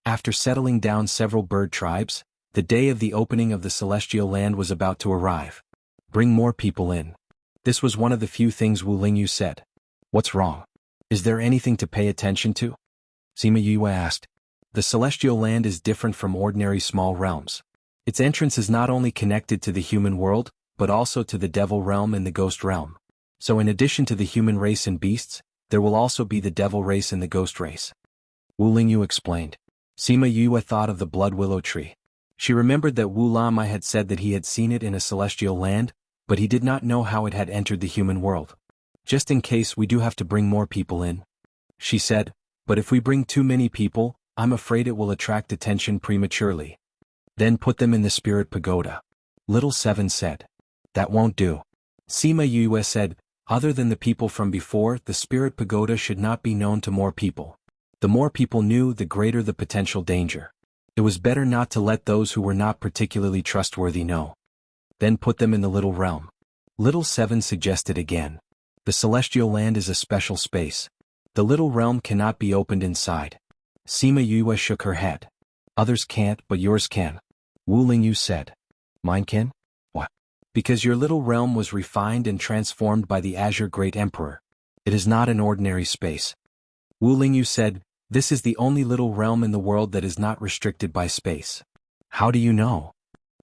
After settling down several bird tribes, the day of the opening of the Celestial Land was about to arrive. Bring more people in. This was one of the few things Wu Lingyu said. What's wrong? Is there anything to pay attention to? Sima Yue asked. The Celestial Land is different from ordinary small realms. Its entrance is not only connected to the human world, but also to the devil realm and the ghost realm. So in addition to the human race and beasts, there will also be the devil race and the ghost race. Wu Lingyu explained. Sima Yue thought of the blood willow tree. She remembered that Wu Lamai had said that he had seen it in a celestial land, but he did not know how it had entered the human world. Just in case, we do have to bring more people in, she said, but if we bring too many people, I'm afraid it will attract attention prematurely. Then put them in the spirit pagoda. Little Seven said. That won't do. Sima Yue said, other than the people from before, the spirit pagoda should not be known to more people. The more people knew, the greater the potential danger. It was better not to let those who were not particularly trustworthy know. Then put them in the little realm. Little Seven suggested again. The celestial land is a special space. The little realm cannot be opened inside. Sima Yue shook her head. Others can't, but yours can. Wu Lingyu said. Mine can? What? Because your little realm was refined and transformed by the Azure Great Emperor. It is not an ordinary space. Wu Lingyu said, this is the only little realm in the world that is not restricted by space. How do you know?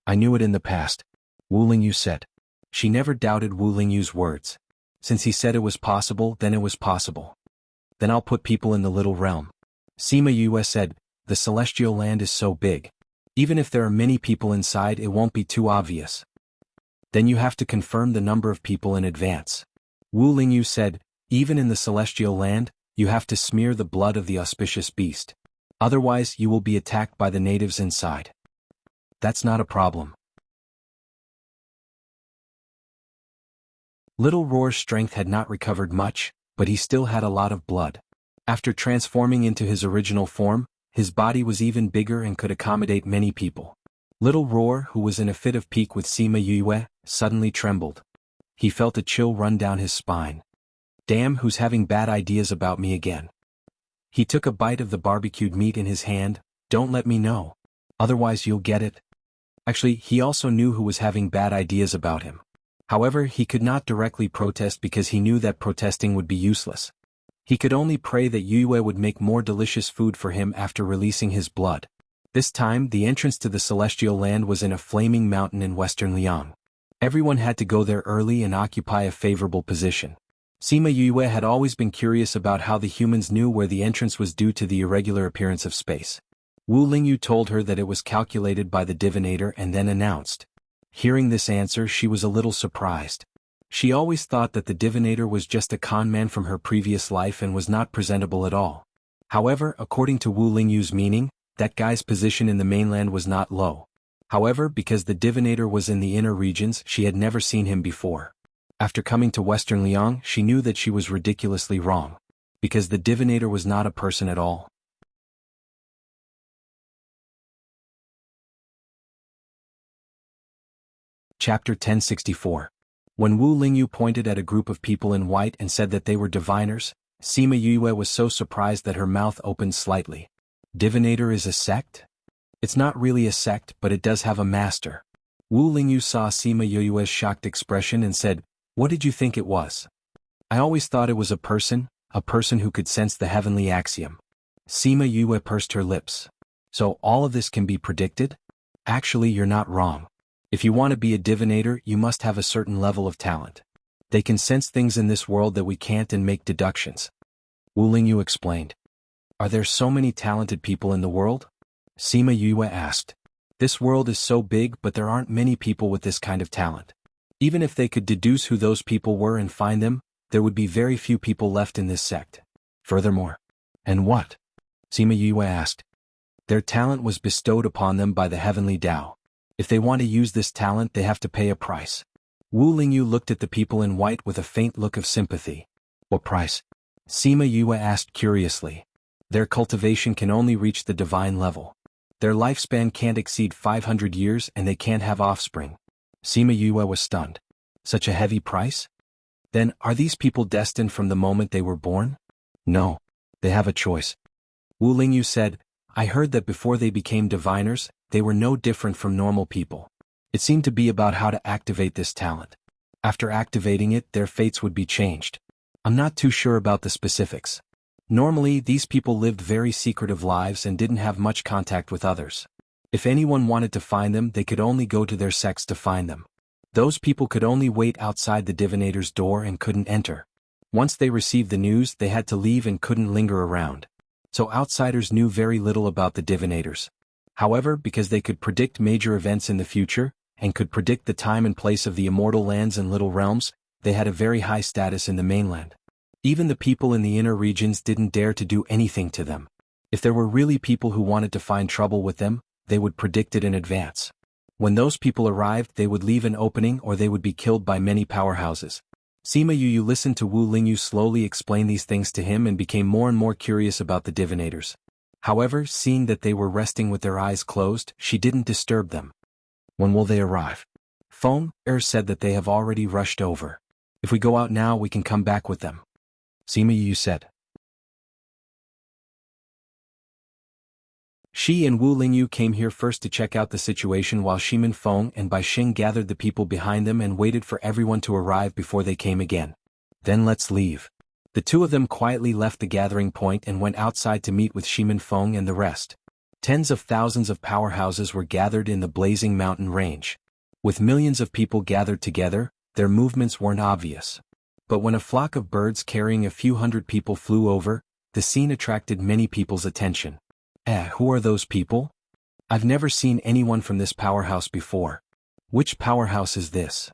I knew it in the past, Wu Lingyu said. She never doubted Wu Lingyu's words. Since he said it was possible, then it was possible. Then I'll put people in the little realm. Sima Yue said, the celestial land is so big. Even if there are many people inside, it won't be too obvious. Then you have to confirm the number of people in advance. Wu Lingyu said, even in the celestial land, you have to smear the blood of the auspicious beast. Otherwise, you will be attacked by the natives inside. That's not a problem. Little Roar's strength had not recovered much, but he still had a lot of blood. After transforming into his original form, his body was even bigger and could accommodate many people. Little Roar, who was in a fit of pique with Sima Yue, suddenly trembled. He felt a chill run down his spine. Damn, who's having bad ideas about me again? He took a bite of the barbecued meat in his hand. Don't let me know. Otherwise you'll get it. Actually, he also knew who was having bad ideas about him. However, he could not directly protest because he knew that protesting would be useless. He could only pray that Yue would make more delicious food for him after releasing his blood. This time, the entrance to the celestial land was in a flaming mountain in western Liang. Everyone had to go there early and occupy a favorable position. Sima Yue had always been curious about how the humans knew where the entrance was due to the irregular appearance of space. Wu Lingyu told her that it was calculated by the divinator and then announced. Hearing this answer, she was a little surprised. She always thought that the divinator was just a con man from her previous life and was not presentable at all. However, according to Wu Lingyu's meaning, that guy's position in the mainland was not low. However, because the divinator was in the inner regions, she had never seen him before. After coming to Western Liang, she knew that she was ridiculously wrong. Because the divinator was not a person at all. Chapter 1064. When Wu Lingyu pointed at a group of people in white and said that they were diviners, Sima Yue was so surprised that her mouth opened slightly. Divinator is a sect? It's not really a sect, but it does have a master. Wu Lingyu saw Sima Yue's shocked expression and said, what did you think it was? I always thought it was a person who could sense the heavenly axiom. Sima Yue pursed her lips. So all of this can be predicted? Actually, you're not wrong. If you want to be a divinator, you must have a certain level of talent. They can sense things in this world that we can't and make deductions. Wu Lingyu explained. Are there so many talented people in the world? Sima Yue asked. This world is so big, but there aren't many people with this kind of talent. Even if they could deduce who those people were and find them, there would be very few people left in this sect. Furthermore. And what? Sima Yue asked. Their talent was bestowed upon them by the heavenly Tao. If they want to use this talent, they have to pay a price. Wu Lingyu looked at the people in white with a faint look of sympathy. What price? Sima Yue asked curiously. Their cultivation can only reach the divine level. Their lifespan can't exceed 500 years and they can't have offspring. Sima Yue was stunned. Such a heavy price? Then, are these people destined from the moment they were born? No. They have a choice. Wu Lingyu said, I heard that before they became diviners, they were no different from normal people. It seemed to be about how to activate this talent. After activating it, their fates would be changed. I'm not too sure about the specifics. Normally, these people lived very secretive lives and didn't have much contact with others. If anyone wanted to find them, they could only go to their sects to find them. Those people could only wait outside the divinator's door and couldn't enter. Once they received the news, they had to leave and couldn't linger around. So outsiders knew very little about the divinators. However, because they could predict major events in the future, and could predict the time and place of the immortal lands and little realms, they had a very high status in the mainland. Even the people in the inner regions didn't dare to do anything to them. If there were really people who wanted to find trouble with them, they would predict it in advance. When those people arrived, they would leave an opening or they would be killed by many powerhouses. Sima Yu listened to Wu Lingyu slowly explain these things to him and became more and more curious about the divinators. However, seeing that they were resting with their eyes closed, she didn't disturb them. When will they arrive? Feng said that they have already rushed over. If we go out now, we can come back with them. Sima Yu said. Shi and Wu Lingyu came here first to check out the situation while Shimin Feng and Bai Xing gathered the people behind them and waited for everyone to arrive before they came again. Then let's leave. The two of them quietly left the gathering point and went outside to meet with Shimin Feng and the rest. Tens of thousands of powerhouses were gathered in the blazing mountain range. With millions of people gathered together, their movements weren't obvious. But when a flock of birds carrying a few hundred people flew over, the scene attracted many people's attention. Who are those people? I've never seen anyone from this powerhouse before. Which powerhouse is this?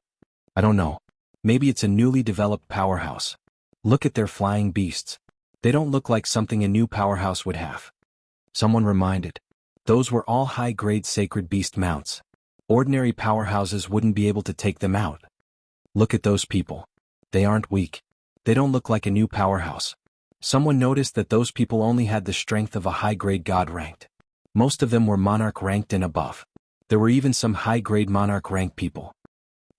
I don't know. Maybe it's a newly developed powerhouse. Look at their flying beasts. They don't look like something a new powerhouse would have. Someone reminded. Those were all high-grade sacred beast mounts. Ordinary powerhouses wouldn't be able to take them out. Look at those people. They aren't weak. They don't look like a new powerhouse. Someone noticed that those people only had the strength of a high-grade god ranked. Most of them were monarch ranked and above. There were even some high-grade monarch ranked people.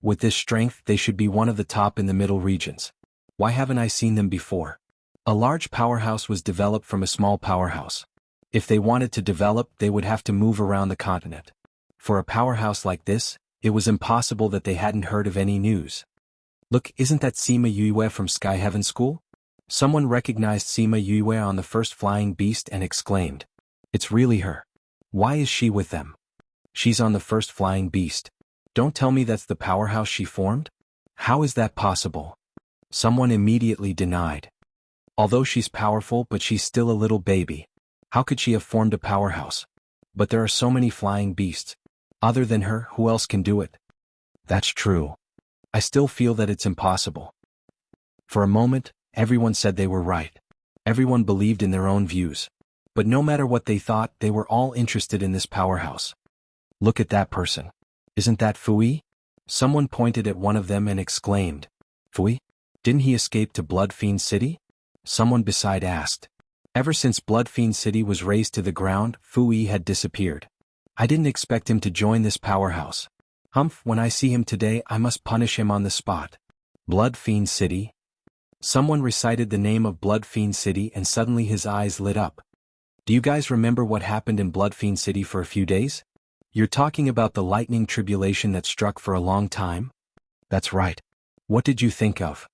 With this strength, they should be one of the top in the middle regions. Why haven't I seen them before? A large powerhouse was developed from a small powerhouse. If they wanted to develop, they would have to move around the continent. For a powerhouse like this, it was impossible that they hadn't heard of any news. Look, isn't that Sima Yue from Sky Heaven School? Someone recognized Sima Yue on the first flying beast and exclaimed. It's really her. Why is she with them? She's on the first flying beast. Don't tell me that's the powerhouse she formed? How is that possible? Someone immediately denied. Although she's powerful, but she's still a little baby. How could she have formed a powerhouse? But there are so many flying beasts. Other than her, who else can do it? That's true. I still feel that it's impossible. For a moment, everyone said they were right. Everyone believed in their own views. But no matter what they thought, they were all interested in this powerhouse. Look at that person. Isn't that Fui? Someone pointed at one of them and exclaimed. Fui? Didn't he escape to Blood Fiend City? Someone beside asked. Ever since Blood Fiend City was razed to the ground, Fui had disappeared. I didn't expect him to join this powerhouse. When I see him today, I must punish him on the spot. Blood Fiend City? Someone recited the name of Blood Fiend City and suddenly his eyes lit up. Do you guys remember what happened in Blood Fiend City for a few days? You're talking about the lightning tribulation that struck for a long time? That's right. What did you think of?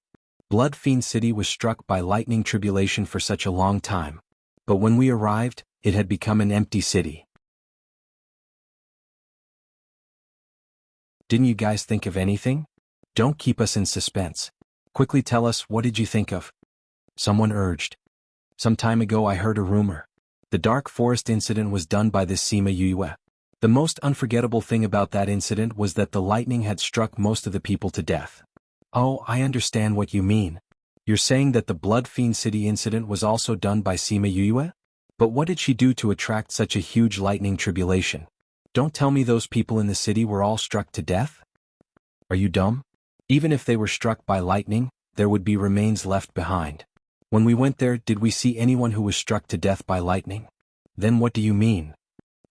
Blood Fiend City was struck by lightning tribulation for such a long time. But when we arrived, it had become an empty city. Didn't you guys think of anything? Don't keep us in suspense. Quickly tell us, what did you think of? Someone urged. Some time ago I heard a rumor. The Dark Forest incident was done by this Sima Yue. The most unforgettable thing about that incident was that the lightning had struck most of the people to death. Oh, I understand what you mean. You're saying that the Blood Fiend City incident was also done by Sima Yue? But what did she do to attract such a huge lightning tribulation? Don't tell me those people in the city were all struck to death? Are you dumb? Even if they were struck by lightning, there would be remains left behind. When we went there, did we see anyone who was struck to death by lightning? Then what do you mean?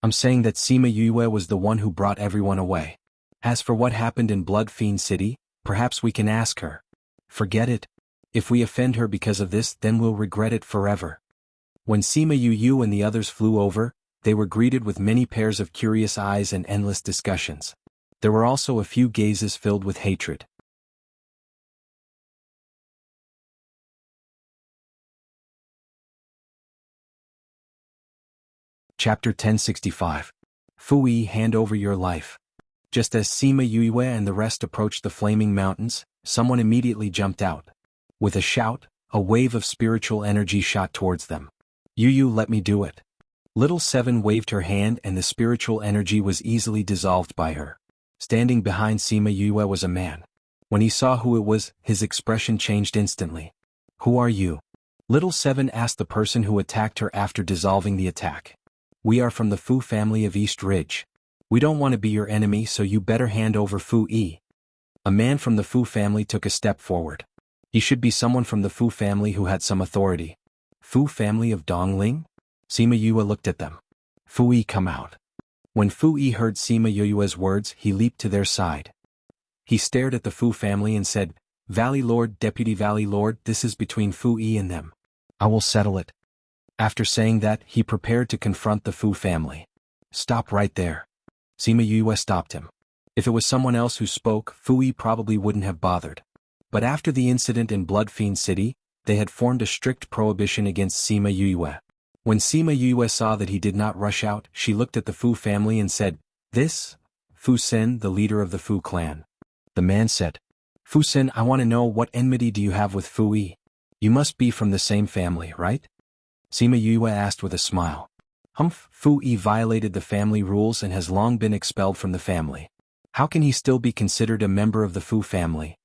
I'm saying that Sima Yue was the one who brought everyone away. As for what happened in Blood Fiend City, perhaps we can ask her. Forget it. If we offend her because of this, then we'll regret it forever. When Sima Yue and the others flew over, they were greeted with many pairs of curious eyes and endless discussions. There were also a few gazes filled with hatred. Chapter 1065. Fui, hand over your life. Just as Sima Yue and the rest approached the flaming mountains, someone immediately jumped out. With a shout, a wave of spiritual energy shot towards them. Yu, let me do it. Little Seven waved her hand and the spiritual energy was easily dissolved by her. Standing behind Sima Yue was a man. When he saw who it was, his expression changed instantly. Who are you? Little Seven asked the person who attacked her after dissolving the attack. We are from the Fu family of East Ridge. We don't want to be your enemy, so you better hand over Fui. A man from the Fu family took a step forward. He should be someone from the Fu family who had some authority. Fu family of Dongling? Sima Yue looked at them. Fui, come out. When Fui heard Sima Yue's words, he leaped to their side. He stared at the Fu family and said, Valley Lord, Deputy Valley Lord, this is between Fui and them. I will settle it. After saying that, he prepared to confront the Fu family. Stop right there. Sima Yue stopped him. If it was someone else who spoke, Fui probably wouldn't have bothered. But after the incident in Blood Fiend City, they had formed a strict prohibition against Sima Yue. When Sima Yue saw that he did not rush out, she looked at the Fu family and said, This? Fu Sen, the leader of the Fu clan. The man said, Fu Sen, I want to know, what enmity do you have with Fui? You must be from the same family, right? Sima Yue asked with a smile. Humph, Fui violated the family rules and has long been expelled from the family. How can he still be considered a member of the Fu family?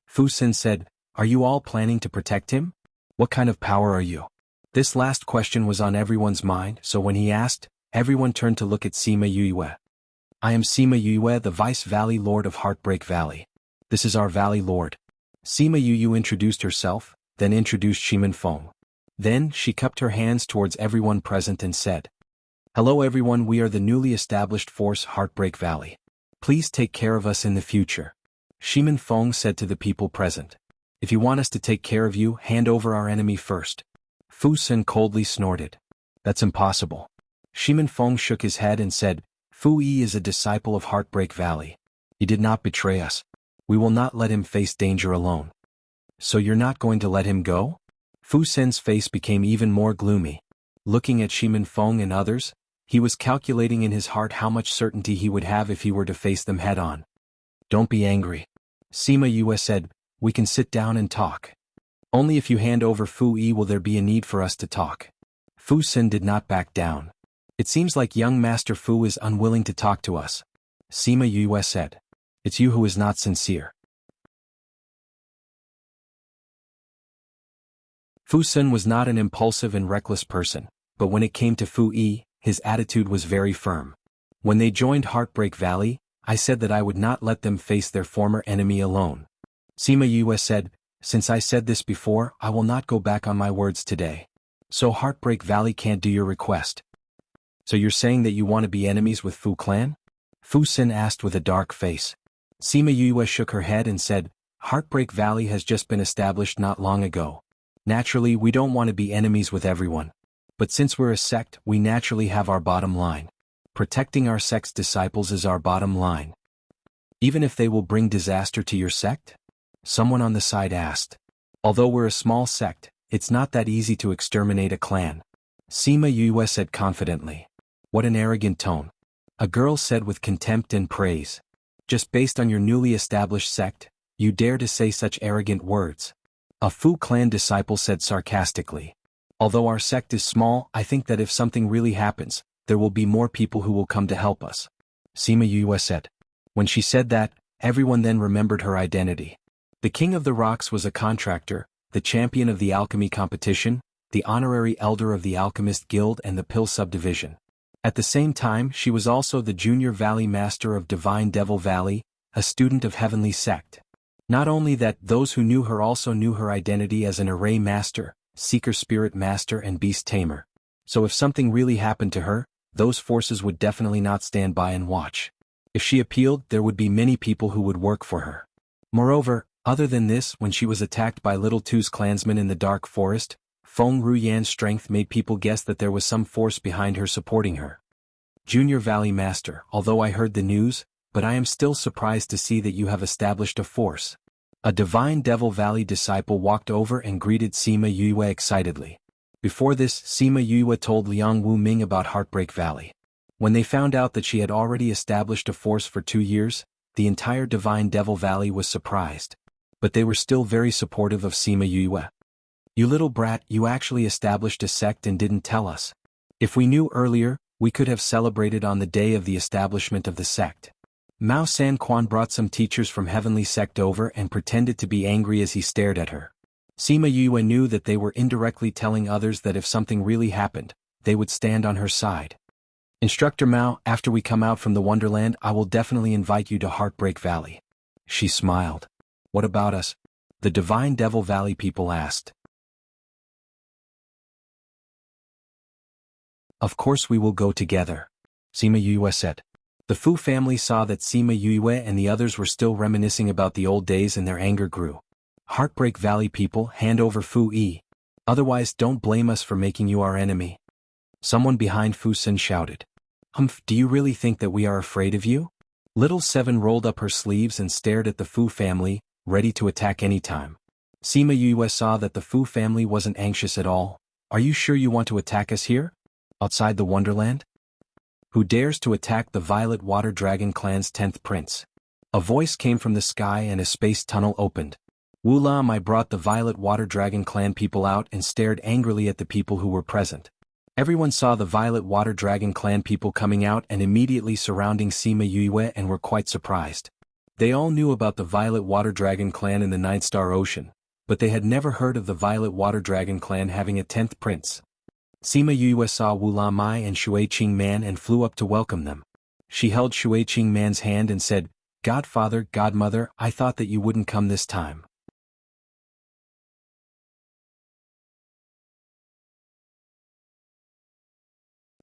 Fu Sen said, Are you all planning to protect him? What kind of power are you? This last question was on everyone's mind, so when he asked, everyone turned to look at Sima Yue. I am Sima Yue, the Vice Valley Lord of Heartbreak Valley. This is our Valley Lord. Sima Yue introduced herself, then introduced Shimin Feng. Then, she cupped her hands towards everyone present and said, Hello everyone, we are the newly established force Heartbreak Valley. Please take care of us in the future. Shimin Feng said to the people present. If you want us to take care of you, hand over our enemy first. Fu Sen coldly snorted. That's impossible. Shimin Feng shook his head and said, Fui is a disciple of Heartbreak Valley. He did not betray us. We will not let him face danger alone. So you're not going to let him go? Fu Sen's face became even more gloomy. Looking at Shimin Feng and others, he was calculating in his heart how much certainty he would have if he were to face them head-on. Don't be angry. Sima Yue said, We can sit down and talk. Only if you hand over Fui will there be a need for us to talk. Fu Sen did not back down. It seems like young Master Fu is unwilling to talk to us. Sima Yue said. It's you who is not sincere. Fu Sen was not an impulsive and reckless person, but when it came to Fui, his attitude was very firm. When they joined Heartbreak Valley, I said that I would not let them face their former enemy alone. Sima Yue said, Since I said this before, I will not go back on my words today. So Heartbreak Valley can't do your request. So you're saying that you want to be enemies with Fu clan? Fu Sen asked with a dark face. Sima Yue shook her head and said, Heartbreak Valley has just been established not long ago. Naturally, we don't want to be enemies with everyone. But since we're a sect, we naturally have our bottom line. Protecting our sect's disciples is our bottom line. Even if they will bring disaster to your sect? Someone on the side asked. Although we're a small sect, it's not that easy to exterminate a clan. Sima Yue said confidently. What an arrogant tone. A girl said with contempt and praise. Just based on your newly established sect, you dare to say such arrogant words. A Fu clan disciple said sarcastically. Although our sect is small, I think that if something really happens, there will be more people who will come to help us. Sima Yue said. When she said that, everyone then remembered her identity. The King of the Rocks was a contractor, the champion of the alchemy competition, the honorary elder of the Alchemist Guild and the Pill Subdivision. At the same time, she was also the Junior Valley Master of Divine Devil Valley, a student of Heavenly Sect. Not only that, those who knew her also knew her identity as an Array Master, Seeker Spirit Master and Beast Tamer. So if something really happened to her, those forces would definitely not stand by and watch. If she appealed, there would be many people who would work for her. Moreover, other than this, when she was attacked by Little Two's clansmen in the dark forest, Feng Ruyan's strength made people guess that there was some force behind her supporting her. Junior Valley Master, although I heard the news, but I am still surprised to see that you have established a force. A Divine Devil Valley disciple walked over and greeted Sima Yue excitedly. Before this, Sima Yue told Liang Wu Ming about Heartbreak Valley. When they found out that she had already established a force for 2 years, the entire Divine Devil Valley was surprised. But they were still very supportive of Sima Yue. You little brat, you actually established a sect and didn't tell us. If we knew earlier, we could have celebrated on the day of the establishment of the sect. Mao San Quan brought some teachers from Heavenly Sect over and pretended to be angry as he stared at her. Sima Yue knew that they were indirectly telling others that if something really happened, they would stand on her side. Instructor Mao, after we come out from the Wonderland, I will definitely invite you to Heartbreak Valley. She smiled. What about us? The Divine Devil Valley people asked. Of course we will go together, Sima Yue said. The Fu family saw that Sima Yue and the others were still reminiscing about the old days and their anger grew. Heartbreak Valley people, hand over Fu Yi. Otherwise don't blame us for making you our enemy. Someone behind Fu Sun shouted. Humph, do you really think that we are afraid of you? Little Seven rolled up her sleeves and stared at the Fu family, ready to attack any time. Sima Yue saw that the Fu family wasn't anxious at all. Are you sure you want to attack us here? Outside the Wonderland? Who dares to attack the Violet Water Dragon clan's 10th prince? A voice came from the sky and a space tunnel opened. Wu Lam brought the Violet Water Dragon clan people out and stared angrily at the people who were present. Everyone saw the Violet Water Dragon clan people coming out and immediately surrounding Sima Yue and were quite surprised. They all knew about the Violet Water Dragon clan in the Ninth Star Ocean, but they had never heard of the Violet Water Dragon clan having a 10th prince. Sima Yue saw Wu Lamai and Shui Qing Man and flew up to welcome them. She held Shui Qing Man's hand and said, Godfather, Godmother, I thought that you wouldn't come this time.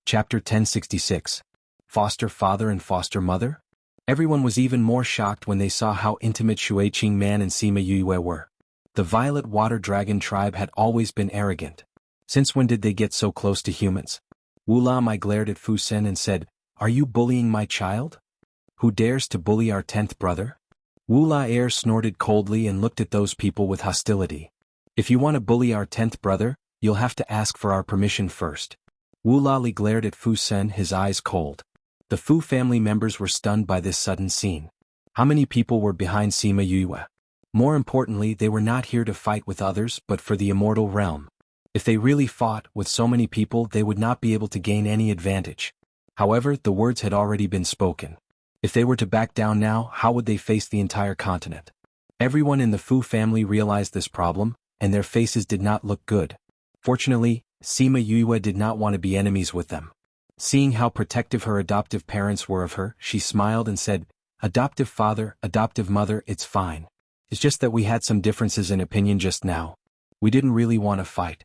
Chapter 1066. Foster Father and Foster Mother? Everyone was even more shocked when they saw how intimate Shui Qing Man and Sima Yue were. The Violet Water Dragon tribe had always been arrogant. Since when did they get so close to humans? Wu Lamai glared at Fu Sen and said, Are you bullying my child? Who dares to bully our 10th brother? Wu La snorted coldly and looked at those people with hostility. If you want to bully our 10th brother, you'll have to ask for our permission first. Wu Lali glared at Fu Sen, his eyes cold. The Fu family members were stunned by this sudden scene. How many people were behind Sima Yue? More importantly, they were not here to fight with others but for the immortal realm. If they really fought with so many people, they would not be able to gain any advantage. However, the words had already been spoken. If they were to back down now, how would they face the entire continent? Everyone in the Fu family realized this problem, and their faces did not look good. Fortunately, Sima Yue did not want to be enemies with them. Seeing how protective her adoptive parents were of her, she smiled and said, Adoptive father, adoptive mother, it's fine. It's just that we had some differences in opinion just now. We didn't really want to fight.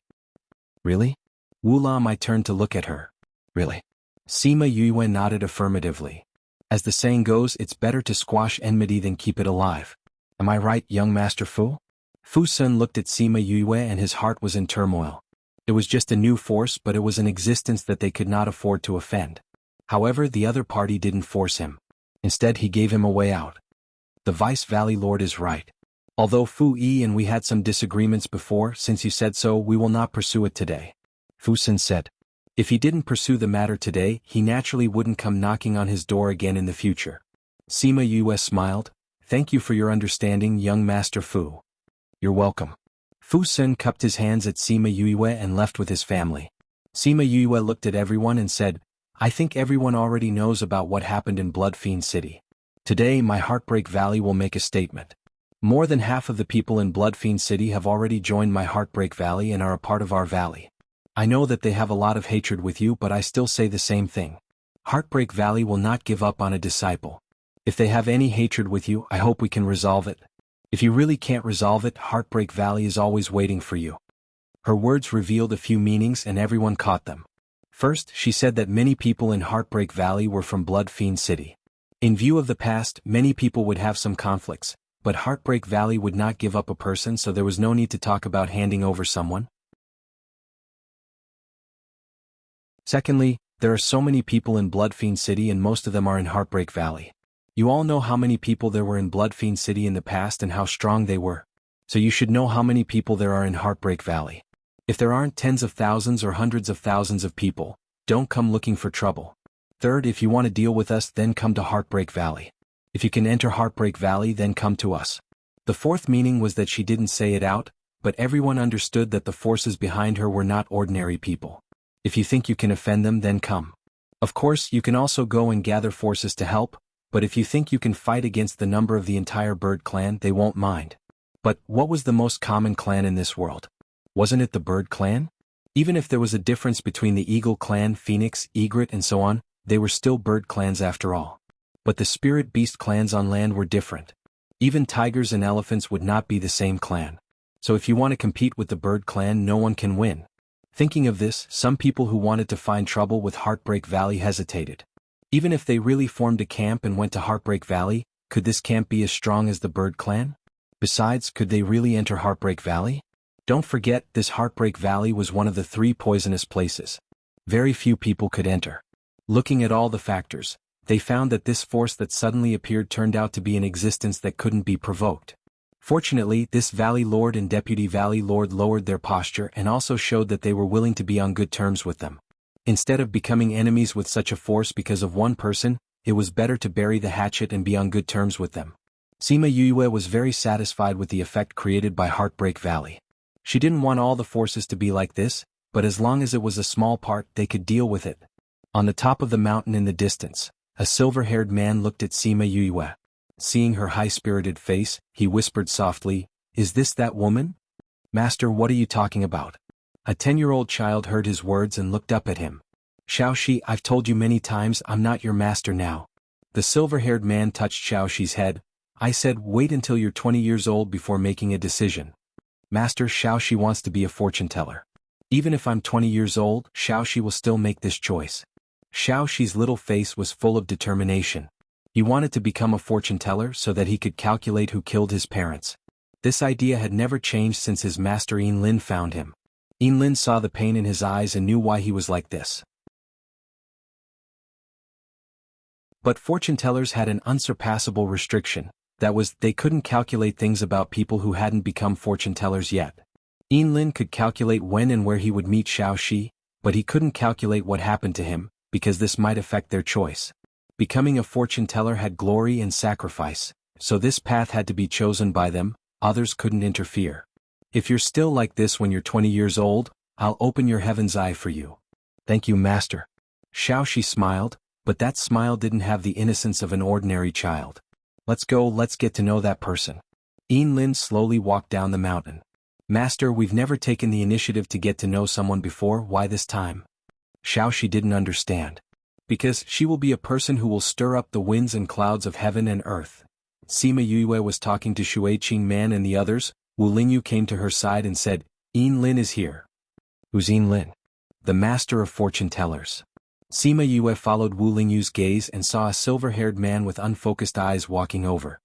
Really? Wu Lamai turned to look at her. Really? Sima Yue nodded affirmatively. As the saying goes, it's better to squash enmity than keep it alive. Am I right, young Master Fu? Fu Sun looked at Sima Yue and his heart was in turmoil. It was just a new force, but it was an existence that they could not afford to offend. However, the other party didn't force him. Instead, he gave him a way out. The Vice Valley Lord is right. Although Fu Yi and we had some disagreements before, since you said so, we will not pursue it today. Fu Sun said. If he didn't pursue the matter today, he naturally wouldn't come knocking on his door again in the future. Sima Yue smiled. Thank you for your understanding, young Master Fu. You're welcome. Fu Sun cupped his hands at Sima Yue and left with his family. Sima Yue looked at everyone and said, I think everyone already knows about what happened in Bloodfiend City. Today my Heartbreak Valley will make a statement. More than half of the people in Bloodfiend City have already joined my Heartbreak Valley and are a part of our valley. I know that they have a lot of hatred with you, but I still say the same thing. Heartbreak Valley will not give up on a disciple. If they have any hatred with you, I hope we can resolve it. If you really can't resolve it, Heartbreak Valley is always waiting for you. Her words revealed a few meanings and everyone caught them. First, she said that many people in Heartbreak Valley were from Bloodfiend City. In view of the past, many people would have some conflicts, but Heartbreak Valley would not give up a person, so there was no need to talk about handing over someone. Secondly, there are so many people in Bloodfiend City and most of them are in Heartbreak Valley. You all know how many people there were in Bloodfiend City in the past and how strong they were. So you should know how many people there are in Heartbreak Valley. If there aren't tens of thousands or hundreds of thousands of people, don't come looking for trouble. Third, if you want to deal with us, then come to Heartbreak Valley. If you can enter Heartbreak Valley, then come to us. The fourth meaning was that she didn't say it out, but everyone understood that the forces behind her were not ordinary people. If you think you can offend them, then come. Of course, you can also go and gather forces to help, but if you think you can fight against the number of the entire bird clan, they won't mind. But what was the most common clan in this world? Wasn't it the bird clan? Even if there was a difference between the eagle clan, phoenix, egret and so on, they were still bird clans after all. But the spirit beast clans on land were different. Even tigers and elephants would not be the same clan. So if you want to compete with the bird clan, no one can win. Thinking of this, some people who wanted to find trouble with Heartbreak Valley hesitated. Even if they really formed a camp and went to Heartbreak Valley, could this camp be as strong as the bird clan? Besides, could they really enter Heartbreak Valley? Don't forget, this Heartbreak Valley was one of the 3 poisonous places. Very few people could enter. Looking at all the factors, they found that this force that suddenly appeared turned out to be an existence that couldn't be provoked. Fortunately, this Valley Lord and Deputy Valley Lord lowered their posture and also showed that they were willing to be on good terms with them. Instead of becoming enemies with such a force because of one person, it was better to bury the hatchet and be on good terms with them. Sima Yue was very satisfied with the effect created by Heartbreak Valley. She didn't want all the forces to be like this, but as long as it was a small part, they could deal with it. On the top of the mountain in the distance, a silver-haired man looked at Sima Yue. Seeing her high-spirited face, he whispered softly, "Is this that woman?" "Master, what are you talking about?" A 10-year-old child heard his words and looked up at him. "Xiaoxi, I've told you many times I'm not your master now." The silver-haired man touched Xiaoxi's head. "I said wait until you're 20 years old before making a decision." "Master, Xiaoxi wants to be a fortune teller. Even if I'm 20 years old, Xiaoxi will still make this choice." Xiaoxi's little face was full of determination. He wanted to become a fortune teller so that he could calculate who killed his parents. This idea had never changed since his master Yinlin found him. Yinlin saw the pain in his eyes and knew why he was like this. But fortune tellers had an unsurpassable restriction. That was, they couldn't calculate things about people who hadn't become fortune tellers yet. Yinlin could calculate when and where he would meet Xiaoxi, but he couldn't calculate what happened to him, because this might affect their choice. Becoming a fortune teller had glory and sacrifice, so this path had to be chosen by them, others couldn't interfere. If you're still like this when you're 20 years old, I'll open your heaven's eye for you. Thank you, master. Xiaoxi smiled, but that smile didn't have the innocence of an ordinary child. Let's go, let's get to know that person. Yinlin slowly walked down the mountain. Master, we've never taken the initiative to get to know someone before, why this time? Xiaoxi didn't understand. Because she will be a person who will stir up the winds and clouds of heaven and earth. Sima Yue was talking to Shuiqing Man and the others. Wu Lingyu came to her side and said, "Yinlin is here." "Who's Yinlin?" "The master of fortune tellers." Sima Yue followed Wu Lingyu's gaze and saw a silver-haired man with unfocused eyes walking over.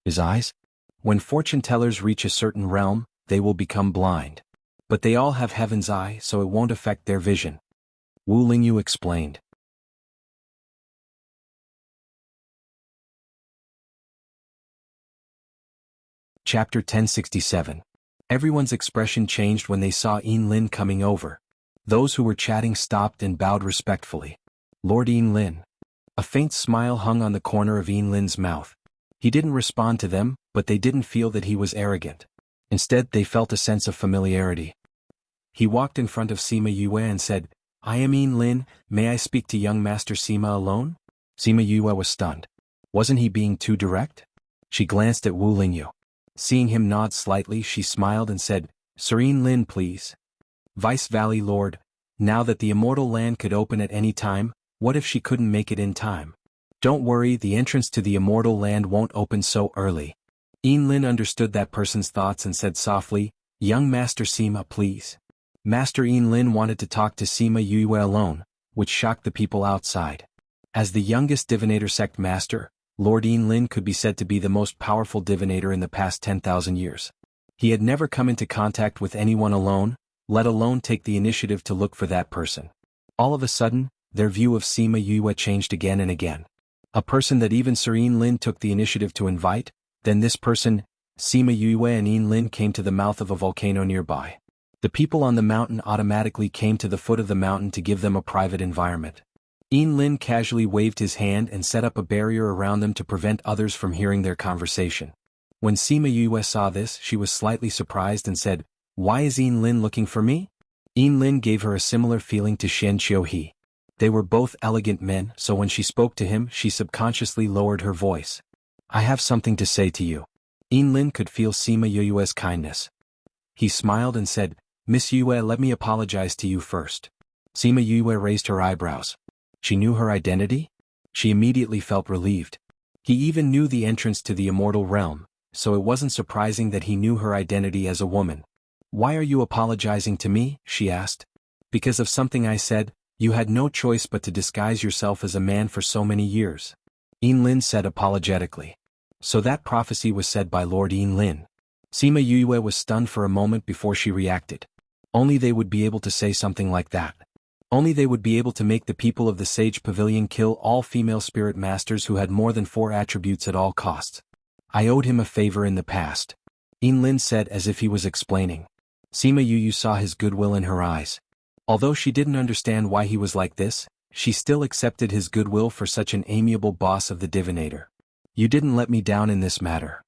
His eyes? When fortune tellers reach a certain realm, they will become blind. But they all have heaven's eye, so it won't affect their vision. Wu Lingyu explained. Chapter 1067. Everyone's expression changed when they saw Yinlin coming over. Those who were chatting stopped and bowed respectfully. "Lord Yinlin." A faint smile hung on the corner of Yinlin's mouth. He didn't respond to them, but they didn't feel that he was arrogant. Instead, they felt a sense of familiarity. He walked in front of Sima Yue and said, I am Yin Lin, may I speak to young Master Sima alone? Sima Yue was stunned. Wasn't he being too direct? She glanced at Wu Lingyu. Seeing him nod slightly, she smiled and said, Serene Lin, please. Vice Valley Lord, now that the Immortal Land could open at any time, what if she couldn't make it in time? Don't worry, the entrance to the Immortal Land won't open so early. Yin Lin understood that person's thoughts and said softly, Young Master Sima, please. Master Yin Lin wanted to talk to Sima Yue alone, which shocked the people outside. As the youngest divinator sect master, Lord Yin Lin could be said to be the most powerful divinator in the past 10,000 years. He had never come into contact with anyone alone, let alone take the initiative to look for that person. All of a sudden, their view of Sima Yue changed again and again. A person that even Sir Yin Lin took the initiative to invite, then this person, Sima Yue and Yin Lin came to the mouth of a volcano nearby. The people on the mountain automatically came to the foot of the mountain to give them a private environment. Yin Lin casually waved his hand and set up a barrier around them to prevent others from hearing their conversation. When Sima Yue saw this, she was slightly surprised and said, Why is Yin Lin looking for me? Yin Lin gave her a similar feeling to Xian Qiuhe. They were both elegant men, so when she spoke to him, she subconsciously lowered her voice. I have something to say to you. Yin Lin could feel Sima Yue's kindness. He smiled and said, Miss Yue, let me apologize to you first. Sima Yue raised her eyebrows. She knew her identity? She immediately felt relieved. He even knew the entrance to the immortal realm, so it wasn't surprising that he knew her identity as a woman. Why are you apologizing to me? She asked. Because of something I said. You had no choice but to disguise yourself as a man for so many years. Yin Lin said apologetically. So that prophecy was said by Lord Yin Lin. Sima Yue was stunned for a moment before she reacted. Only they would be able to say something like that. Only they would be able to make the people of the Sage Pavilion kill all female spirit masters who had more than 4 attributes at all costs. I owed him a favor in the past. Yin Lin said as if he was explaining. Sima Yue saw his goodwill in her eyes. Although she didn't understand why he was like this, she still accepted his goodwill for such an amiable boss of the divinator. You didn't let me down in this matter.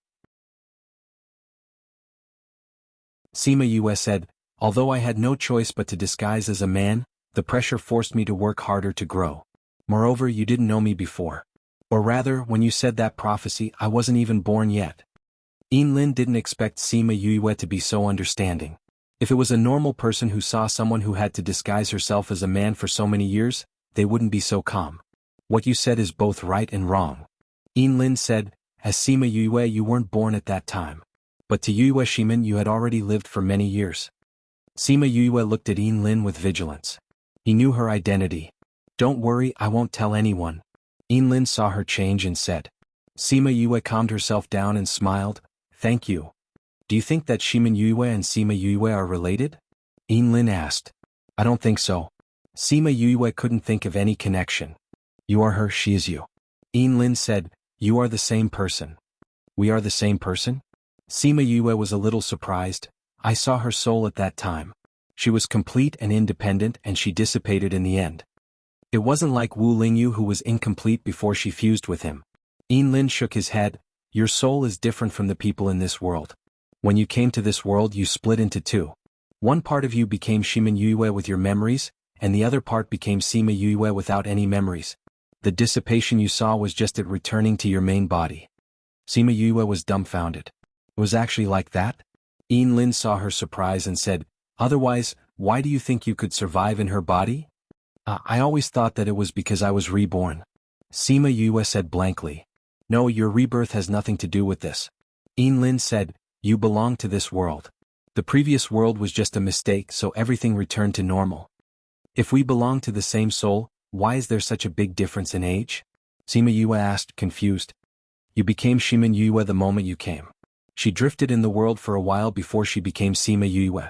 Sima Yue said, although I had no choice but to disguise as a man, the pressure forced me to work harder to grow. Moreover, you didn't know me before. Or rather, when you said that prophecy, I wasn't even born yet. Yin Lin didn't expect Sima Yue to be so understanding. If it was a normal person who saw someone who had to disguise herself as a man for so many years, they wouldn't be so calm. What you said is both right and wrong. Yin Lin said, as Sima Yue, you weren't born at that time. But to Yue Shimen you had already lived for many years. Sima Yue looked at Yin Lin with vigilance. He knew her identity. Don't worry, I won't tell anyone. Yin Lin saw her change and said. Sima Yue calmed herself down and smiled, thank you. Do you think that Shimen Yue and Sima Yue are related? Yin Lin asked. I don't think so. Sima Yue couldn't think of any connection. You are her, she is you. Yin Lin said, you are the same person. We are the same person? Sima Yue was a little surprised. I saw her soul at that time. She was complete and independent and she dissipated in the end. It wasn't like Wu Lingyu who was incomplete before she fused with him. Yin Lin shook his head. Your soul is different from the people in this world. When you came to this world you split into 2. One part of you became Shimen Yue with your memories, and the other part became Sima Yue without any memories. The dissipation you saw was just it returning to your main body. Sima Yue was dumbfounded. It was actually like that? Yin Lin saw her surprise and said, otherwise, why do you think you could survive in her body? I always thought that it was because I was reborn. Sima Yue said blankly. No, your rebirth has nothing to do with this. Yin Lin said, you belong to this world. The previous world was just a mistake, so everything returned to normal. If we belong to the same soul, why is there such a big difference in age? Sima Yue asked, confused. You became Shimen Yue the moment you came. She drifted in the world for a while before she became Sima Yue.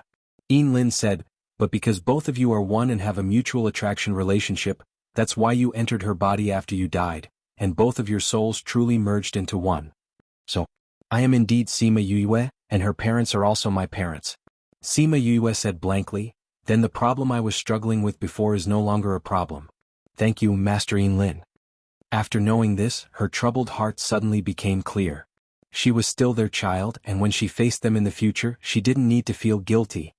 Yin Lin said, but because both of you are one and have a mutual attraction relationship, that's why you entered her body after you died, and both of your souls truly merged into one. So, I am indeed Sima Yue, and her parents are also my parents. Sima Yue said blankly, then the problem I was struggling with before is no longer a problem. Thank you, Master Yin Lin. After knowing this, her troubled heart suddenly became clear. She was still their child, and when she faced them in the future, she didn't need to feel guilty.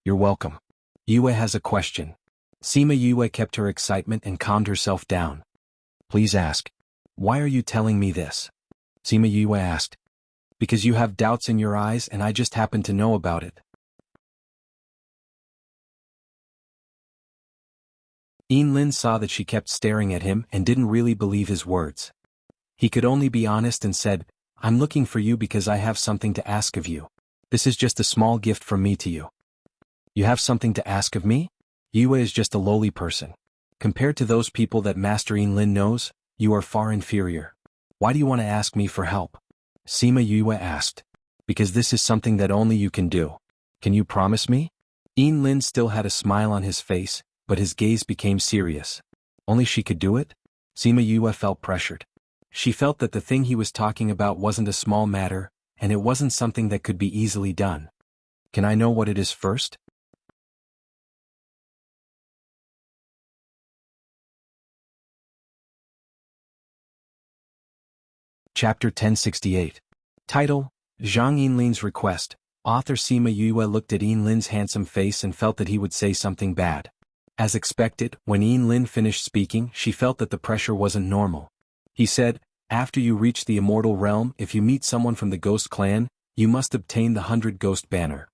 You're welcome. Yue has a question. Sima Yue kept her excitement and calmed herself down. Please ask. Why are you telling me this? Sima Yue asked. Because you have doubts in your eyes and I just happen to know about it. Lin saw that she kept staring at him and didn't really believe his words. He could only be honest and said, I'm looking for you because I have something to ask of you. This is just a small gift from me to you. You have something to ask of me? Yue is just a lowly person. Compared to those people that Master Lin knows, you are far inferior. Why do you want to ask me for help? Sima Yue asked. Because this is something that only you can do. Can you promise me? Lin still had a smile on his face, but his gaze became serious. Only she could do it? Sima Yue felt pressured. She felt that the thing he was talking about wasn't a small matter, and it wasn't something that could be easily done. Can I know what it is first? Chapter 1068. Title: Zhang Yinlin's Request. Author Sima Yue looked at Lin's handsome face and felt that he would say something bad. As expected, when Lin finished speaking, she felt that the pressure wasn't normal. He said, after you reach the immortal realm, if you meet someone from the Ghost Clan, you must obtain the 100 Ghost Banner.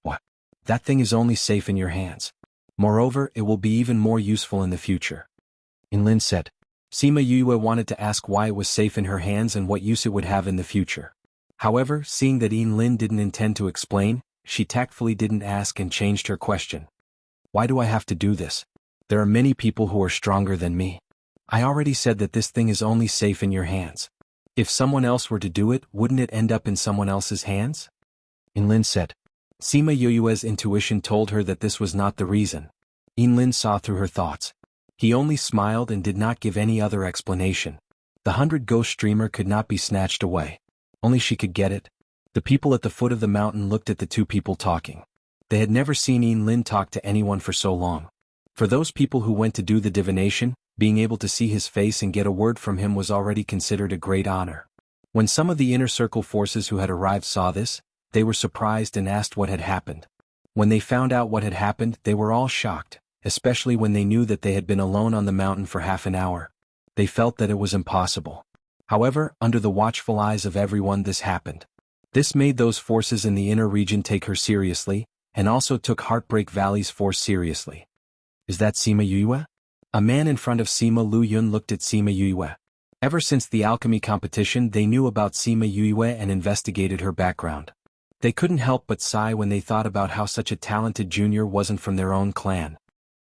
What? That thing is only safe in your hands. Moreover, it will be even more useful in the future. Lin said. Sima Yue wanted to ask why it was safe in her hands and what use it would have in the future. However, seeing that Lin didn't intend to explain, she tactfully didn't ask and changed her question. Why do I have to do this? There are many people who are stronger than me. I already said that this thing is only safe in your hands. If someone else were to do it, wouldn't it end up in someone else's hands? Lin said. Sima Yue's intuition told her that this was not the reason. Lin saw through her thoughts. He only smiled and did not give any other explanation. The 100 Ghost Streamer could not be snatched away. Only she could get it. The people at the foot of the mountain looked at the two people talking. They had never seen Lin talk to anyone for so long. For those people who went to do the divination, being able to see his face and get a word from him was already considered a great honor. When some of the inner circle forces who had arrived saw this, they were surprised and asked what had happened. When they found out what had happened, they were all shocked, especially when they knew that they had been alone on the mountain for half an hour. They felt that it was impossible. However, under the watchful eyes of everyone this happened. This made those forces in the inner region take her seriously, and also took Heartbreak Valley's force seriously. Is that Sima Yue? A man in front of Sima Lu Yun looked at Sima Yue. Ever since the alchemy competition they knew about Sima Yue and investigated her background. They couldn't help but sigh when they thought about how such a talented junior wasn't from their own clan.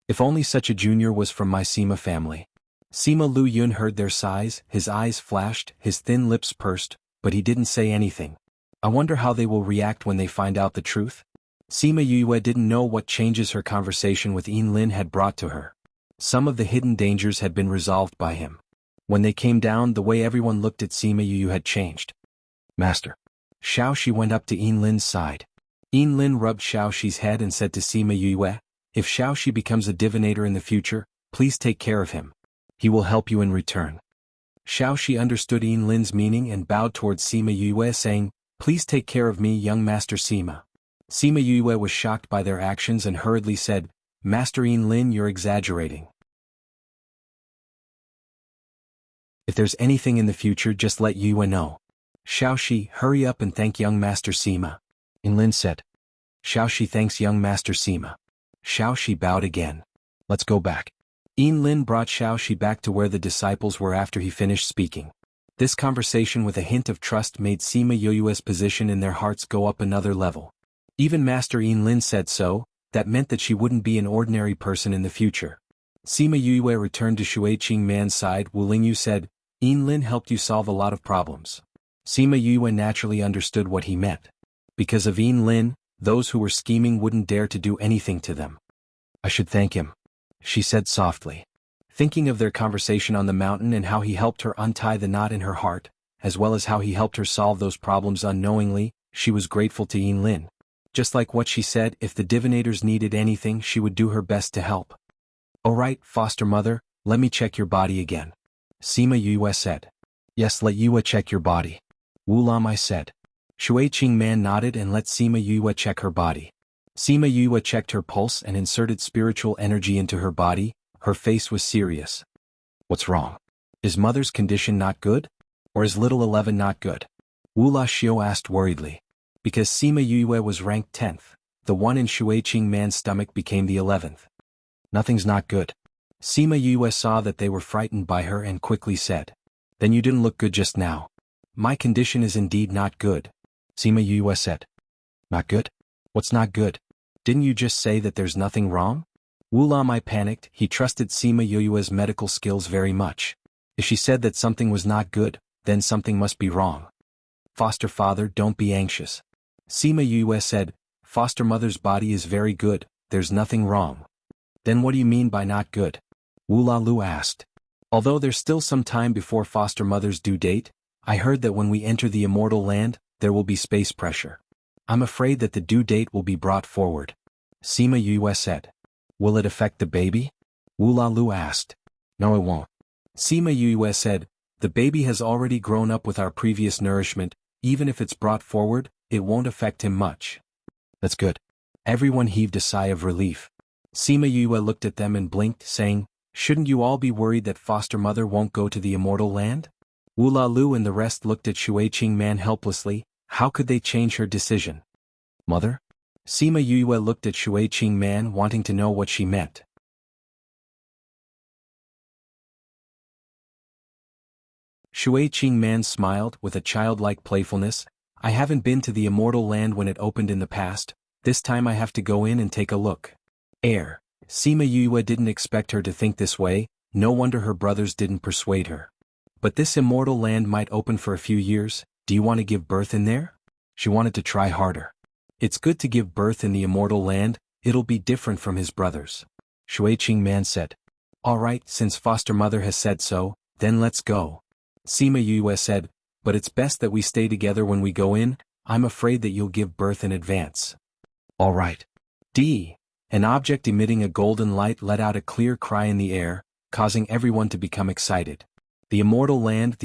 If only such a junior was from my Sima family. Sima Lu Yun heard their sighs, his eyes flashed, his thin lips pursed, but he didn't say anything. I wonder how they will react when they find out the truth? Sima Yue didn't know what changes her conversation with Lin had brought to her. Some of the hidden dangers had been resolved by him. When they came down, the way everyone looked at Sima Yue had changed. Master. Xiaoxi went up to Lin's side. Lin rubbed Xiaoxi's head and said to Sima Yue, if Xiaoxi becomes a divinator in the future, please take care of him. He will help you in return. Xiaoxi understood Lin's meaning and bowed towards Sima Yue saying, please take care of me, young Master Sima. Sima Yue was shocked by their actions and hurriedly said, Master Lin, you're exaggerating. If there's anything in the future, just let Yue know. Xiaoxi, hurry up and thank young Master Sima. Lin said. Xiaoxi thanks young Master Sima. Xiaoxi bowed again. Let's go back. Lin brought Xiaoxi back to where the disciples were after he finished speaking. This conversation with a hint of trust made Sima Yue's position in their hearts go up another level. Even Master Lin said so, that meant that she wouldn't be an ordinary person in the future. Sima Yue returned to Shuiqing Man's side. Wu Lingyu said, Lin helped you solve a lot of problems. Sima Yue naturally understood what he meant. Because of Lin, those who were scheming wouldn't dare to do anything to them. I should thank him, she said softly. Thinking of their conversation on the mountain and how he helped her untie the knot in her heart, as well as how he helped her solve those problems unknowingly, she was grateful to Lin. Just like what she said, if the divinators needed anything she would do her best to help. Alright, foster mother, let me check your body again. Sima Yue said. Yes, let Yue check your body. Wu Lamai said. Shuiqing Man nodded and let Sima Yue check her body. Sima Yue checked her pulse and inserted spiritual energy into her body. Her face was serious. What's wrong? Is mother's condition not good? Or is little 11 not good? Wu Laxiu asked worriedly. Because Sima Yue was ranked 10th, the one in Shuiqing Man's stomach became the 11th. Nothing's not good. Sima Yue saw that they were frightened by her and quickly said. Then you didn't look good just now. My condition is indeed not good. Sima Yue said. Not good? What's not good? Didn't you just say that there's nothing wrong? Wu Lamai panicked. He trusted Sima Yue's medical skills very much. If she said that something was not good, then something must be wrong. Foster father, don't be anxious. Sima Yue said, foster mother's body is very good, there's nothing wrong. Then what do you mean by not good? Wu Lalu asked. Although there's still some time before foster mother's due date, I heard that when we enter the immortal land, there will be space pressure. I'm afraid that the due date will be brought forward. Sima Yue said. Will it affect the baby? Wu Lalu asked. No, it won't. Sima Yue said, the baby has already grown up with our previous nourishment, even if it's brought forward, it won't affect him much. That's good. Everyone heaved a sigh of relief. Sima Yue looked at them and blinked, saying, shouldn't you all be worried that foster mother won't go to the immortal land? Wu Lalu and the rest looked at Shuiqing Man helplessly. How could they change her decision? Mother? Sima Yue looked at Shuiqing Man, wanting to know what she meant. Shuiqing Man smiled with a childlike playfulness. I haven't been to the immortal land when it opened in the past. This time I have to go in and take a look. Sima Yue didn't expect her to think this way. No wonder her brothers didn't persuade her. But this immortal land might open for a few years. Do you want to give birth in there? She wanted to try harder. It's good to give birth in the immortal land, it'll be different from his brothers. Shuiqing Man said. All right, since foster mother has said so, then let's go. Sima Yue said, but it's best that we stay together when we go in. I'm afraid that you'll give birth in advance. All right. An object emitting a golden light let out a clear cry in the air, causing everyone to become excited. The immortal land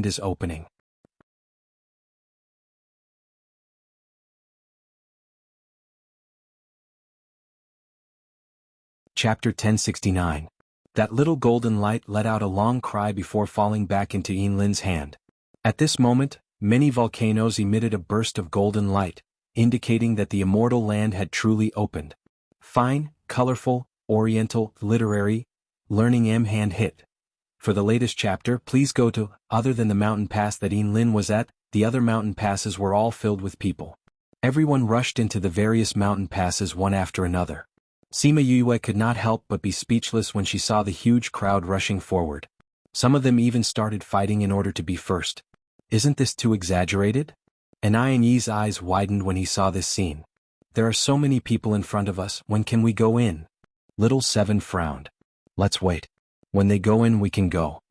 is opening. Chapter 1069. That little golden light let out a long cry before falling back into Yinlin's hand. At this moment, many volcanoes emitted a burst of golden light, indicating that the immortal land had truly opened. Fine, colorful, oriental, literary, learning hand hit. For the latest chapter, please go to, other than the mountain pass that Yinlin was at, the other mountain passes were all filled with people. Everyone rushed into the various mountain passes one after another. Sima Yue could not help but be speechless when she saw the huge crowd rushing forward. Some of them even started fighting in order to be first. Isn't this too exaggerated? An Yi's eyes widened when he saw this scene. There are so many people in front of us, when can we go in? Little Seven frowned. Let's wait. When they go in we can go.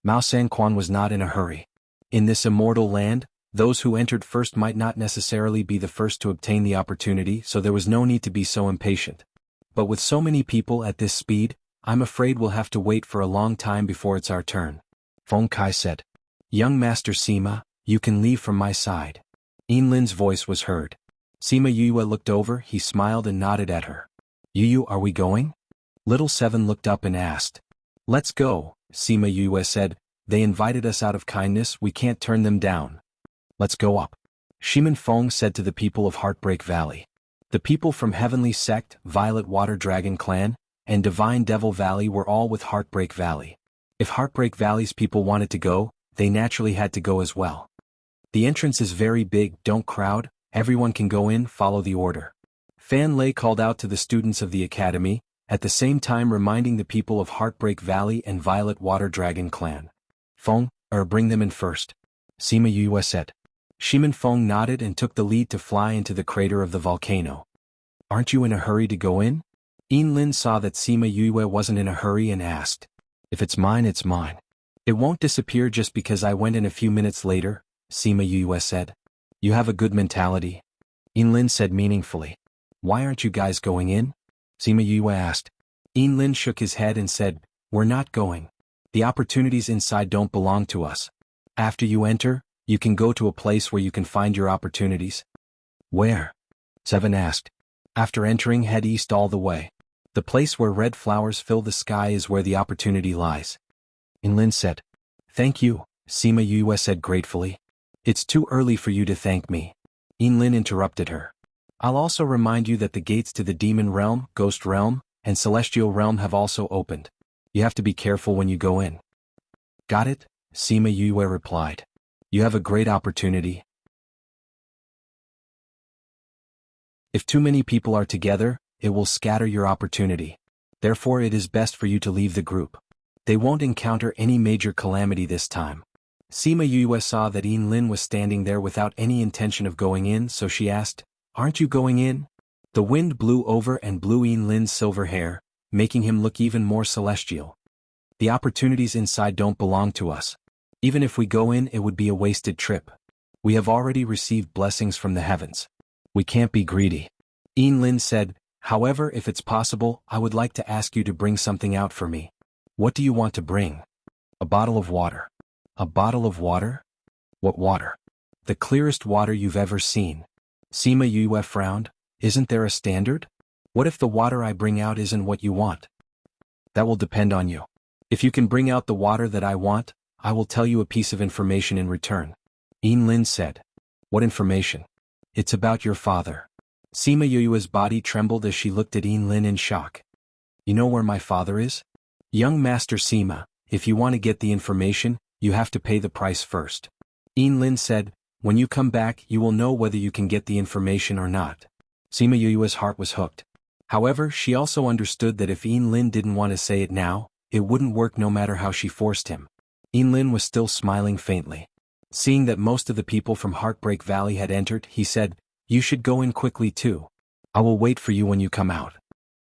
Mao Sanquan was not in a hurry. In this immortal land, those who entered first might not necessarily be the first to obtain the opportunity, so there was no need to be so impatient. But with so many people at this speed, I'm afraid we'll have to wait for a long time before it's our turn. Feng Kai said. Young Master Sima, you can leave from my side. Yinlin's voice was heard. Sima Yue looked over, he smiled and nodded at her. Yu, are we going? Little Seven looked up and asked. Let's go, Sima Yue said. They invited us out of kindness, we can't turn them down. Let's go up. Shimin Feng said to the people of Heartbreak Valley. The people from Heavenly Sect, Violet Water Dragon Clan, and Divine Devil Valley were all with Heartbreak Valley. If Heartbreak Valley's people wanted to go, they naturally had to go as well. The entrance is very big, don't crowd, everyone can go in, follow the order. Fan Lei called out to the students of the academy, at the same time reminding the people of Heartbreak Valley and Violet Water Dragon Clan. Feng, bring them in first. Sima Yue said. Shimin Feng nodded and took the lead to fly into the crater of the volcano. Aren't you in a hurry to go in? Yinlin saw that Sima Yue wasn't in a hurry and asked. If it's mine, it's mine. It won't disappear just because I went in a few minutes later, Sima Yue said. You have a good mentality. Yinlin said meaningfully. Why aren't you guys going in? Sima Yue asked. Yinlin shook his head and said, we're not going. The opportunities inside don't belong to us. After you enter, you can go to a place where you can find your opportunities. Where? Seven asked. After entering, head east all the way. The place where red flowers fill the sky is where the opportunity lies. Inlin said. Thank you, Sima Yue said gratefully. It's too early for you to thank me. Inlin interrupted her. I'll also remind you that the gates to the demon realm, ghost realm, and celestial realm have also opened. You have to be careful when you go in. Got it? Sima Yue replied. You have a great opportunity. If too many people are together, it will scatter your opportunity. Therefore it is best for you to leave the group. They won't encounter any major calamity this time. Sima Yue saw that Inlin was standing there without any intention of going in, so she asked, Aren't you going in? The wind blew over and blew Inlin's silver hair, making him look even more celestial. The opportunities inside don't belong to us. Even if we go in, it would be a wasted trip. We have already received blessings from the heavens. We can't be greedy. Inlin said, However, if it's possible, I would like to ask you to bring something out for me. What do you want to bring? A bottle of water. A bottle of water? What water? The clearest water you've ever seen. Sima Yue frowned. Isn't there a standard? What if the water I bring out isn't what you want? That will depend on you. If you can bring out the water that I want, I will tell you a piece of information in return. Inlin said. What information? It's about your father. Sima Yue's body trembled as she looked at Inlin in shock. You know where my father is? Young Master Sima, if you want to get the information, you have to pay the price first. Inlin said, When you come back, you will know whether you can get the information or not. Sima Yue's heart was hooked. However, she also understood that if Inlin didn't want to say it now, it wouldn't work no matter how she forced him. Inlin was still smiling faintly. Seeing that most of the people from Heartbreak Valley had entered, he said, You should go in quickly too. I will wait for you when you come out.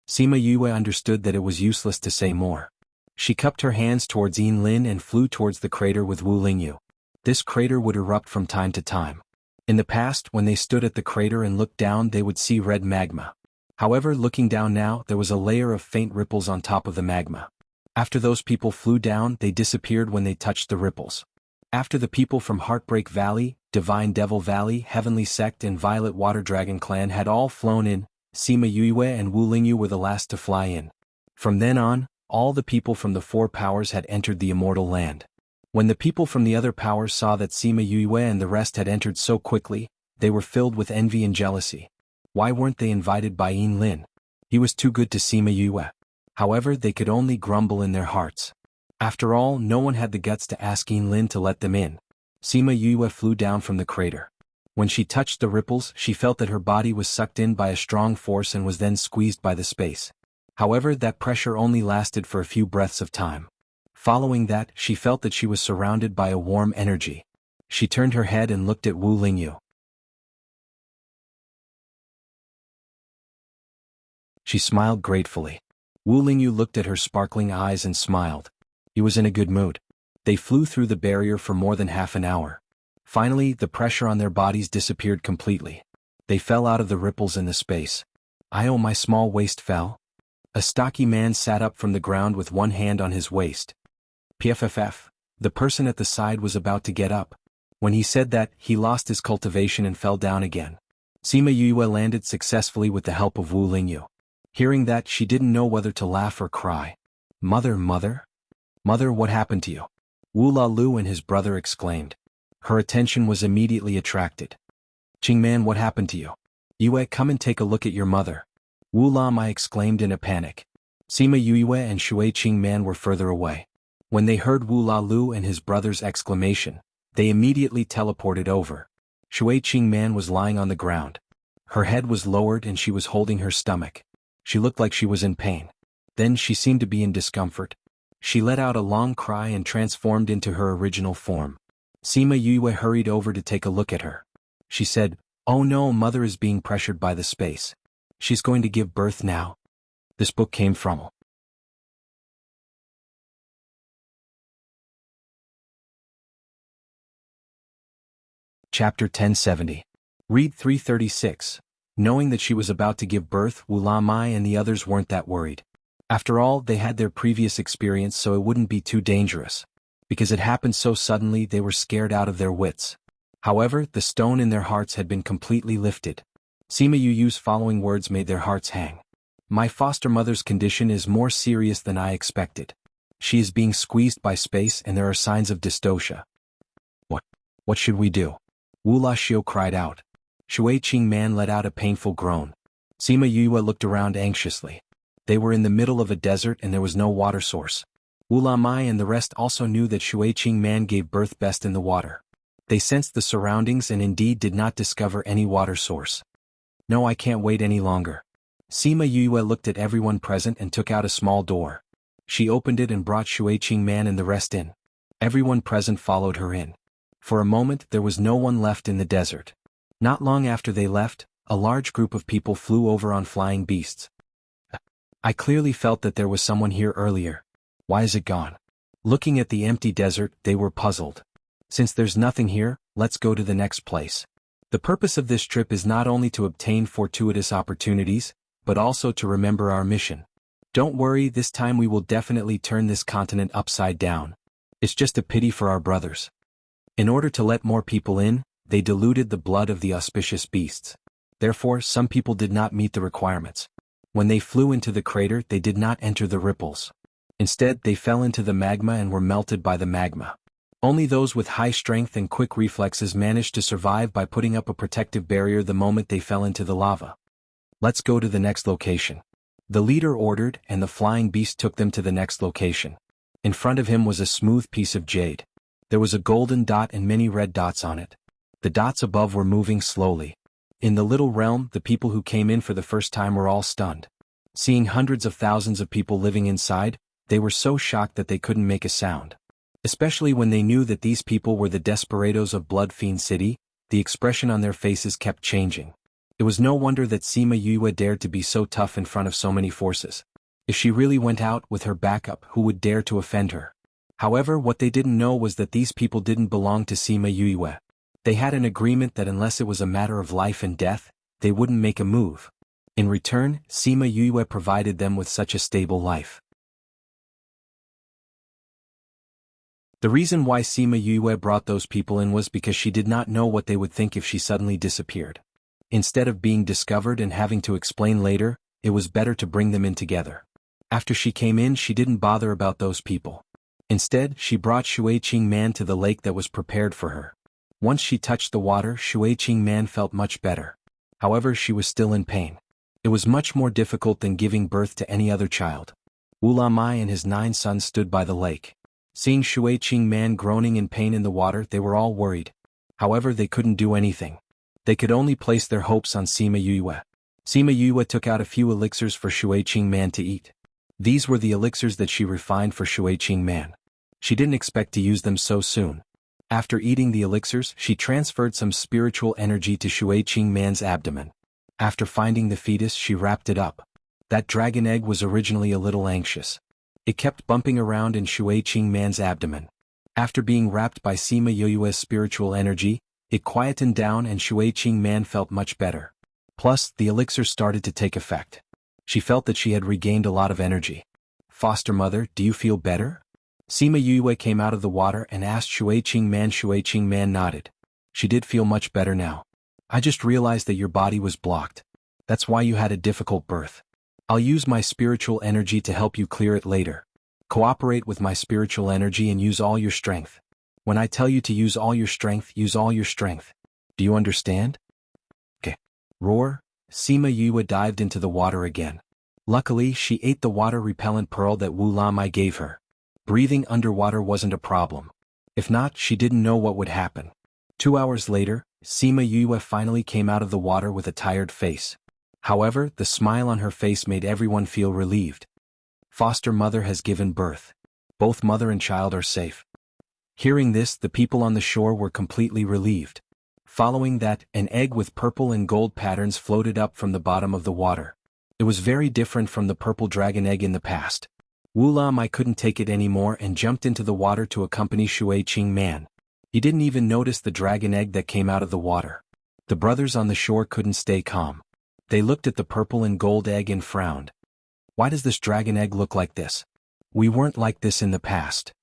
Sima Yue understood that it was useless to say more. She cupped her hands towards Inlin and flew towards the crater with Wu Lingyu. This crater would erupt from time to time. In the past, when they stood at the crater and looked down, they would see red magma. However, looking down now, there was a layer of faint ripples on top of the magma. After those people flew down, they disappeared when they touched the ripples. After the people from Heartbreak Valley, Divine Devil Valley, Heavenly Sect and Violet Water Dragon Clan had all flown in, Sima Yue and Wu Lingyu were the last to fly in. From then on, all the people from the four powers had entered the immortal land. When the people from the other powers saw that Sima Yue and the rest had entered so quickly, they were filled with envy and jealousy. Why weren't they invited by Inlin? He was too good to Sima Yue. However, they could only grumble in their hearts. After all, no one had the guts to ask Inlin to let them in. Sima Yue flew down from the crater. When she touched the ripples, she felt that her body was sucked in by a strong force and was then squeezed by the space. However, that pressure only lasted for a few breaths of time. Following that, she felt that she was surrounded by a warm energy. She turned her head and looked at Wu Lingyu. She smiled gratefully. Wu Lingyu looked at her sparkling eyes and smiled. He was in a good mood. They flew through the barrier for more than half an hour. Finally, the pressure on their bodies disappeared completely. They fell out of the ripples in the space. Oh, my small waist fell. A stocky man sat up from the ground with one hand on his waist. Pff, the person at the side was about to get up. When he said that, he lost his cultivation and fell down again. Sima Yue landed successfully with the help of Wu Lingyu. Hearing that, she didn't know whether to laugh or cry. Mother, what happened to you? Wu La Lu and his brother exclaimed. Her attention was immediately attracted. Qingman, what happened to you? Yue, come and take a look at your mother. Wu La Mai exclaimed in a panic. Sima Yue and Shui Qingman were further away. When they heard Wu La Lu and his brother's exclamation, they immediately teleported over. Shui Qingman was lying on the ground. Her head was lowered and she was holding her stomach. She looked like she was in pain. Then she seemed to be in discomfort. She let out a long cry and transformed into her original form. Sima Yue hurried over to take a look at her. She said, Oh no, mother is being pressured by the space. She's going to give birth now. This book came from Chapter 1070. Read 336. Knowing that she was about to give birth, Wu La Mai and the others weren't that worried. After all, they had their previous experience, so it wouldn't be too dangerous. Because it happened so suddenly, they were scared out of their wits. However, the stone in their hearts had been completely lifted. Sima Yuyu's following words made their hearts hang. My foster mother's condition is more serious than I expected. She is being squeezed by space and there are signs of dystocia. What should we do? Wu Laxiu cried out. Shui Qingman let out a painful groan. Sima Yuyue looked around anxiously. They were in the middle of a desert and there was no water source. Wu Lamai and the rest also knew that Shui Qingman gave birth best in the water. They sensed the surroundings and indeed did not discover any water source. No, I can't wait any longer. Sima Yuyue looked at everyone present and took out a small door. She opened it and brought Shui Qingman and the rest in. Everyone present followed her in. For a moment there was no one left in the desert. Not long after they left, a large group of people flew over on flying beasts. I clearly felt that there was someone here earlier. Why is it gone? Looking at the empty desert, they were puzzled. Since there's nothing here, let's go to the next place. The purpose of this trip is not only to obtain fortuitous opportunities, but also to remember our mission. Don't worry, this time we will definitely turn this continent upside down. It's just a pity for our brothers. In order to let more people in, they diluted the blood of the auspicious beasts. Therefore, some people did not meet the requirements. When they flew into the crater, they did not enter the ripples. Instead, they fell into the magma and were melted by the magma. Only those with high strength and quick reflexes managed to survive by putting up a protective barrier the moment they fell into the lava. Let's go to the next location. The leader ordered, and the flying beast took them to the next location. In front of him was a smooth piece of jade. There was a golden dot and many red dots on it. The dots above were moving slowly. In the little realm, the people who came in for the first time were all stunned. Seeing hundreds of thousands of people living inside, they were so shocked that they couldn't make a sound. Especially when they knew that these people were the desperados of Blood Fiend City, the expression on their faces kept changing. It was no wonder that Sima Yue dared to be so tough in front of so many forces. If she really went out with her backup, who would dare to offend her? However, what they didn't know was that these people didn't belong to Sima Yue. They had an agreement that unless it was a matter of life and death, they wouldn't make a move. In return, Sima Yue provided them with such a stable life. The reason why Sima Yue brought those people in was because she did not know what they would think if she suddenly disappeared. Instead of being discovered and having to explain later, it was better to bring them in together. After she came in, she didn't bother about those people. Instead, she brought Shui Qingman to the lake that was prepared for her. Once she touched the water, Shui Qingman felt much better. However, she was still in pain. It was much more difficult than giving birth to any other child. Wu Lamai and his 9 sons stood by the lake. Seeing Shui Qingman groaning in pain in the water, they were all worried. However, they couldn't do anything. They could only place their hopes on Sima Yue. Sima Yue took out a few elixirs for Shui Qingman to eat. These were the elixirs that she refined for Shui Qingman. She didn't expect to use them so soon. After eating the elixirs, she transferred some spiritual energy to Shui Qingman's abdomen. After finding the fetus, she wrapped it up. That dragon egg was originally a little anxious. It kept bumping around in Shui Qingman's abdomen. After being wrapped by Sima Yue's spiritual energy, it quietened down and Shui Qingman felt much better. Plus, the elixir started to take effect. She felt that she had regained a lot of energy. Foster mother, do you feel better? Sima Yue came out of the water and asked Shui Qingman. Shui Qingman nodded. She did feel much better now. I just realized that your body was blocked. That's why you had a difficult birth. I'll use my spiritual energy to help you clear it later. Cooperate with my spiritual energy and use all your strength. When I tell you to use all your strength, use all your strength. Do you understand? Okay. Roar. Sima Yue dived into the water again. Luckily, she ate the water-repellent pearl that Wu Lamai gave her. Breathing underwater wasn't a problem. If not, she didn't know what would happen. 2 hours later, Sima Yue finally came out of the water with a tired face. However, the smile on her face made everyone feel relieved. Foster mother has given birth. Both mother and child are safe. Hearing this, the people on the shore were completely relieved. Following that, an egg with purple and gold patterns floated up from the bottom of the water. It was very different from the purple dragon egg in the past. Wu Lamai couldn't take it anymore and jumped into the water to accompany Shui Qingman. He didn't even notice the dragon egg that came out of the water. The brothers on the shore couldn't stay calm. They looked at the purple and gold egg and frowned. Why does this dragon egg look like this? We weren't like this in the past.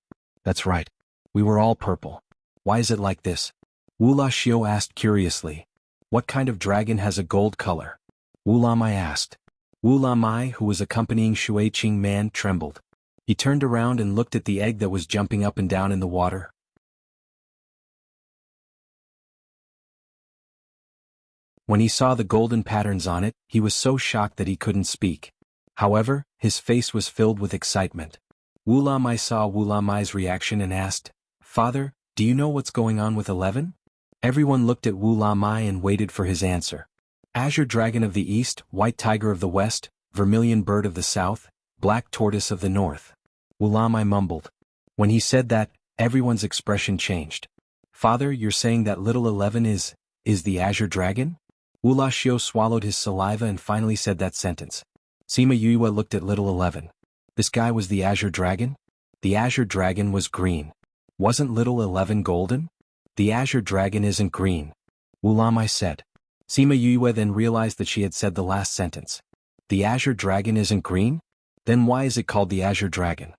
That's right. We were all purple. Why is it like this? Wu Laxiu asked curiously. What kind of dragon has a gold color? Wu Lamai asked. Wu Lamai, who was accompanying Shui Qing Man, trembled. He turned around and looked at the egg that was jumping up and down in the water. When he saw the golden patterns on it, he was so shocked that he couldn't speak. However, his face was filled with excitement. Wu Lamai saw Wu Lamai's reaction and asked, "Father, do you know what's going on with 11? Everyone looked at Wu Lamai and waited for his answer. Azure Dragon of the East, White Tiger of the West, Vermilion Bird of the South, Black Tortoise of the North. Wu Lamai mumbled. When he said that, everyone's expression changed. "Father, you're saying that little 11 is the Azure Dragon?" Wu Laxiu swallowed his saliva and finally said that sentence. Sima Yue looked at little 11. This guy was the Azure Dragon? The Azure Dragon was green. Wasn't little 11 golden? The Azure Dragon isn't green. Wu Lamai said. Sima Yue then realized that she had said the last sentence. The Azure Dragon isn't green? Then why is it called the Azure Dragon?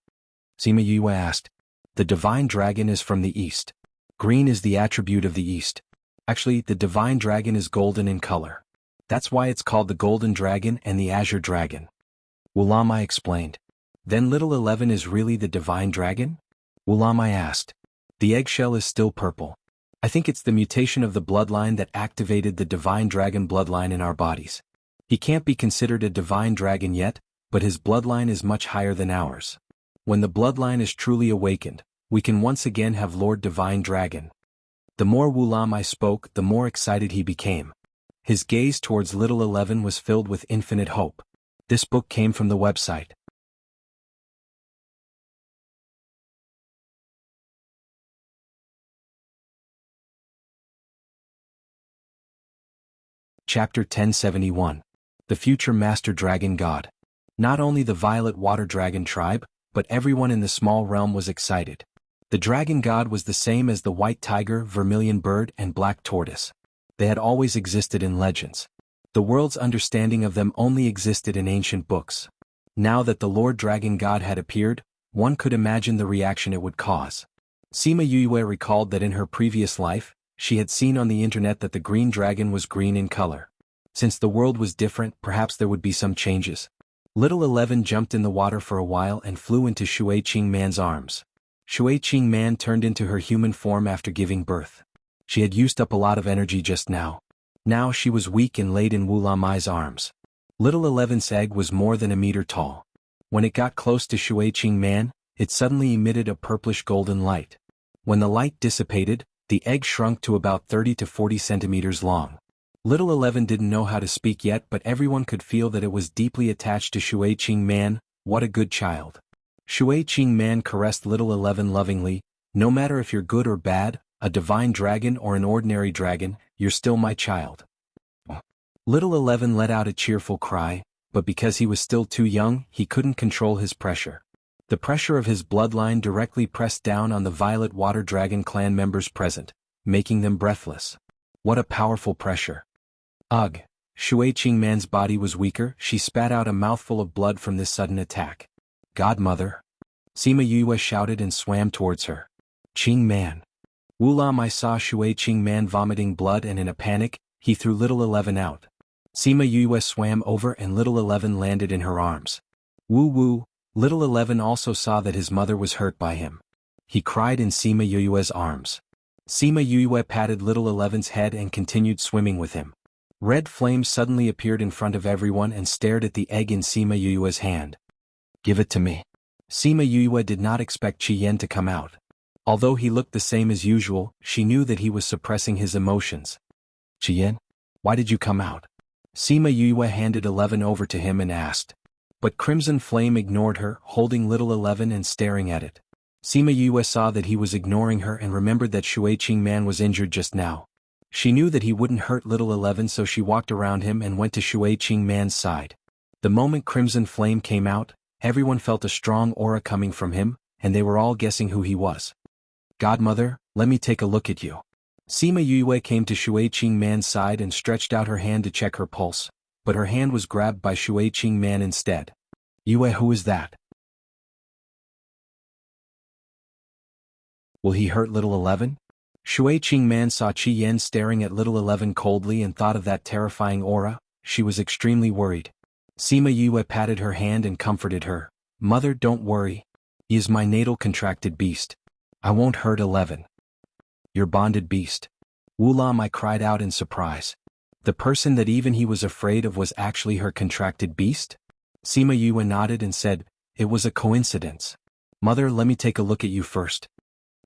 Sima Yue asked. The Divine Dragon is from the East. Green is the attribute of the East. Actually, the Divine Dragon is golden in color. That's why it's called the Golden Dragon and the Azure Dragon. Wu Lamai explained. Then little 11 is really the Divine Dragon? Wu Lamai asked. The eggshell is still purple. I think it's the mutation of the bloodline that activated the Divine Dragon bloodline in our bodies. He can't be considered a Divine Dragon yet, but his bloodline is much higher than ours. When the bloodline is truly awakened, we can once again have Lord Divine Dragon. The more Wu Lamai spoke, the more excited he became. His gaze towards little 11 was filled with infinite hope. This book came from the website. Chapter 1071. The Future Master Dragon God. Not only the Violet Water Dragon tribe, but everyone in the small realm was excited. The Dragon God was the same as the White Tiger, Vermilion Bird, and Black Tortoise. They had always existed in legends. The world's understanding of them only existed in ancient books. Now that the Lord Dragon God had appeared, one could imagine the reaction it would cause. Sima Yue recalled that in her previous life, she had seen on the internet that the green dragon was green in color. Since the world was different, perhaps there would be some changes. Little 11 jumped in the water for a while and flew into Shui Qing Man's arms. Shui Qing Man turned into her human form after giving birth. She had used up a lot of energy just now. Now she was weak and laid in Wu Lamai's arms. Little 11's egg was more than a meter tall. When it got close to Shui Qing Man, it suddenly emitted a purplish golden light. When the light dissipated, the egg shrunk to about 30 to 40 centimeters long. Little 11 didn't know how to speak yet, but everyone could feel that it was deeply attached to Shui Qing Man. What a good child. Shui Qing Man caressed little 11 lovingly. No matter if you're good or bad, a divine dragon or an ordinary dragon, you're still my child. Little 11 let out a cheerful cry, but because he was still too young, he couldn't control his pressure. The pressure of his bloodline directly pressed down on the Violet Water Dragon clan members present, making them breathless. What a powerful pressure. Ugh. Shui Qing Man's body was weaker. She spat out a mouthful of blood from this sudden attack. Godmother. Sima Yue shouted and swam towards her. Qing Man. Wu Lamai saw Shui Qing Man vomiting blood and in a panic, he threw little 11 out. Sima Yue swam over and little 11 landed in her arms. Woo woo. Little 11 also saw that his mother was hurt by him. He cried in Sima Yue's arms. Sima Yue patted little 11's head and continued swimming with him. Red flames suddenly appeared in front of everyone and stared at the egg in Sima Yue's hand. Give it to me. Sima Yue did not expect Qi Yan to come out. Although he looked the same as usual, she knew that he was suppressing his emotions. Qi Yan, why did you come out? Sima Yue handed 11 over to him and asked. But Crimson Flame ignored her, holding little 11 and staring at it. Sima Yue saw that he was ignoring her and remembered that Shui Qing Man was injured just now. She knew that he wouldn't hurt little 11, so she walked around him and went to Shui Qing Man's side. The moment Crimson Flame came out, everyone felt a strong aura coming from him, and they were all guessing who he was. Godmother, let me take a look at you. Sima Yue came to Shui Qing Man's side and stretched out her hand to check her pulse, but her hand was grabbed by Shui Qing Man instead. Yue, who is that? Will he hurt little 11? Shui Qingman saw Qi Yan staring at little 11 coldly and thought of that terrifying aura. She was extremely worried. Sima Yue patted her hand and comforted her. Mother, don't worry. He is my natal contracted beast. I won't hurt 11. Your bonded beast. Wu Lam I cried out in surprise. The person that even he was afraid of was actually her contracted beast? Sima Yue nodded and said, it was a coincidence. Mother, let me take a look at you first.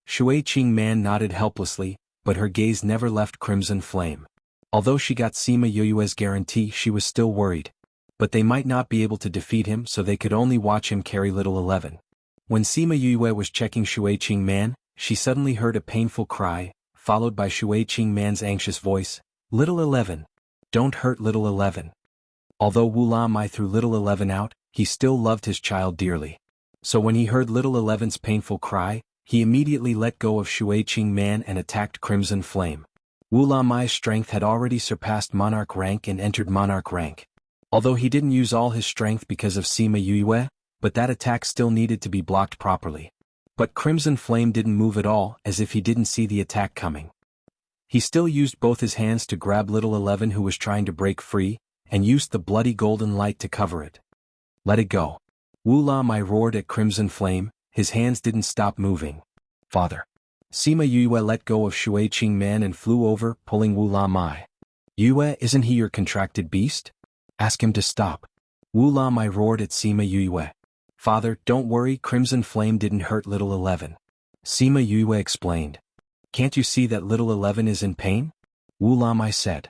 Shui Qingman nodded helplessly, but her gaze never left Crimson Flame. Although she got Sima Yue's guarantee, she was still worried. But they might not be able to defeat him, so they could only watch him carry little 11. When Sima Yue was checking Shui Qingman, she suddenly heard a painful cry, followed by Shui Qingman's anxious voice, Little 11. Don't hurt little 11. Although Wu Lamai threw little 11 out, he still loved his child dearly. So when he heard little 11's painful cry, he immediately let go of Shui Qingman and attacked Crimson Flame. Wu Lamai's strength had already surpassed Monarch rank and entered Monarch rank. Although he didn't use all his strength because of Sima Yue, but that attack still needed to be blocked properly. But Crimson Flame didn't move at all, as if he didn't see the attack coming. He still used both his hands to grab little 11 who was trying to break free, and used the bloody golden light to cover it. Let it go. Wu Lamai roared at Crimson Flame, his hands didn't stop moving. Father. Sima Yue let go of Shui Qingman and flew over, pulling Wu Lamai. Yue, isn't he your contracted beast? Ask him to stop. Wu Lamai roared at Sima Yue. Father, don't worry, Crimson Flame didn't hurt little 11. Sima Yue explained. Can't you see that little 11 is in pain? Wu Lamai said.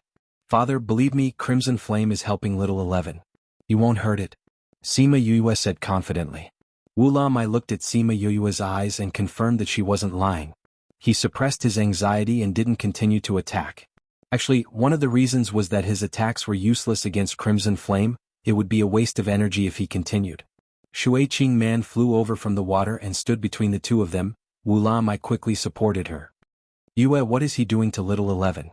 Father, believe me, Crimson Flame is helping little 11. He won't hurt it. Sima Yue said confidently. Wu Lamai looked at Sima Yue's eyes and confirmed that she wasn't lying. He suppressed his anxiety and didn't continue to attack. Actually, one of the reasons was that his attacks were useless against Crimson Flame. It would be a waste of energy if he continued. Shui Qingman flew over from the water and stood between the two of them. Wu Lamai quickly supported her. Yue, what is he doing to little 11?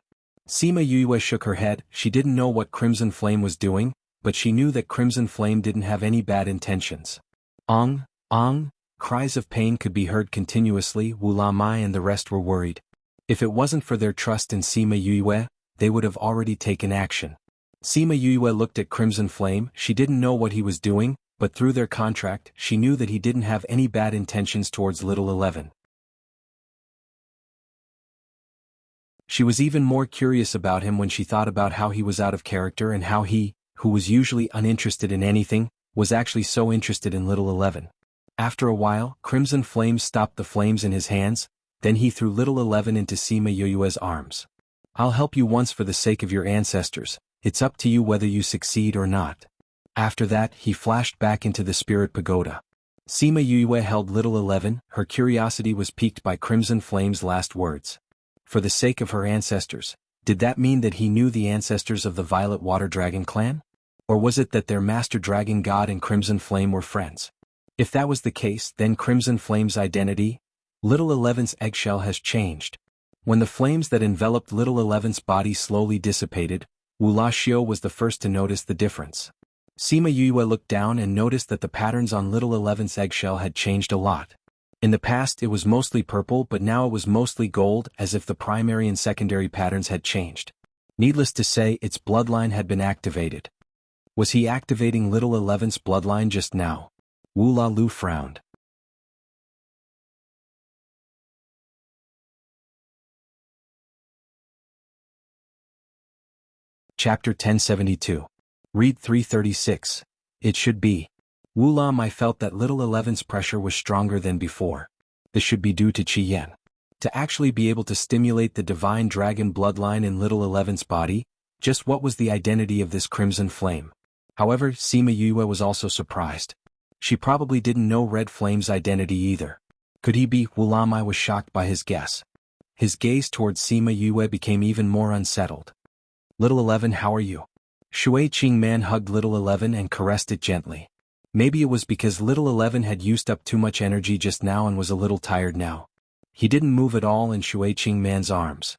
Sima Yue shook her head. She didn't know what Crimson Flame was doing, but she knew that Crimson Flame didn't have any bad intentions. Ong, ong, cries of pain could be heard continuously. Wu Lamai and the rest were worried. If it wasn't for their trust in Sima Yue, they would have already taken action. Sima Yue looked at Crimson Flame. She didn't know what he was doing, but through their contract, she knew that he didn't have any bad intentions towards little 11. She was even more curious about him when she thought about how he was out of character and how he, who was usually uninterested in anything, was actually so interested in little 11. After a while, Crimson Flame stopped the flames in his hands, then he threw little 11 into Sima Yue's arms. I'll help you once for the sake of your ancestors, it's up to you whether you succeed or not. After that, he flashed back into the spirit pagoda. Sima Yue held little 11, her curiosity was piqued by Crimson Flame's last words. For the sake of her ancestors, did that mean that he knew the ancestors of the Violet Water Dragon clan? Or was it that their master dragon god and Crimson Flame were friends? If that was the case, then Crimson Flame's identity, little 11's eggshell has changed. When the flames that enveloped little 11's body slowly dissipated, Wu Laxiu was the first to notice the difference. Sima Yue looked down and noticed that the patterns on little 11's eggshell had changed a lot. In the past it was mostly purple, but now it was mostly gold, as if the primary and secondary patterns had changed. Needless to say, its bloodline had been activated. Was he activating little 11's bloodline just now? Wu La Lu frowned. Chapter 1072. Read 336. It should be. Wu Lamai felt that little 11's pressure was stronger than before. This should be due to Qi Yan. To actually be able to stimulate the divine dragon bloodline in little 11's body, just what was the identity of this Crimson Flame? However, Sima Yue was also surprised. She probably didn't know Red Flame's identity either. Could he be? Wu Lamai was shocked by his guess. His gaze towards Sima Yue became even more unsettled. Little 11, how are you? Shui Qingman hugged little 11 and caressed it gently. Maybe it was because little 11 had used up too much energy just now and was a little tired now. He didn't move at all in Shui Qingman's arms.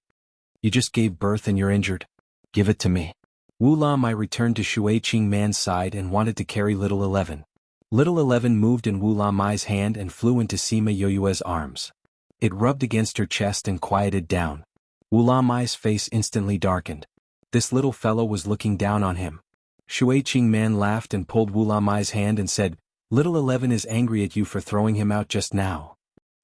You just gave birth and you're injured. Give it to me. Wu Lamai returned to Shui Qingman's side and wanted to carry little 11. Little 11 moved in Wu Lamai's hand and flew into Sima Yue's arms. It rubbed against her chest and quieted down. Wu Lamai's face instantly darkened. This little fellow was looking down on him. Shui Qingman laughed and pulled Wu Lamai's hand and said, "Little 11 is angry at you for throwing him out just now.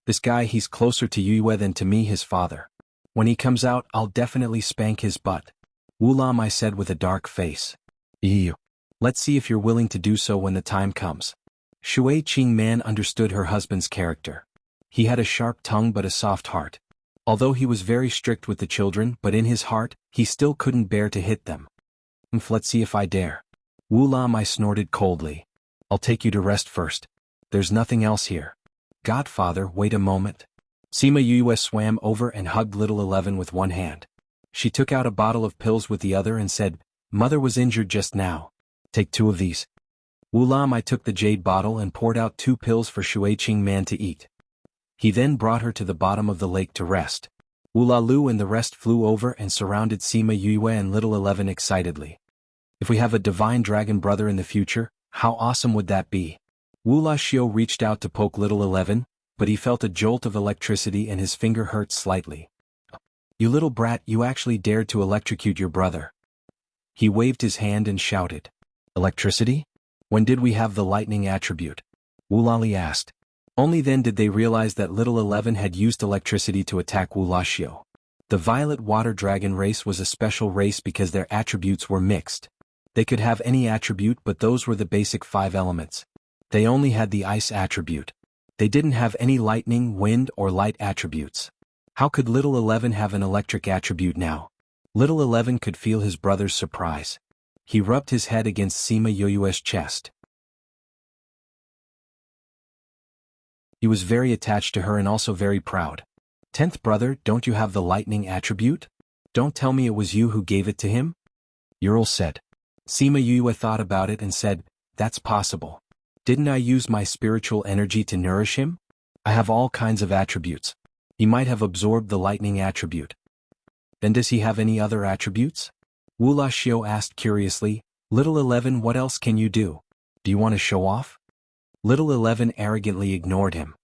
This guy, he's closer to Yue than to me, his father. When he comes out, I'll definitely spank his butt." Wu Lamai said with a dark face. "Ew. Let's see if you're willing to do so when the time comes." Shui Qingman understood her husband's character. He had a sharp tongue but a soft heart. Although he was very strict with the children, but in his heart, he still couldn't bear to hit them. "Let's see if I dare." Wu Lamai snorted coldly. "I'll take you to rest first. There's nothing else here." "Godfather, wait a moment." Sima Yue swam over and hugged little 11 with one hand. She took out a bottle of pills with the other and said, "Mother was injured just now. Take 2 of these." Wu Lamai took the jade bottle and poured out 2 pills for Shui Qingman to eat. He then brought her to the bottom of the lake to rest. Wu Lalu and the rest flew over and surrounded Sima Yue and little 11 excitedly. "If we have a divine dragon brother in the future, how awesome would that be?" Wu Laxiu reached out to poke little 11, but he felt a jolt of electricity and his finger hurt slightly. "You little brat, you actually dared to electrocute your brother." He waved his hand and shouted. "Electricity? When did we have the lightning attribute?" Wu Lali asked. Only then did they realize that little 11 had used electricity to attack Wu Laxiu. The Violet Water Dragon race was a special race because their attributes were mixed. They could have any attribute, but those were the basic 5 elements. They only had the ice attribute. They didn't have any lightning, wind, or light attributes. How could little 11 have an electric attribute now? Little 11 could feel his brother's surprise. He rubbed his head against Sima Yue's chest. He was very attached to her and also very proud. "10th brother, don't you have the lightning attribute? Don't tell me it was you who gave it to him?" Ural said. Sima Yue thought about it and said, "That's possible. Didn't I use my spiritual energy to nourish him? I have all kinds of attributes. He might have absorbed the lightning attribute." "Then does he have any other attributes?" Wu Laxiu asked curiously. "Little 11, what else can you do? Do you want to show off?" Little 11 arrogantly ignored him.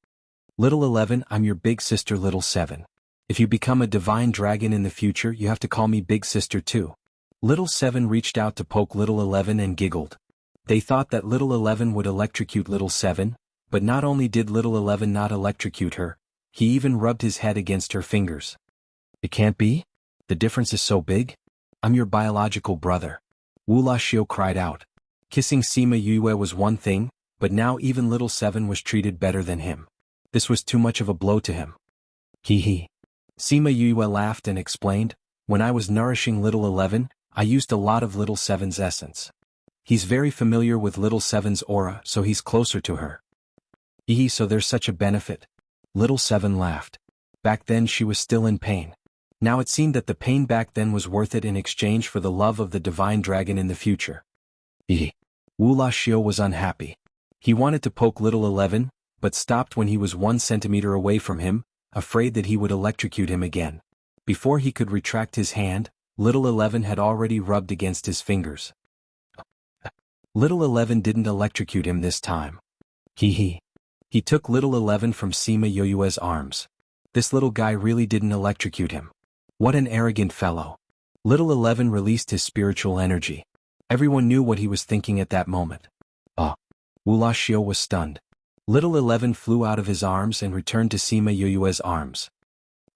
"Little 11, I'm your big sister little 7. If you become a divine dragon in the future, you have to call me big sister too." Little 7 reached out to poke little 11 and giggled. They thought that little 11 would electrocute little 7, but not only did little 11 not electrocute her, he even rubbed his head against her fingers. "It can't be? The difference is so big? I'm your biological brother." Wu Laxiu cried out. Kissing Sima Yue was one thing, but now even little 7 was treated better than him. This was too much of a blow to him. Hee hee. Sima Yue laughed and explained, "When I was nourishing little 11, I used a lot of little 7's essence. He's very familiar with little 7's aura, so he's closer to her." "Hee, so there's such a benefit." Little 7 laughed. Back then she was still in pain. Now it seemed that the pain back then was worth it in exchange for the love of the divine dragon in the future. Hee. Wu Laxiu was unhappy. He wanted to poke little 11, but stopped when he was 1 centimeter away from him, afraid that he would electrocute him again. Before he could retract his hand, little 11 had already rubbed against his fingers. Little 11 didn't electrocute him this time. Hee hee. He took little 11 from Sima Yue's arms. This little guy really didn't electrocute him. What an arrogant fellow. Little 11 released his spiritual energy. Everyone knew what he was thinking at that moment. Wu Laxiu was stunned. Little 11 flew out of his arms and returned to Sima Yue's arms.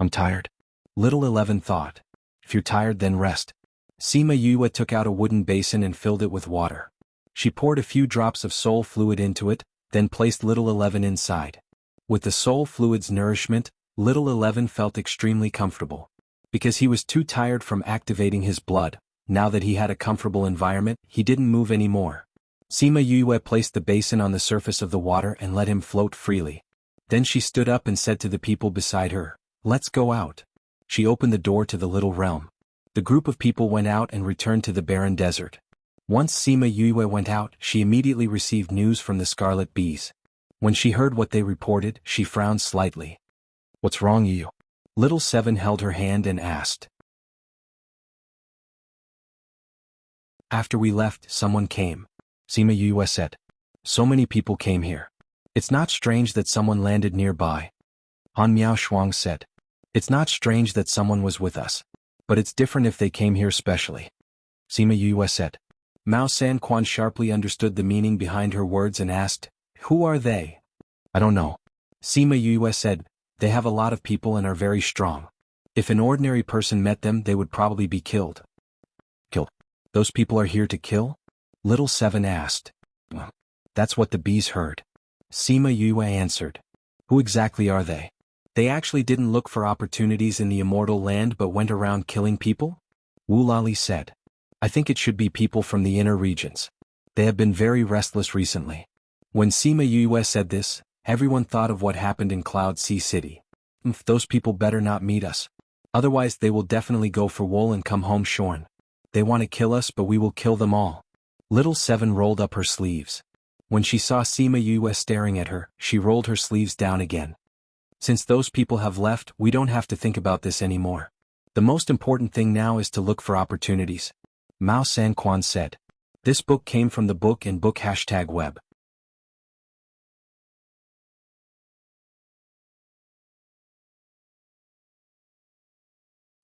"I'm tired." Little 11 thought. "If you're tired, then rest." Sima Yue took out a wooden basin and filled it with water. She poured a few drops of soul fluid into it, then placed little 11 inside. With the soul fluid's nourishment, little 11 felt extremely comfortable. Because he was too tired from activating his blood, now that he had a comfortable environment, he didn't move anymore. Sima Yue placed the basin on the surface of the water and let him float freely. Then she stood up and said to the people beside her, "Let's go out." She opened the door to the little realm. The group of people went out and returned to the barren desert. Once Sima Yue went out, she immediately received news from the scarlet bees. When she heard what they reported, she frowned slightly. "What's wrong, you?" Little 7 held her hand and asked. "After we left, someone came," Sima Yue said. "So many people came here. It's not strange that someone landed nearby." Han Miao Shuang said. It's not strange that someone was with us. But it's different if they came here specially. Sima Yue said. Mao San Quan sharply understood the meaning behind her words and asked, Who are they? I don't know. Sima Yue said, They have a lot of people and are very strong. If an ordinary person met them, they would probably be killed. Killed? Those people are here to kill? Little Seven asked. Well, that's what the bees heard. Sima Yue answered. Who exactly are they? They actually didn't look for opportunities in the immortal land but went around killing people? Wu Lali said. I think it should be people from the inner regions. They have been very restless recently. When Sima Yue said this, everyone thought of what happened in Cloud Sea City. Those people better not meet us. Otherwise they will definitely go for wool and come home shorn. They want to kill us, but we will kill them all. Little Seven rolled up her sleeves. When she saw Sima Yue staring at her, she rolled her sleeves down again. Since those people have left, we don't have to think about this anymore. The most important thing now is to look for opportunities. Mao San Quan said. This book came from the book and book #web.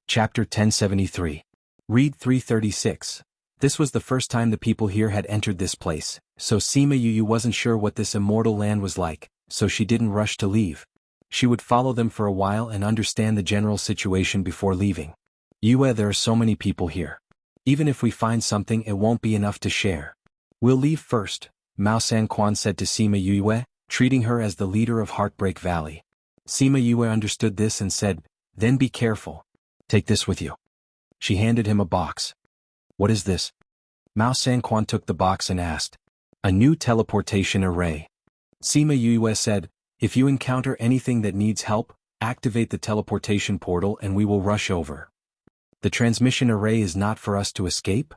Chapter 1073. Read 336. This was the first time the people here had entered this place, so Sima Yue wasn't sure what this immortal land was like, so she didn't rush to leave. She would follow them for a while and understand the general situation before leaving. Yue, there are so many people here. Even if we find something, it won't be enough to share. We'll leave first, Mao San Quan said to Sima Yue, treating her as the leader of Heartbreak Valley. Sima Yue understood this and said, Then be careful. Take this with you. She handed him a box. What is this? Mao San Quan took the box and asked. A new teleportation array. Sima Yue said, If you encounter anything that needs help, activate the teleportation portal and we will rush over. The transmission array is not for us to escape?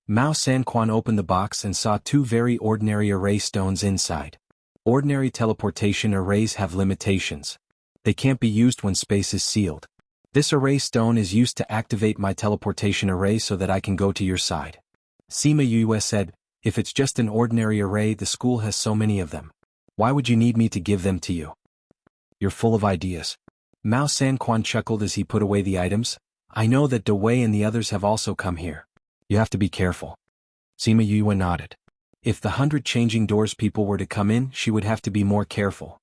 Mao San Quan opened the box and saw two very ordinary array stones inside. Ordinary teleportation arrays have limitations. They can't be used when space is sealed. This array stone is used to activate my teleportation array so that I can go to your side. Sima Yue said, If it's just an ordinary array, the school has so many of them. Why would you need me to give them to you? You're full of ideas. Mao San Quan chuckled as he put away the items. I know that De Wei and the others have also come here. You have to be careful. Sima Yue nodded. If the 100 changing doors people were to come in, she would have to be more careful.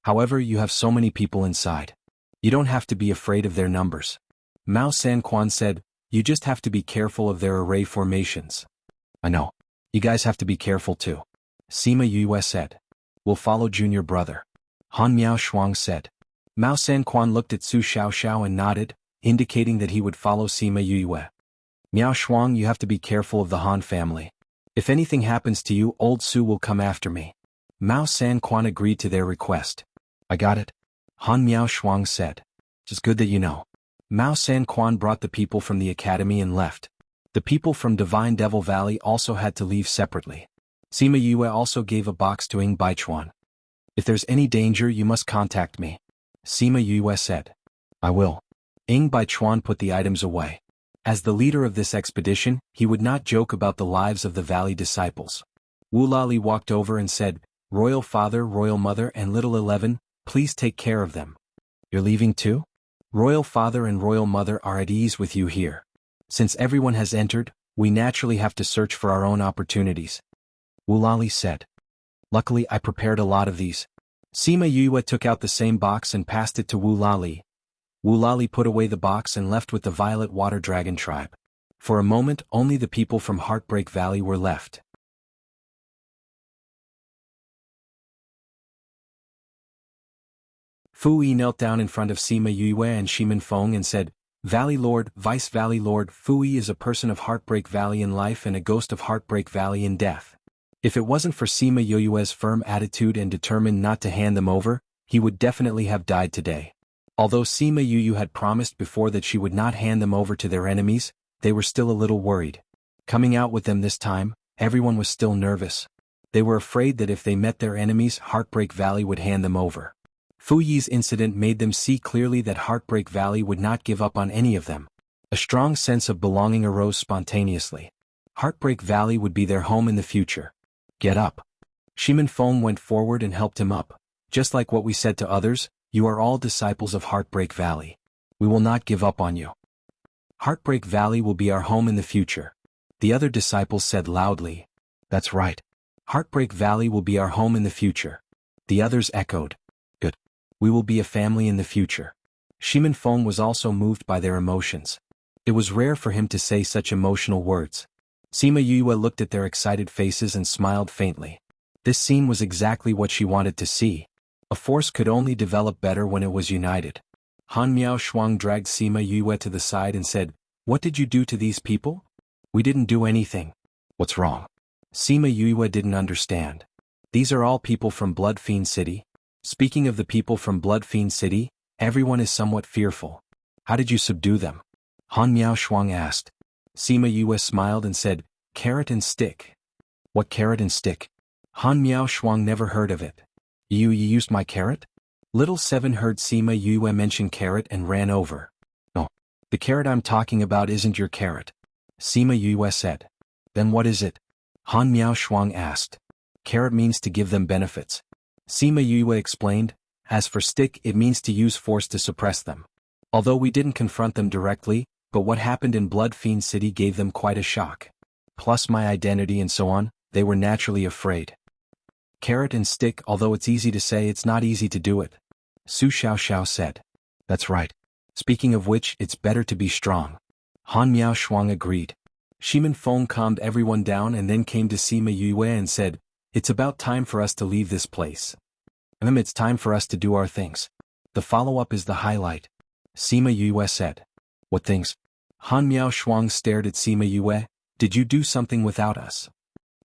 However, you have so many people inside. You don't have to be afraid of their numbers. Mao San Quan said, You just have to be careful of their array formations. I know. You guys have to be careful too. Sima Yue said. We'll follow junior brother. Han Miao Shuang said. Mao San Quan looked at Su Xiaoxiao and nodded, indicating that he would follow Sima Yue. Miao Shuang, you have to be careful of the Han family. If anything happens to you, old Su will come after me. Mao San Quan agreed to their request. I got it. Han Miao Shuang said. It's good that you know. Mao San Quan brought the people from the academy and left. The people from Divine Devil Valley also had to leave separately. Sima Yue also gave a box to Ing Baichuan. If there's any danger, you must contact me. Sima Yue said. I will. Ing Baichuan put the items away. As the leader of this expedition, he would not joke about the lives of the valley disciples. Wu Lali walked over and said, Royal Father, Royal Mother and Little 11, please take care of them. You're leaving too? Royal Father and Royal Mother are at ease with you here. Since everyone has entered, we naturally have to search for our own opportunities. Wu Lali said. Luckily, I prepared a lot of these. Sima Yue took out the same box and passed it to Wu Lali. Wu Lali put away the box and left with the Violet Water Dragon tribe. For a moment, only the people from Heartbreak Valley were left. Fu Yi knelt down in front of Sima Yue and Shimin Feng and said, Valley Lord, Vice Valley Lord, Fu Yi is a person of Heartbreak Valley in life and a ghost of Heartbreak Valley in death. If it wasn't for Sima Yue's firm attitude and determined not to hand them over, he would definitely have died today. Although Sima Yue had promised before that she would not hand them over to their enemies, they were still a little worried. Coming out with them this time, everyone was still nervous. They were afraid that if they met their enemies, Heartbreak Valley would hand them over. Fu Yi's incident made them see clearly that Heartbreak Valley would not give up on any of them. A strong sense of belonging arose spontaneously. Heartbreak Valley would be their home in the future. Get up. Shimin Feng went forward and helped him up. Just like what we said to others, You are all disciples of Heartbreak Valley. We will not give up on you. Heartbreak Valley will be our home in the future. The other disciples said loudly. That's right. Heartbreak Valley will be our home in the future. The others echoed. Good. We will be a family in the future. Shimin Feng was also moved by their emotions. It was rare for him to say such emotional words. Sima Yue looked at their excited faces and smiled faintly. This scene was exactly what she wanted to see. A force could only develop better when it was united. Han Miao Shuang dragged Sima Yue to the side and said, "What did you do to these people?" "We didn't do anything." "What's wrong?" Sima Yue didn't understand. "These are all people from Blood Fiend City. Speaking of the people from Blood Fiend City, everyone is somewhat fearful. How did you subdue them?" Han Miao Shuang asked. Sima Yue smiled and said, "Carrot and stick." "What carrot and stick?" Han Miao Shuang never heard of it. You used my carrot?" Little Seven heard Sima Yue mention carrot and ran over. "No. The carrot I'm talking about isn't your carrot," Sima Yue said. "Then what is it?" Han Miao Shuang asked. "Carrot means to give them benefits," Sima Yue explained. "As for stick, it means to use force to suppress them. Although we didn't confront them directly, but what happened in Blood Fiend City gave them quite a shock. Plus my identity and so on, they were naturally afraid." "Carrot and stick, although it's easy to say, it's not easy to do it," Su Xiaoxiao said. "That's right. Speaking of which, it's better to be strong." Han Miao Shuang agreed. Shimin Feng calmed everyone down and then came to Sima Yue and said, "It's about time for us to leave this place. It's time for us to do our things. The follow-up is the highlight," Sima Yue said. "What things?" Han Miao Shuang stared at Sima Yue. "Did you do something without us?"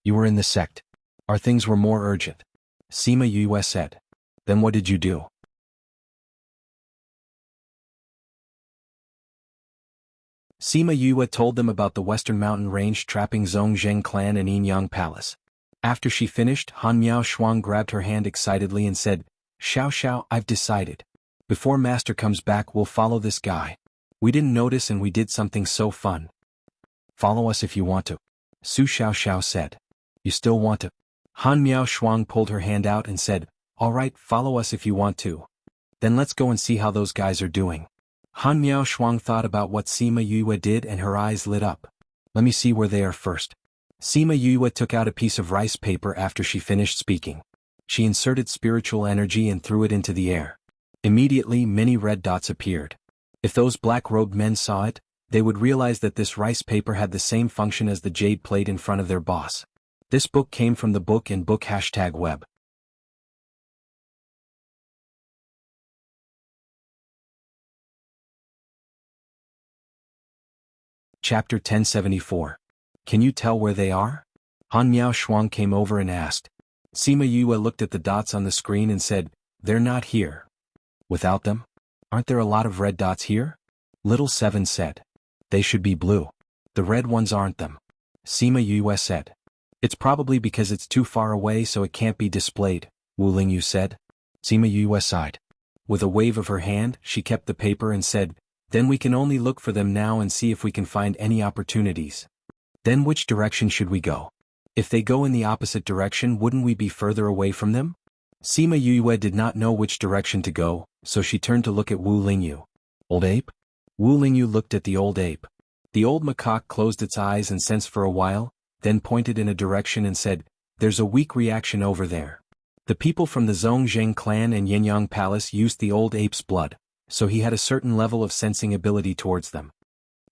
"You were in the sect. Our things were more urgent," Sima Yue said. "Then what did you do?" Sima Yue told them about the Western Mountain Range trapping Zhongzheng clan and Yinyang Palace. After she finished, Han Miao Shuang grabbed her hand excitedly and said, "Xiao Xiao, I've decided. Before Master comes back, we'll follow this guy. We didn't notice and we did something so fun." "Follow us if you want to," Su Xiaoxiao said. "You still want to?" Han Miao Shuang pulled her hand out and said, "All right, follow us if you want to. Then let's go and see how those guys are doing." Han Miao Shuang thought about what Sima Yue did and her eyes lit up. "Let me see where they are first." Sima Yue took out a piece of rice paper after she finished speaking. She inserted spiritual energy and threw it into the air. Immediately many red dots appeared. If those black-robed men saw it, they would realize that this rice paper had the same function as the jade plate in front of their boss. This book came from the book and book #web. Chapter 1074. Can you tell where they are? Han Miao Shuang came over and asked. Sima Yue looked at the dots on the screen and said, "They're not here." "Without them? Aren't there a lot of red dots here?" Little Seven said. "They should be blue. The red ones aren't them," Sima Yue said. "It's probably because it's too far away so it can't be displayed," Wu Lingyu said. Sima Yue sighed. With a wave of her hand, she kept the paper and said, "Then we can only look for them now and see if we can find any opportunities." "Then which direction should we go? If they go in the opposite direction, wouldn't we be further away from them?" Sima Yue did not know which direction to go, so she turned to look at Wu Lingyu. "Old ape?" Wu Lingyu looked at the old ape. The old macaque closed its eyes and sensed for a while, then pointed in a direction and said, "There's a weak reaction over there. The people from the Zhongzheng clan and Yinyang Palace used the old ape's blood, so he had a certain level of sensing ability towards them."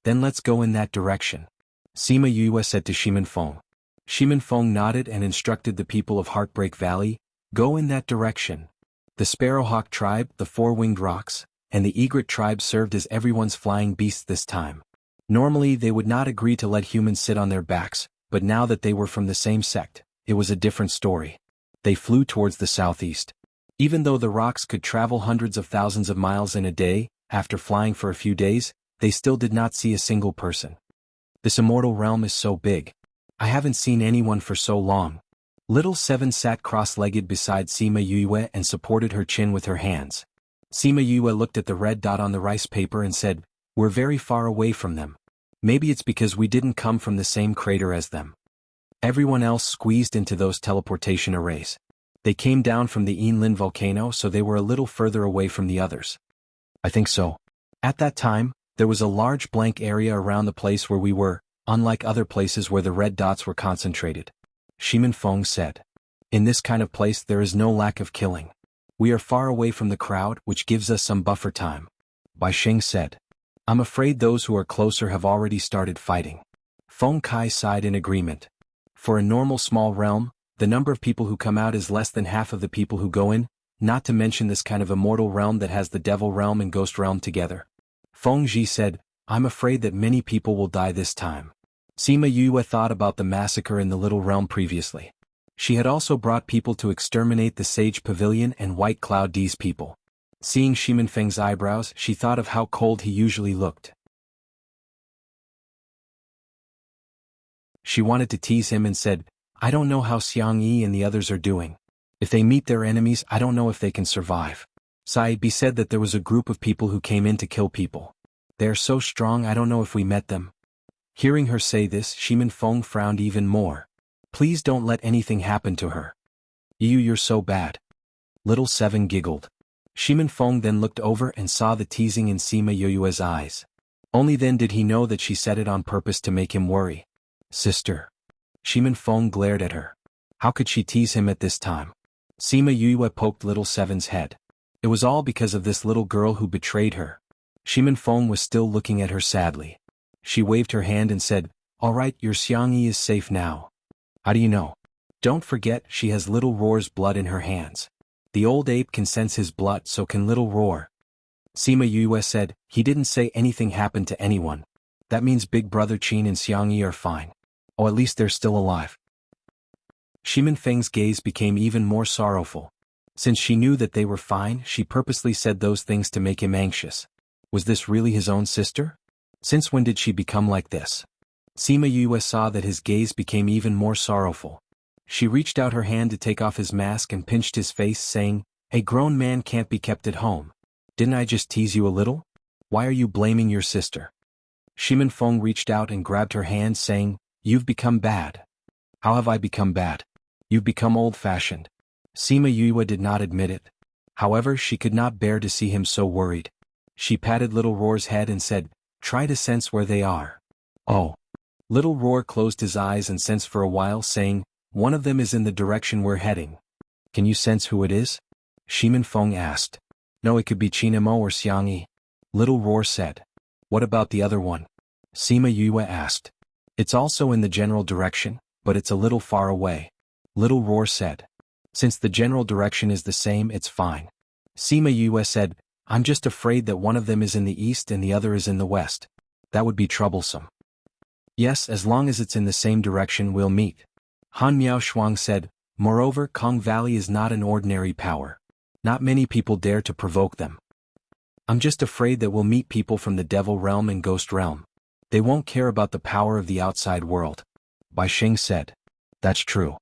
"Then let's go in that direction," Sima Yue said to Shimin Feng. Shimin Feng nodded and instructed the people of Heartbreak Valley, "Go in that direction." The Sparrowhawk tribe, the Four-Winged Rocks, and the Egret tribe served as everyone's flying beasts this time. Normally they would not agree to let humans sit on their backs, but now that they were from the same sect, it was a different story. They flew towards the southeast. Even though the rocks could travel hundreds of thousands of miles in a day, after flying for a few days, they still did not see a single person. "This immortal realm is so big. I haven't seen anyone for so long." Little Seven sat cross-legged beside Sima Yue and supported her chin with her hands. Sima Yue looked at the red dot on the rice paper and said, "We're very far away from them. Maybe it's because we didn't come from the same crater as them." Everyone else squeezed into those teleportation arrays. They came down from the Yinlin volcano, so they were a little further away from the others. I think so. At that time, there was a large blank area around the place where we were, unlike other places where the red dots were concentrated. Shimin Feng said. In this kind of place there is no lack of killing. We are far away from the crowd, which gives us some buffer time. Bai Xing said. I'm afraid those who are closer have already started fighting. Feng Kai sighed in agreement. For a normal small realm, the number of people who come out is less than half of the people who go in, not to mention this kind of immortal realm that has the devil realm and ghost realm together. Feng Ji said, I'm afraid that many people will die this time. Sima Yue thought about the massacre in the little realm previously. She had also brought people to exterminate the Sage Pavilion and White Cloud D's people. Seeing Shimin Feng's eyebrows, she thought of how cold he usually looked. She wanted to tease him and said, I don't know how Xiang Yi and the others are doing. If they meet their enemies, I don't know if they can survive. Saibi said that there was a group of people who came in to kill people. They are so strong, I don't know if we met them. Hearing her say this, Shimin Feng frowned even more. Please don't let anything happen to her. You're so bad. Little Seven giggled. Shimin Feng then looked over and saw the teasing in Sima Yue's eyes. Only then did he know that she said it on purpose to make him worry. Sister. Shimin Feng glared at her. How could she tease him at this time? Sima Yue poked Little Seven's head. It was all because of this little girl who betrayed her. Shimin Feng was still looking at her sadly. She waved her hand and said, All right, your Xiangyi is safe now. How do you know? Don't forget, she has Little Roar's blood in her hands. The old ape can sense his blood, so can Little Roar. Sima Yue said, He didn't say anything happened to anyone. That means Big Brother Qin and Xiangyi are fine. Or at least they're still alive. Shimin Feng's gaze became even more sorrowful. Since she knew that they were fine, she purposely said those things to make him anxious. Was this really his own sister? Since when did she become like this? Sima Yue saw that his gaze became even more sorrowful. She reached out her hand to take off his mask and pinched his face, saying, A grown man can't be kept at home. Didn't I just tease you a little? Why are you blaming your sister? Shimin Feng reached out and grabbed her hand, saying, You've become bad. How have I become bad? You've become old-fashioned. Sima Yue did not admit it. However, she could not bear to see him so worried. She patted Little Roar's head and said, Try to sense where they are. Oh. Little Roar closed his eyes and sensed for a while, saying, One of them is in the direction we're heading. Can you sense who it is? Shimin Feng asked. No, it could be Qinemo or Xiangyi. Little Roar said. What about the other one? Sima Yue asked. It's also in the general direction, but it's a little far away. Little Roar said. Since the general direction is the same, it's fine. Sima Yue said, I'm just afraid that one of them is in the east and the other is in the west. That would be troublesome. Yes, as long as it's in the same direction, we'll meet. Han Miao Shuang said, Moreover, Kong Valley is not an ordinary power. Not many people dare to provoke them. I'm just afraid that we'll meet people from the devil realm and ghost realm. They won't care about the power of the outside world. Bai Xing said. That's true.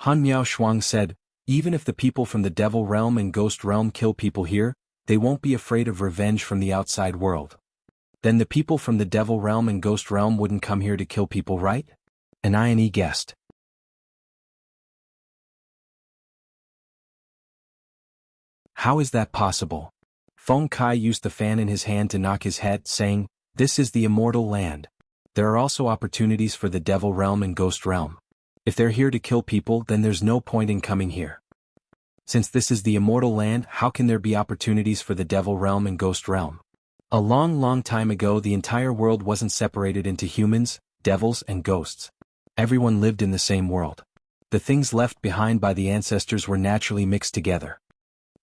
Han Miao Shuang said, Even if the people from the devil realm and ghost realm kill people here, they won't be afraid of revenge from the outside world. Then the people from the devil realm and ghost realm wouldn't come here to kill people, right? An INE guessed. How is that possible? Feng Kai used the fan in his hand to knock his head, saying, This is the immortal land. There are also opportunities for the devil realm and ghost realm. If they're here to kill people, then there's no point in coming here. Since this is the immortal land, how can there be opportunities for the devil realm and ghost realm? A long, long time ago, the entire world wasn't separated into humans, devils, and ghosts. Everyone lived in the same world. The things left behind by the ancestors were naturally mixed together.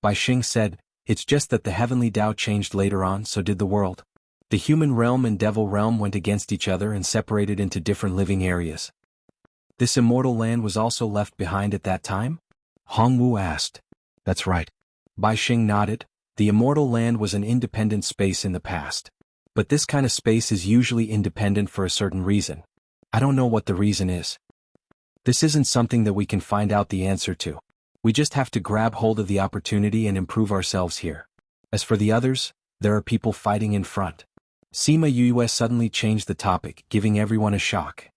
Bai Xing said, It's just that the heavenly Tao changed later on, so did the world. The human realm and devil realm went against each other and separated into different living areas. This immortal land was also left behind at that time? Hongwu asked. That's right. Bai Xing nodded. The immortal land was an independent space in the past. But this kind of space is usually independent for a certain reason. I don't know what the reason is. This isn't something that we can find out the answer to. We just have to grab hold of the opportunity and improve ourselves here. As for the others, there are people fighting in front. Sima Yue suddenly changed the topic, giving everyone a shock.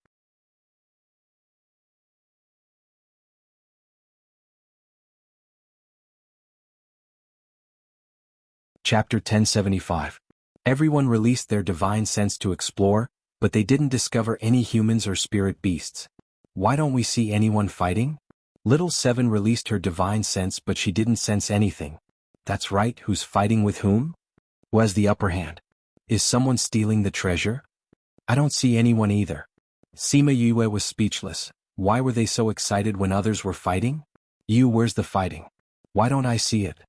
Chapter 1075. Everyone released their divine sense to explore, but they didn't discover any humans or spirit beasts. Why don't we see anyone fighting? Little Seven released her divine sense, but she didn't sense anything. That's right, who's fighting with whom? Who has the upper hand? Is someone stealing the treasure? I don't see anyone either. Sima Yue was speechless. Why were they so excited when others were fighting? Where's the fighting? Why don't I see it?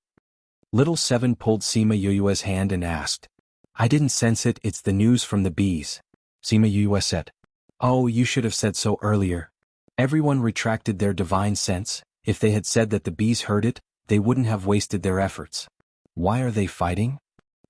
Little Seven pulled Sima Yue's hand and asked. I didn't sense it, it's the news from the bees. Sima Yue said. Oh, you should have said so earlier. Everyone retracted their divine sense. If they had said that the bees heard it, they wouldn't have wasted their efforts. Why are they fighting?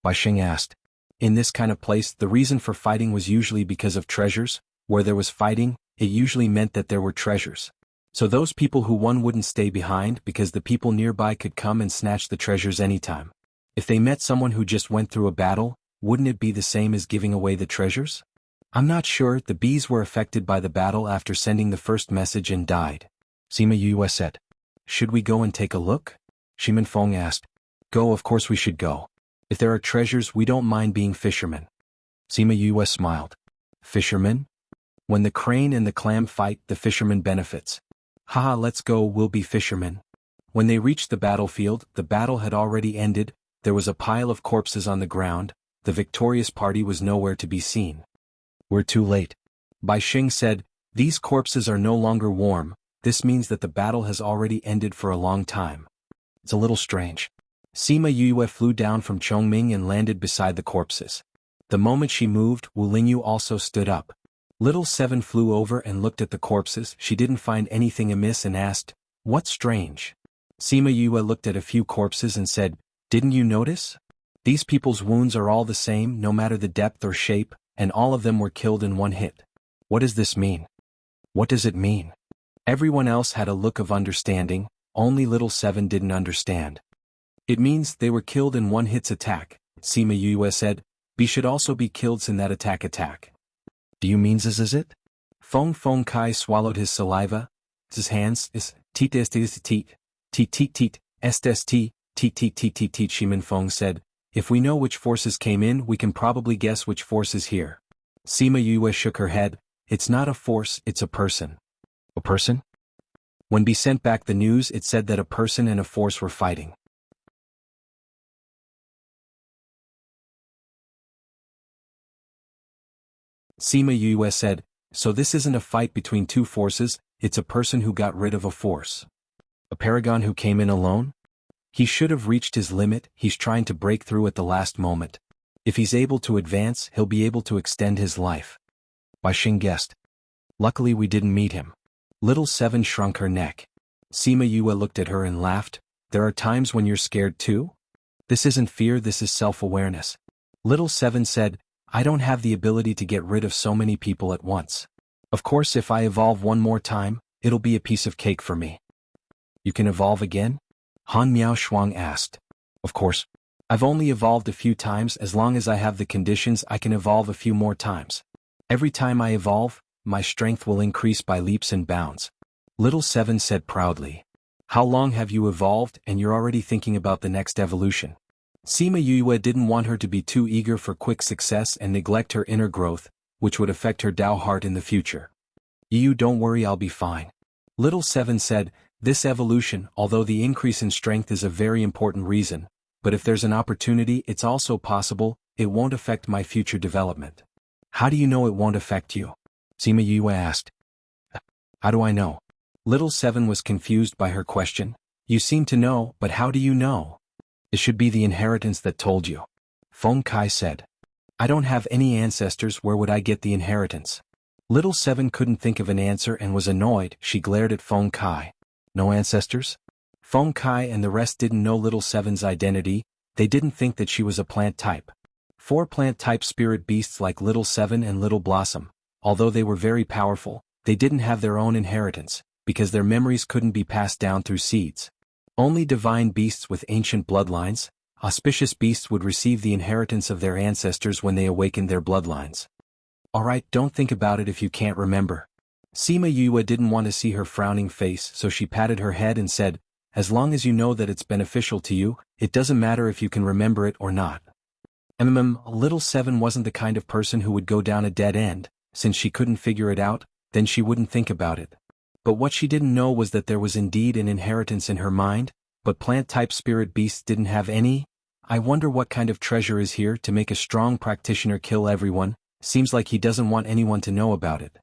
Bai Xing asked. In this kind of place, the reason for fighting was usually because of treasures. Where there was fighting, it usually meant that there were treasures. So those people who won wouldn't stay behind because the people nearby could come and snatch the treasures anytime. If they met someone who just went through a battle, wouldn't it be the same as giving away the treasures? I'm not sure. The bees were affected by the battle after sending the first message and died. Sima Yue said. Should we go and take a look? Shimin Feng asked. Go, of course we should go. If there are treasures, we don't mind being fishermen. Sima Yue smiled. Fishermen? When the crane and the clam fight, the fisherman benefits. Haha, let's go, we'll be fishermen. When they reached the battlefield, the battle had already ended, there was a pile of corpses on the ground, the victorious party was nowhere to be seen. We're too late. Bai Xing said, these corpses are no longer warm, this means that the battle has already ended for a long time. It's a little strange. Sima Yue flew down from Chongming and landed beside the corpses. The moment she moved, Wu Lingyu also stood up. Little Seven flew over and looked at the corpses. She didn't find anything amiss and asked, what's strange? Sima Yue looked at a few corpses and said, didn't you notice? These people's wounds are all the same, no matter the depth or shape, and all of them were killed in one hit. What does this mean? What does it mean? Everyone else had a look of understanding, only Little Seven didn't understand. It means they were killed in one hit's attack, Sima Yue said. We should also be killed in that attack. Do you mean this is it? Feng Kai swallowed his saliva. His hands is teet Shimin Feng said. If we know which forces came in, we can probably guess which force is here. Sima Yue shook her head. It's not a force, it's a person. A person? When Bi sent back the news, it said that a person and a force were fighting. Sima Yue said, so this isn't a fight between two forces, it's a person who got rid of a force. A paragon who came in alone? He should have reached his limit, he's trying to break through at the last moment. If he's able to advance, he'll be able to extend his life. Bai Xing guessed. Luckily we didn't meet him. Little Seven shrunk her neck. Sima Yue looked at her and laughed. There are times when you're scared too? This isn't fear, this is self-awareness. Little Seven said, I don't have the ability to get rid of so many people at once. Of course, if I evolve one more time, it'll be a piece of cake for me. You can evolve again? Han Miao Shuang asked. Of course. I've only evolved a few times. As long as I have the conditions, I can evolve a few more times. Every time I evolve, my strength will increase by leaps and bounds. Little Seven said proudly. How long have you evolved and you're already thinking about the next evolution? Sima Yue didn't want her to be too eager for quick success and neglect her inner growth, which would affect her Dao heart in the future. Don't worry, I'll be fine. Little Seven said, this evolution, although the increase in strength is a very important reason, but if there's an opportunity, it's also possible, it won't affect my future development. How do you know it won't affect you? Sima Yue asked. How do I know? Little Seven was confused by her question. You seem to know, but how do you know? It should be the inheritance that told you. Feng Kai said. I don't have any ancestors, where would I get the inheritance? Little Seven couldn't think of an answer and was annoyed. She glared at Feng Kai. No ancestors? Feng Kai and the rest didn't know Little Seven's identity, they didn't think that she was a plant type. 4 plant-type spirit beasts like Little Seven and Little Blossom, although they were very powerful, they didn't have their own inheritance, because their memories couldn't be passed down through seeds. Only divine beasts with ancient bloodlines, auspicious beasts would receive the inheritance of their ancestors when they awakened their bloodlines. Alright, don't think about it if you can't remember. Sima Yue didn't want to see her frowning face, so she patted her head and said, as long as you know that it's beneficial to you, it doesn't matter if you can remember it or not. Little Seven wasn't the kind of person who would go down a dead end. Since she couldn't figure it out, then she wouldn't think about it. But what she didn't know was that there was indeed an inheritance in her mind, but plant-type spirit beasts didn't have any. I wonder what kind of treasure is here to make a strong practitioner kill everyone. Seems like he doesn't want anyone to know about it.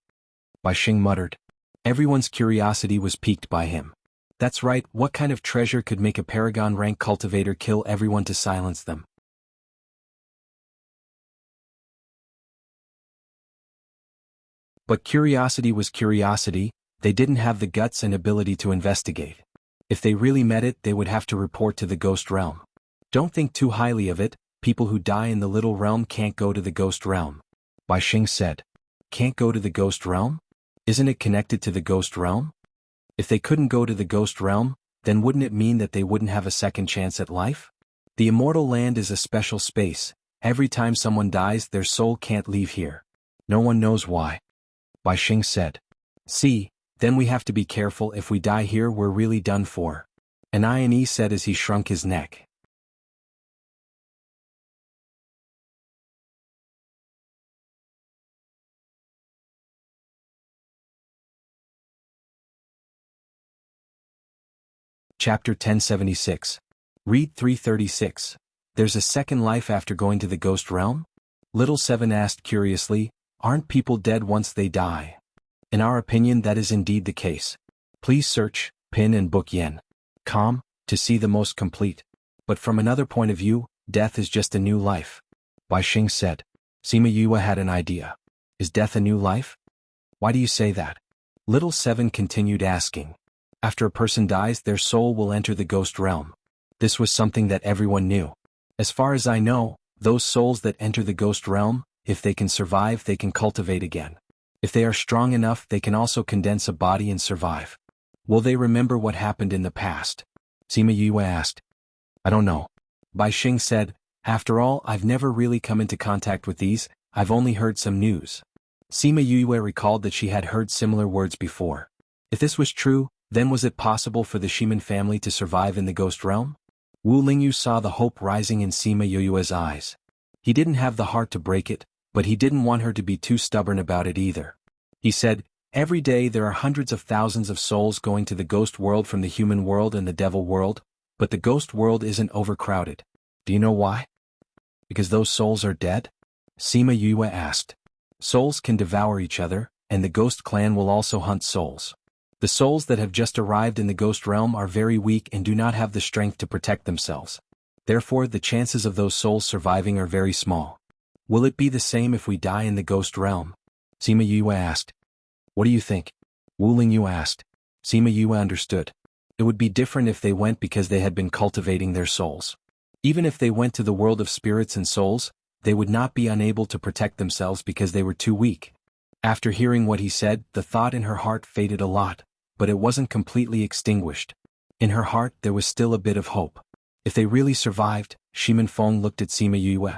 Bai Xing muttered. Everyone's curiosity was piqued by him. That's right, what kind of treasure could make a paragon-rank cultivator kill everyone to silence them? But curiosity was curiosity. They didn't have the guts and ability to investigate. If they really met it, they would have to report to the ghost realm. Don't think too highly of it. People who die in the little realm can't go to the ghost realm. Bai Xing said. Can't go to the ghost realm? Isn't it connected to the ghost realm? If they couldn't go to the ghost realm, then wouldn't it mean that they wouldn't have a second chance at life? The immortal land is a special space. Every time someone dies, their soul can't leave here. No one knows why. Bai Xing said. See, then we have to be careful. If we die here, we're really done for. An said as he shrunk his neck. Chapter 1076. Read 336. There's a second life after going to the ghost realm? Little Seven asked curiously. Aren't people dead once they die? In our opinion, that is indeed the case. Please search, pin and book yen. To see the most complete. But from another point of view, death is just a new life. Bai Xing said. Sima Yue had an idea. Is death a new life? Why do you say that? Little Seven continued asking. After a person dies, their soul will enter the ghost realm. This was something that everyone knew. As far as I know, those souls that enter the ghost realm, if they can survive, they can cultivate again. If they are strong enough, they can also condense a body and survive. Will they remember what happened in the past? Sima Yue asked. I don't know. Bai Xing said, after all, I've never really come into contact with these, I've only heard some news. Sima Yue recalled that she had heard similar words before. If this was true, then was it possible for the Shiman family to survive in the ghost realm? Wu Lingyu saw the hope rising in Sima Yue's eyes. He didn't have the heart to break it, but he didn't want her to be too stubborn about it either. He said, every day there are hundreds of thousands of souls going to the ghost world from the human world and the devil world, but the ghost world isn't overcrowded. Do you know why? Because those souls are dead? Sima Yue asked. Souls can devour each other, and the ghost clan will also hunt souls. The souls that have just arrived in the ghost realm are very weak and do not have the strength to protect themselves. Therefore, the chances of those souls surviving are very small. Will it be the same if we die in the ghost realm? Sima Yue asked. What do you think? Wu Lingyu asked. Sima Yue understood. It would be different if they went because they had been cultivating their souls. Even if they went to the world of spirits and souls, they would not be unable to protect themselves because they were too weak. After hearing what he said, the thought in her heart faded a lot, but it wasn't completely extinguished. In her heart there was still a bit of hope. If they really survived, Shiman Feng looked at Sima Yue.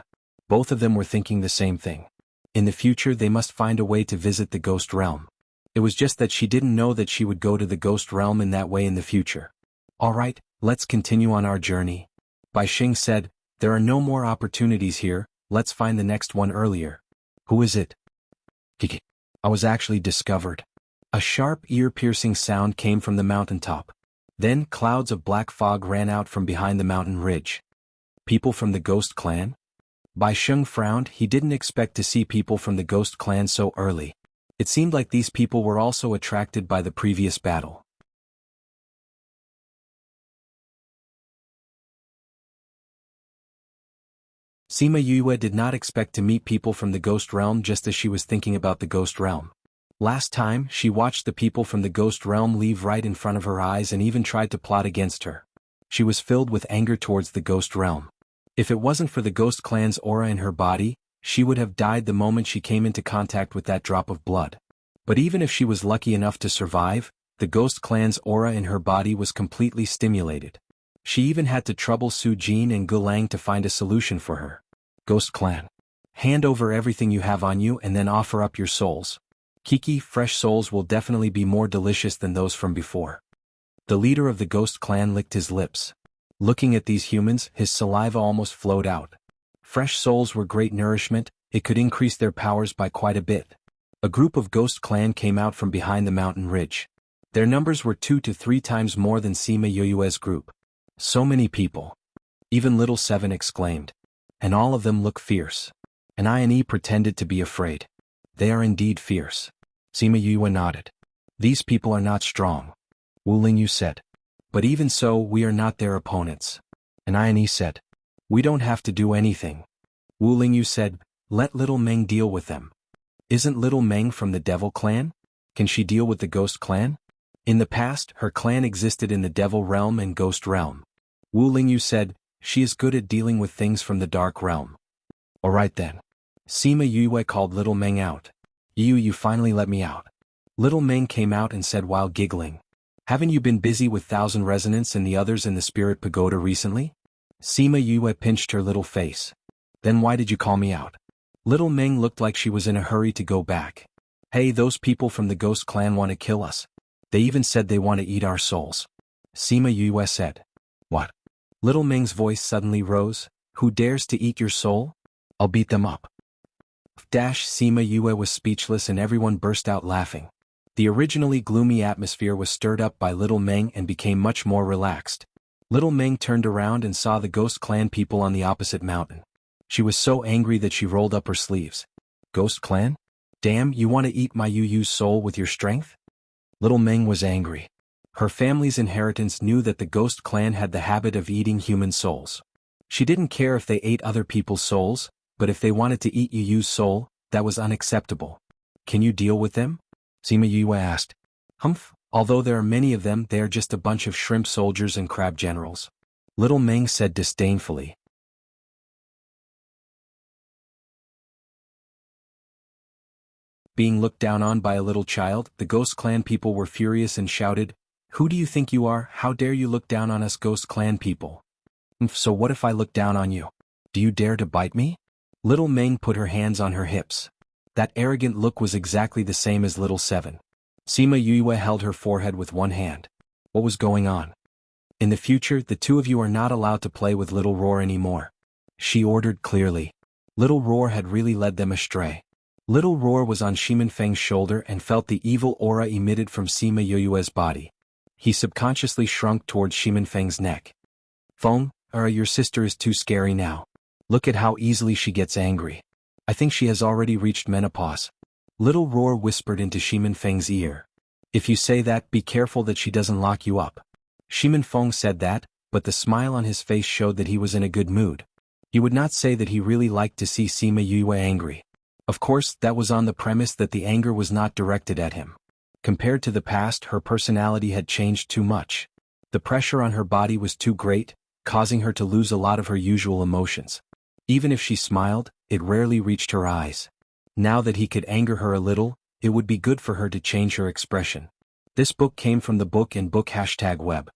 Both of them were thinking the same thing. In the future they must find a way to visit the ghost realm. It was just that she didn't know that she would go to the ghost realm in that way in the future. Alright, let's continue on our journey. Bai Xing said, there are no more opportunities here, let's find the next one earlier. Who is it? Kiki. I was actually discovered. A sharp, ear-piercing sound came from the mountaintop. Then clouds of black fog ran out from behind the mountain ridge. People from the ghost clan? Bai Xing frowned. He didn't expect to see people from the ghost clan so early. It seemed like these people were also attracted by the previous battle. Sima Yue did not expect to meet people from the ghost realm just as she was thinking about the ghost realm. Last time, she watched the people from the ghost realm leave right in front of her eyes and even tried to plot against her. She was filled with anger towards the ghost realm. If it wasn't for the ghost clan's aura in her body, she would have died the moment she came into contact with that drop of blood. But even if she was lucky enough to survive, the ghost clan's aura in her body was completely stimulated. She even had to trouble Su Jin and Gulang to find a solution for her. Ghost clan. Hand over everything you have on you and then offer up your souls. Kiki, fresh souls will definitely be more delicious than those from before. The leader of the ghost clan licked his lips. Looking at these humans, his saliva almost flowed out. Fresh souls were great nourishment, it could increase their powers by quite a bit. A group of ghost clan came out from behind the mountain ridge. Their numbers were 2 to 3 times more than Sima Yoyue's group. So many people. Even little Seven exclaimed. And all of them look fierce. And I pretended to be afraid. They are indeed fierce. Sima Yue nodded. These people are not strong. Wu Lingyu said. But even so, we are not their opponents. And I said. We don't have to do anything. Wu Lingyu said, let little Meng deal with them. Isn't little Meng from the Devil clan? Can she deal with the Ghost clan? In the past, her clan existed in the Devil realm and Ghost realm. Wu Lingyu said, she is good at dealing with things from the Dark realm. Alright then. Sima Yue called little Meng out. You finally let me out. Little Meng came out and said while giggling. Haven't you been busy with Thousand Resonance and the others in the Spirit Pagoda recently? Sima Yue pinched her little face. Then why did you call me out? Little Meng looked like she was in a hurry to go back. Hey, those people from the Ghost clan want to kill us. They even said they want to eat our souls. Sima Yue said. What? Little Meng's voice suddenly rose. Who dares to eat your soul? I'll beat them up. Sima Yue was speechless and everyone burst out laughing. The originally gloomy atmosphere was stirred up by Little Meng and became much more relaxed. Little Meng turned around and saw the Ghost clan people on the opposite mountain. She was so angry that she rolled up her sleeves. Ghost clan? Damn, you want to eat my Yu's soul with your strength? Little Meng was angry. Her family's inheritance knew that the Ghost clan had the habit of eating human souls. She didn't care if they ate other people's souls, but if they wanted to eat Yu's soul, that was unacceptable. Can you deal with them? Sima Yue asked. Humph, although there are many of them, they are just a bunch of shrimp soldiers and crab generals. Little Meng said disdainfully. Being looked down on by a little child, the Ghost clan people were furious and shouted, Who do you think you are? How dare you look down on us Ghost clan people? So what if I look down on you? Do you dare to bite me? Little Meng put her hands on her hips. That arrogant look was exactly the same as Little Seven. Sima Yue held her forehead with one hand. What was going on? In the future, the two of you are not allowed to play with Little Roar anymore. She ordered clearly. Little Roar had really led them astray. Little Roar was on Shimin Feng's shoulder and felt the evil aura emitted from Sima Yue's body. He subconsciously shrunk towards Shimin Feng's neck. Feng, your sister is too scary now. Look at how easily she gets angry. I think she has already reached menopause. Little Roar whispered into Shimin Feng's ear. If you say that, be careful that she doesn't lock you up. Shimin Feng said that, but the smile on his face showed that he was in a good mood. He would not say that he really liked to see Sima Yue angry. Of course, that was on the premise that the anger was not directed at him. Compared to the past, her personality had changed too much. The pressure on her body was too great, causing her to lose a lot of her usual emotions. Even if she smiled, it rarely reached her eyes. Now that he could anger her a little, it would be good for her to change her expression. This book came from the book and book #web.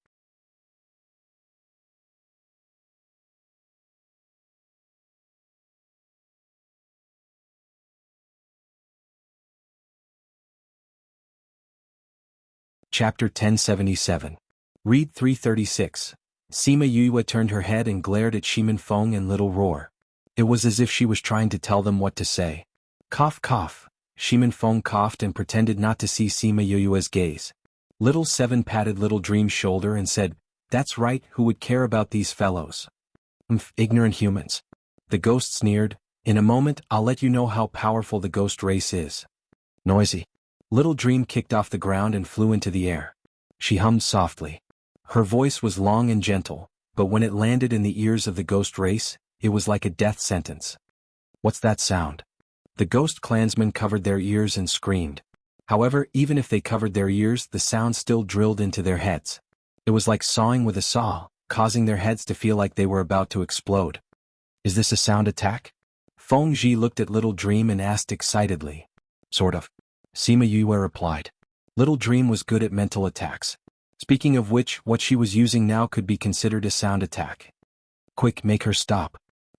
Chapter 1077. Read 336. Sima Yue turned her head and glared at Shimin Feng and Little Roar. It was as if she was trying to tell them what to say. Cough cough. Shimin Feng coughed and pretended not to see Sima Yue's gaze. Little Seven patted Little Dream's shoulder and said, That's right, who would care about these fellows? Ignorant humans. The ghost sneered, In a moment I'll let you know how powerful the ghost race is. Noisy. Little Dream kicked off the ground and flew into the air. She hummed softly. Her voice was long and gentle, but when it landed in the ears of the ghost race, it was like a death sentence. What's that sound? The ghost clansmen covered their ears and screamed. However, even if they covered their ears, the sound still drilled into their heads. It was like sawing with a saw, causing their heads to feel like they were about to explode. Is this a sound attack? Feng Ji looked at Little Dream and asked excitedly. Sort of. Sima Yue replied. Little Dream was good at mental attacks. Speaking of which, what she was using now could be considered a sound attack. Quick, make her stop.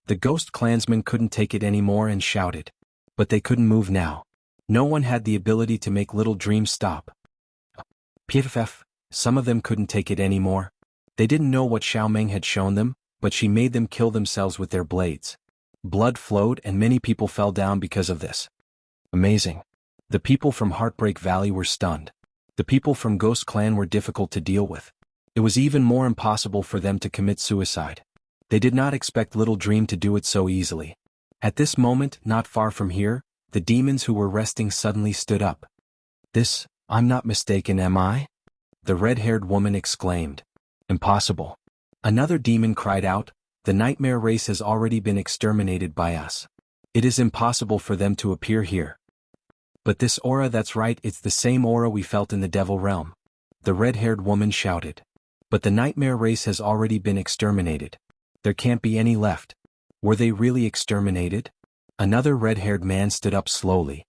The ghost clansmen couldn't take it anymore and shouted. But they couldn't move now. No one had the ability to make Little Dream stop. PFF, Some of them couldn't take it anymore. They didn't know what Xiaomeng had shown them, but she made them kill themselves with their blades. Blood flowed and many people fell down because of this. Amazing. The people from Heartbreak Valley were stunned. The people from Ghost Clan were difficult to deal with. It was even more impossible for them to commit suicide. They did not expect Little Dream to do it so easily. At this moment, not far from here, the demons who were resting suddenly stood up. I'm not mistaken, am I? The red-haired woman exclaimed. Impossible. Another demon cried out, the nightmare race has already been exterminated by us. It is impossible for them to appear here. But this aura, that's right, it's the same aura we felt in the Devil Realm. The red-haired woman shouted. But the nightmare race has already been exterminated. There can't be any left. Were they really exterminated? Another red-haired man stood up slowly.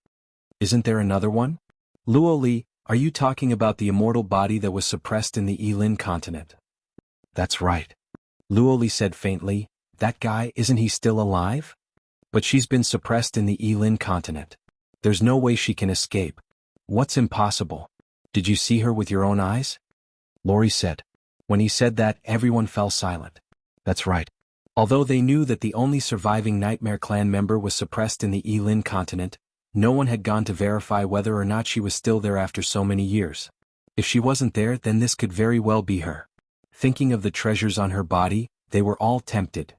Isn't there another one? Luo Li, are you talking about the immortal body that was suppressed in the Yilin continent? That's right. Luo Li said faintly, that guy, isn't he still alive? But she's been suppressed in the Yilin continent. There's no way she can escape. What's impossible? Did you see her with your own eyes? Lori said. When he said that, everyone fell silent. That's right. Although they knew that the only surviving Nightmare Clan member was suppressed in the Yilin continent, no one had gone to verify whether or not she was still there after so many years. If she wasn't there, then this could very well be her. Thinking of the treasures on her body, they were all tempted.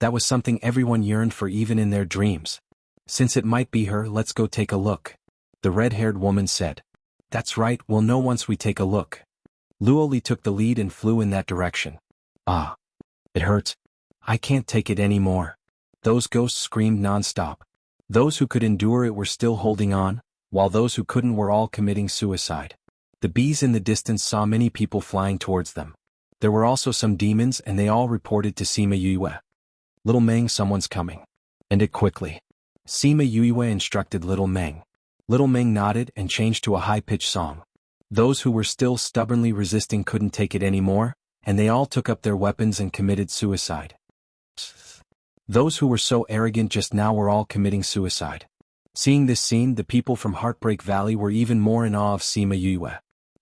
That was something everyone yearned for even in their dreams. Since it might be her, let's go take a look. The red-haired woman said. That's right, we'll know once we take a look. Luo Li took the lead and flew in that direction. Ah. It hurts. I can't take it anymore. Those ghosts screamed non-stop. Those who could endure it were still holding on, while those who couldn't were all committing suicide. The bees in the distance saw many people flying towards them. There were also some demons and they all reported to Sima Yue. Little Meng, someone's coming. End it quickly. Sima Yue instructed Little Meng. Little Meng nodded and changed to a high-pitched song. Those who were still stubbornly resisting couldn't take it anymore, and they all took up their weapons and committed suicide. Those who were so arrogant just now were all committing suicide. Seeing this scene, the people from Heartbreak Valley were even more in awe of Sima Yue.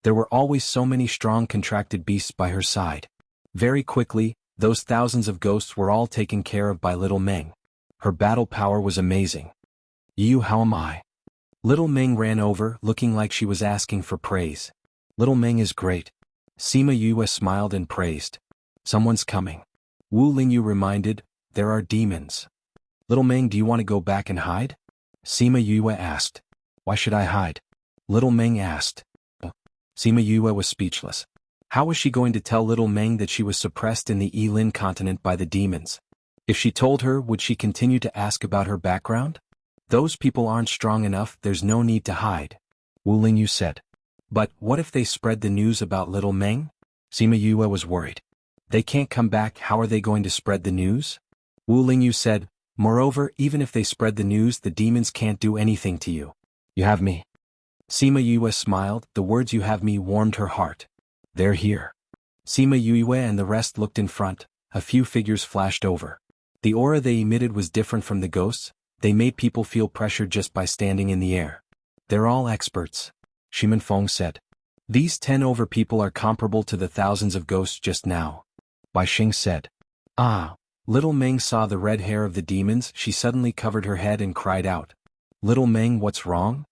There were always so many strong contracted beasts by her side. Very quickly, those thousands of ghosts were all taken care of by Little Meng. Her battle power was amazing. Yu, how am I? Little Meng ran over, looking like she was asking for praise. Little Meng is great. Sima Yue smiled and praised. Someone's coming. Wu Lingyu reminded, there are demons. Little Meng, do you want to go back and hide? Sima Yue asked. Why should I hide? Little Meng asked. Sima Yue was speechless. How was she going to tell Little Meng that she was suppressed in the Yilin continent by the demons? If she told her, would she continue to ask about her background? Those people aren't strong enough, there's no need to hide. Wu Lingyu said. But what if they spread the news about Little Meng? Sima Yue was worried. They can't come back, how are they going to spread the news? Wu Lingyu said, moreover, even if they spread the news, the demons can't do anything to you. You have me. Sima Yue smiled, the words you have me warmed her heart. They're here. Sima Yue and the rest looked in front, a few figures flashed over. The aura they emitted was different from the ghosts, they made people feel pressure just by standing in the air. They're all experts. Shimen Feng said. These 10 over people are comparable to the thousands of ghosts just now. Bai Xing said. Ah. Little Meng saw the red hair of the demons, she suddenly covered her head and cried out. Little Meng, what's wrong?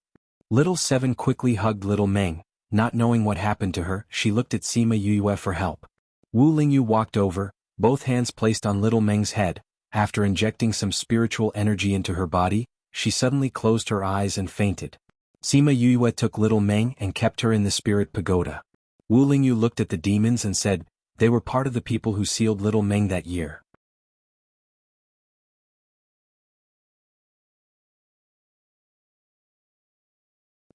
Little Seven quickly hugged Little Meng. Not knowing what happened to her, she looked at Sima Yue for help. Wu Lingyu walked over, both hands placed on Little Meng's head. After injecting some spiritual energy into her body, she suddenly closed her eyes and fainted. Sima Yue took Little Meng and kept her in the spirit pagoda. Wu Lingyu looked at the demons and said, they were part of the people who sealed Little Meng that year.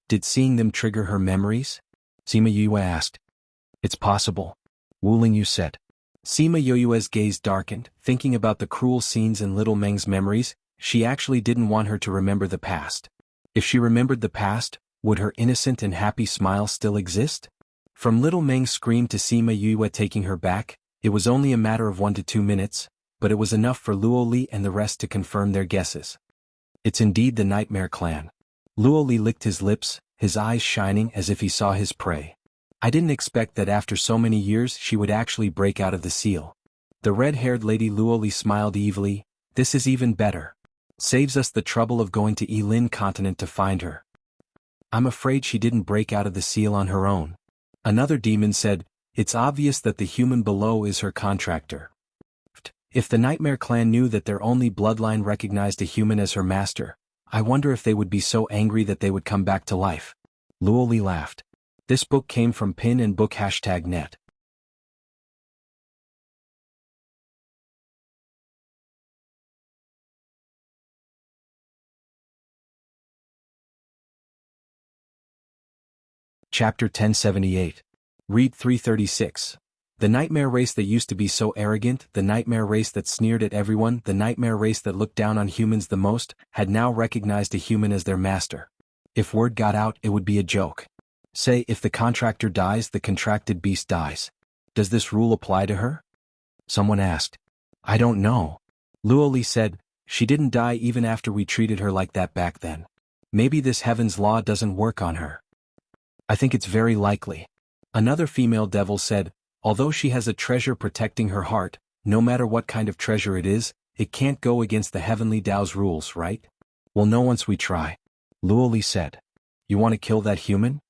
Did seeing them trigger her memories? Sima Yue asked. It's possible. Wu Lingyu said. Sima Yue's gaze darkened, thinking about the cruel scenes in Little Meng's memories. She actually didn't want her to remember the past. If she remembered the past, would her innocent and happy smile still exist? From Little Meng's scream to Sima Yue taking her back, it was only a matter of 1 to 2 minutes, but it was enough for Luo Li and the rest to confirm their guesses. It's indeed the Nightmare Clan. Luo Li licked his lips, his eyes shining as if he saw his prey. I didn't expect that after so many years she would actually break out of the seal. The red-haired Lady Luoli smiled evilly. This is even better. Saves us the trouble of going to Yilin continent to find her. I'm afraid she didn't break out of the seal on her own. Another demon said, it's obvious that the human below is her contractor. If the Nightmare Clan knew that their only bloodline recognized a human as her master, I wonder if they would be so angry that they would come back to life. Luoli laughed. This book came from Pin and Book #net. Chapter 1078. Read 336. The nightmare race that used to be so arrogant, the nightmare race that sneered at everyone, the nightmare race that looked down on humans the most, had now recognized a human as their master. If word got out, it would be a joke. Say, if the contractor dies, the contracted beast dies. Does this rule apply to her? Someone asked. I don't know. Luoli said, she didn't die even after we treated her like that back then. Maybe this heaven's law doesn't work on her. I think it's very likely. Another female devil said, although she has a treasure protecting her heart, no matter what kind of treasure it is, it can't go against the heavenly Tao's rules, right? We'll know once we try. Luoli said. You want to kill that human?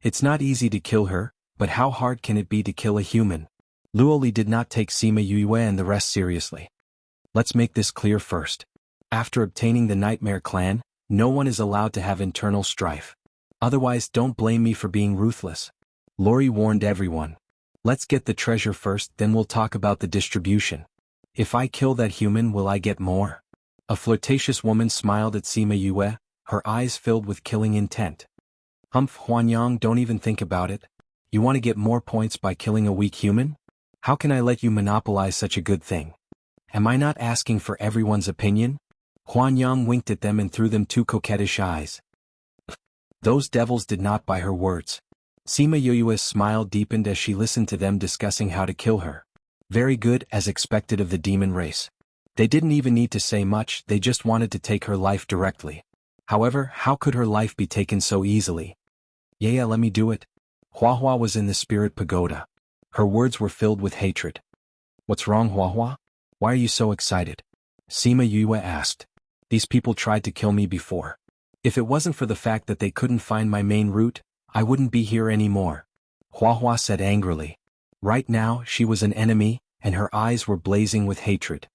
It's not easy to kill her, but how hard can it be to kill a human? Luoli did not take Sima Yue and the rest seriously. Let's make this clear first. After obtaining the Nightmare Clan, no one is allowed to have internal strife. Otherwise, don't blame me for being ruthless. Lori warned everyone. Let's get the treasure first, then we'll talk about the distribution. If I kill that human, will I get more? A flirtatious woman smiled at Sima Yue, her eyes filled with killing intent. Huanyang, don't even think about it. You want to get more points by killing a weak human? How can I let you monopolize such a good thing? Am I not asking for everyone's opinion? Huanyang winked at them and threw them two coquettish eyes. Those devils did not buy her words. Sima Yue's smile deepened as she listened to them discussing how to kill her. Very good, as expected of the demon race. They didn't even need to say much, they just wanted to take her life directly. However, how could her life be taken so easily? Yeah, let me do it. Huahua was in the spirit pagoda. Her words were filled with hatred. What's wrong, Huahua? Why are you so excited? Sima Yue asked. These people tried to kill me before. If it wasn't for the fact that they couldn't find my main route, I wouldn't be here anymore. Huahua said angrily. Right now, she was an enemy, and her eyes were blazing with hatred.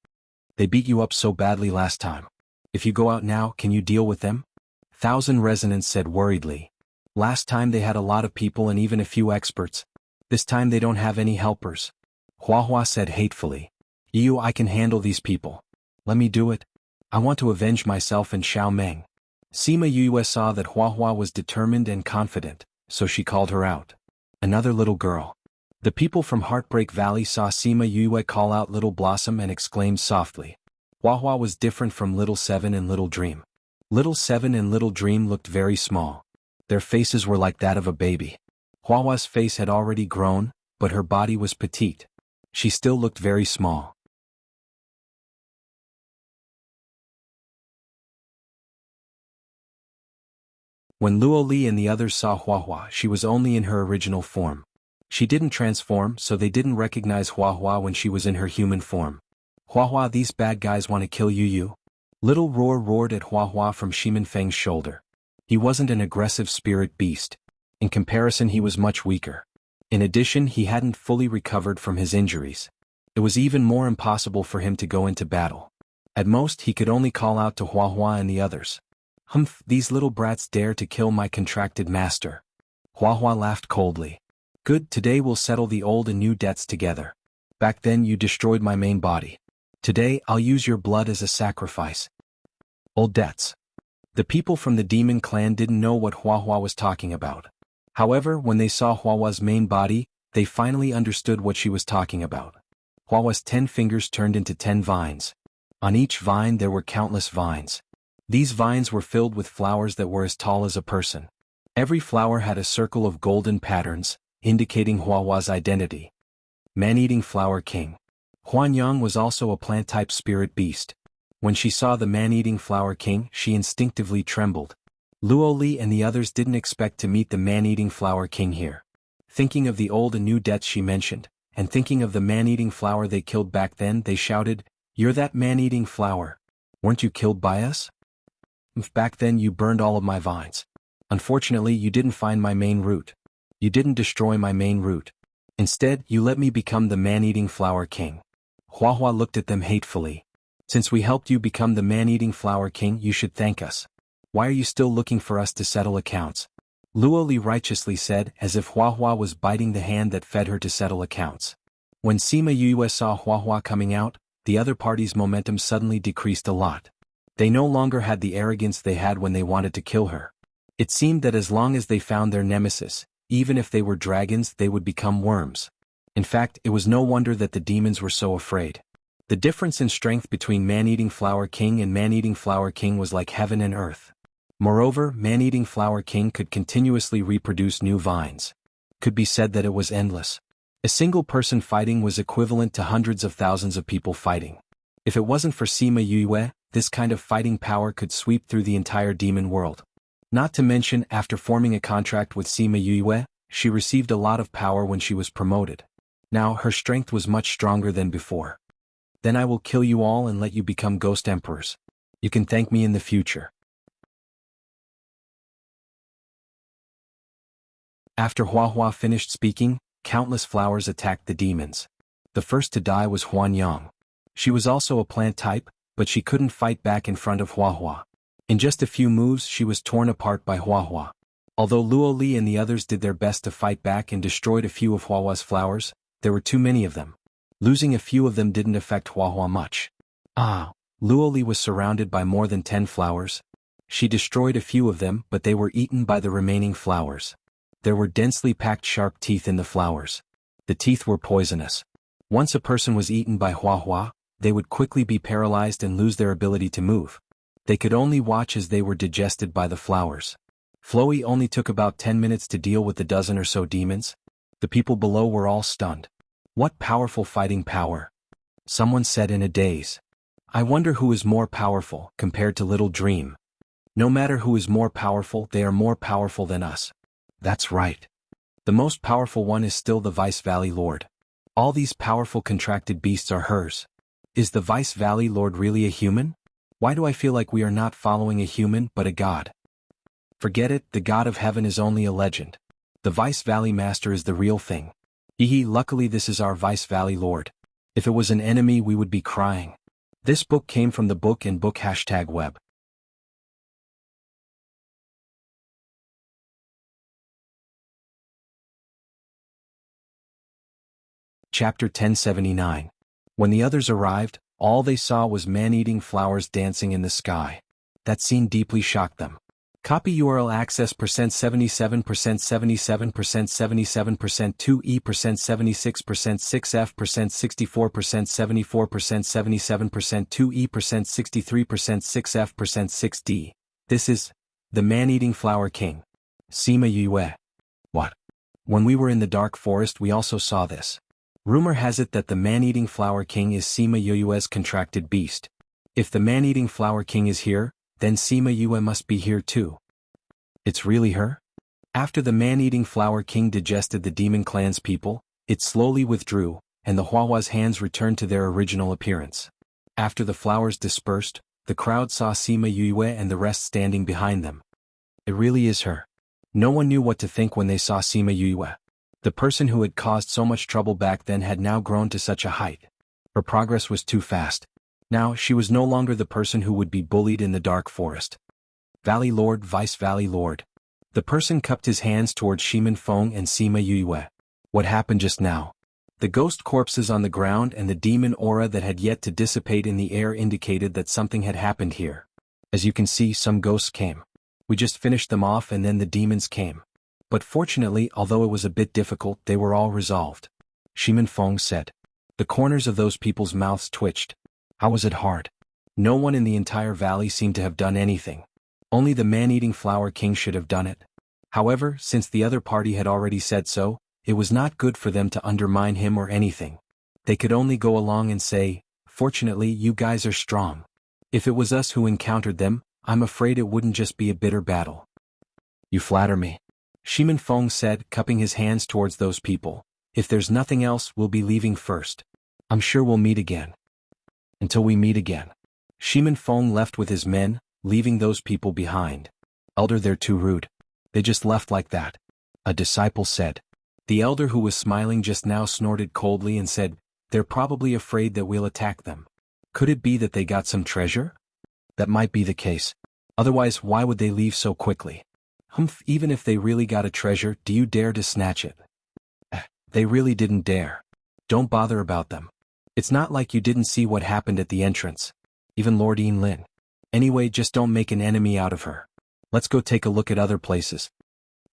They beat you up so badly last time. If you go out now, can you deal with them? Thousand Resonance said worriedly. Last time they had a lot of people and even a few experts. This time they don't have any helpers. Huahua said hatefully. I can handle these people. Let me do it. I want to avenge myself and Xiao Meng. Sima Yue saw that Huahua was determined and confident, so she called her out. Another little girl. The people from Heartbreak Valley saw Sima Yue call out Little Blossom and exclaimed softly. Huahua was different from Little Seven and Little Dream. Little Seven and Little Dream looked very small. Their faces were like that of a baby. Huahua's face had already grown, but her body was petite. She still looked very small. When Luoli and the others saw Huahua, she was only in her original form. She didn't transform, so they didn't recognize Huahua when she was in her human form. Huahua, these bad guys want to kill you. Little Roar roared at Huahua from Shimenfeng's shoulder. He wasn't an aggressive spirit beast. In comparison, he was much weaker. In addition, he hadn't fully recovered from his injuries. It was even more impossible for him to go into battle. At most, he could only call out to Huahua and the others. Humph, these little brats dare to kill my contracted master. Huahua laughed coldly. Good, today we'll settle the old and new debts together. Back then you destroyed my main body. Today I'll use your blood as a sacrifice. Old debts. The people from the demon clan didn't know what Huahua was talking about. However, when they saw Huahua's main body, they finally understood what she was talking about. Huahua's 10 fingers turned into 10 vines. On each vine there were countless vines. These vines were filled with flowers that were as tall as a person. Every flower had a circle of golden patterns, indicating Huahua's identity. Man-eating flower king. Huanyang was also a plant-type spirit beast. When she saw the man-eating flower king, she instinctively trembled. Luo Li and the others didn't expect to meet the man-eating flower king here. Thinking of the old and new debts she mentioned, and thinking of the man-eating flower they killed back then, they shouted, "You're that man-eating flower. Weren't you killed by us? Back then you burned all of my vines. Unfortunately you didn't find my main root. You didn't destroy my main root. Instead, you let me become the man-eating flower king." Huahua looked at them hatefully. "Since we helped you become the man-eating flower king, you should thank us. Why are you still looking for us to settle accounts?" Luo Li righteously said, as if Huahua was biting the hand that fed her to settle accounts. When Sima Yue saw Huahua coming out, the other party's momentum suddenly decreased a lot. They no longer had the arrogance they had when they wanted to kill her. It seemed that as long as they found their nemesis, even if they were dragons, they would become worms. In fact, it was no wonder that the demons were so afraid. The difference in strength between Man-Eating Flower King and Man-Eating Flower King was like heaven and earth. Moreover, Man-Eating Flower King could continuously reproduce new vines. Could be said that it was endless. A single person fighting was equivalent to hundreds of thousands of people fighting. If it wasn't for Sima Yue, this kind of fighting power could sweep through the entire demon world. Not to mention, after forming a contract with Sima Yue, she received a lot of power when she was promoted. Now her strength was much stronger than before. "Then I will kill you all and let you become ghost emperors. You can thank me in the future." After Huahua finished speaking, countless flowers attacked the demons. The first to die was Huanyang. She was also a plant type, but she couldn't fight back in front of Huahua. In just a few moves she was torn apart by Huahua. Although Luo Li and the others did their best to fight back and destroyed a few of Huahua's flowers, there were too many of them. Losing a few of them didn't affect Huahua much. Luo Li was surrounded by more than 10 flowers. She destroyed a few of them, but they were eaten by the remaining flowers. There were densely packed sharp teeth in the flowers. The teeth were poisonous. Once a person was eaten by Huahua, they would quickly be paralyzed and lose their ability to move. They could only watch as they were digested by the flowers. Floey only took about 10 minutes to deal with the dozen or so demons. The people below were all stunned. "What powerful fighting power!" Someone said in a daze. "I wonder who is more powerful compared to Little Dream." "No matter who is more powerful, they are more powerful than us." "That's right. The most powerful one is still the Vice Valley Lord. All these powerful contracted beasts are hers." "Is the Vice Valley Lord really a human? Why do I feel like we are not following a human but a god?" "Forget it, the god of heaven is only a legend. The Vice Valley Master is the real thing. Luckily this is our Vice Valley Lord. If it was an enemy we would be crying." This book came from the book and book #web. Chapter 1079. When the others arrived, all they saw was man-eating flowers dancing in the sky. That scene deeply shocked them. Copy URL access %77% 77% 77% 2E% 76% 6F% 64% 74% 77% 2E% 63% 6F% 6D. This is the man-eating flower king. Sima Yue. What? When we were in the dark forest we also saw this. Rumor has it that the man-eating flower king is Sima Yue's contracted beast. If the man-eating flower king is here, then Sima Yue must be here too. It's really her? After the man-eating flower king digested the demon clan's people, it slowly withdrew, and the Huahua's hands returned to their original appearance. After the flowers dispersed, the crowd saw Sima Yue and the rest standing behind them. It really is her. No one knew what to think when they saw Sima Yue. The person who had caused so much trouble back then had now grown to such a height. Her progress was too fast. Now she was no longer the person who would be bullied in the dark forest. Valley Lord, Vice Valley Lord. The person cupped his hands towards Shimin Feng and Sima Yue. What happened just now? The ghost corpses on the ground and the demon aura that had yet to dissipate in the air indicated that something had happened here. As you can see, some ghosts came. We just finished them off and then the demons came. But fortunately, although it was a bit difficult, they were all resolved. Shimin Feng said. The corners of those people's mouths twitched. How was it hard? No one in the entire valley seemed to have done anything. Only the man-eating flower king should have done it. However, since the other party had already said so, it was not good for them to undermine him or anything. They could only go along and say, "Fortunately, you guys are strong. If it was us who encountered them, I'm afraid it wouldn't just be a bitter battle." You flatter me. Shimin Feng said, cupping his hands towards those people. If there's nothing else, we'll be leaving first. I'm sure we'll meet again. Until we meet again. Shimin Feng left with his men, leaving those people behind. Elder, they're too rude. They just left like that. A disciple said. The elder who was smiling just now snorted coldly and said, they're probably afraid that we'll attack them. Could it be that they got some treasure? That might be the case. Otherwise, why would they leave so quickly? Humph, even if they really got a treasure, do you dare to snatch it? They really didn't dare. Don't bother about them. It's not like you didn't see what happened at the entrance. Even Lord Lin. Anyway, just don't make an enemy out of her. Let's go take a look at other places.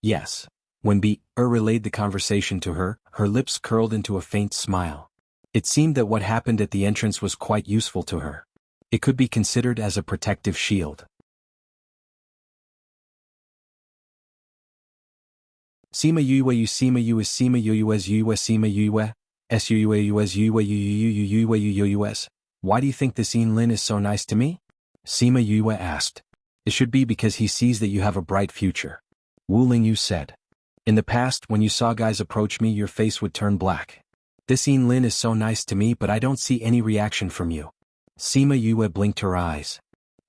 Yes. When relayed the conversation to her, her lips curled into a faint smile. It seemed that what happened at the entrance was quite useful to her. It could be considered as a protective shield. Sima Yue you Sima Yue Sima Yue as Yue Sima Yue S Yue Yue as Yue Yue Yue. Why do you think this Lin is so nice to me? Sima Yue asked. It should be because he sees that you have a bright future. Wu Lingyu said. In the past, when you saw guys approach me, your face would turn black. This Lin is so nice to me, but I don't see any reaction from you. Sima Yue blinked her eyes.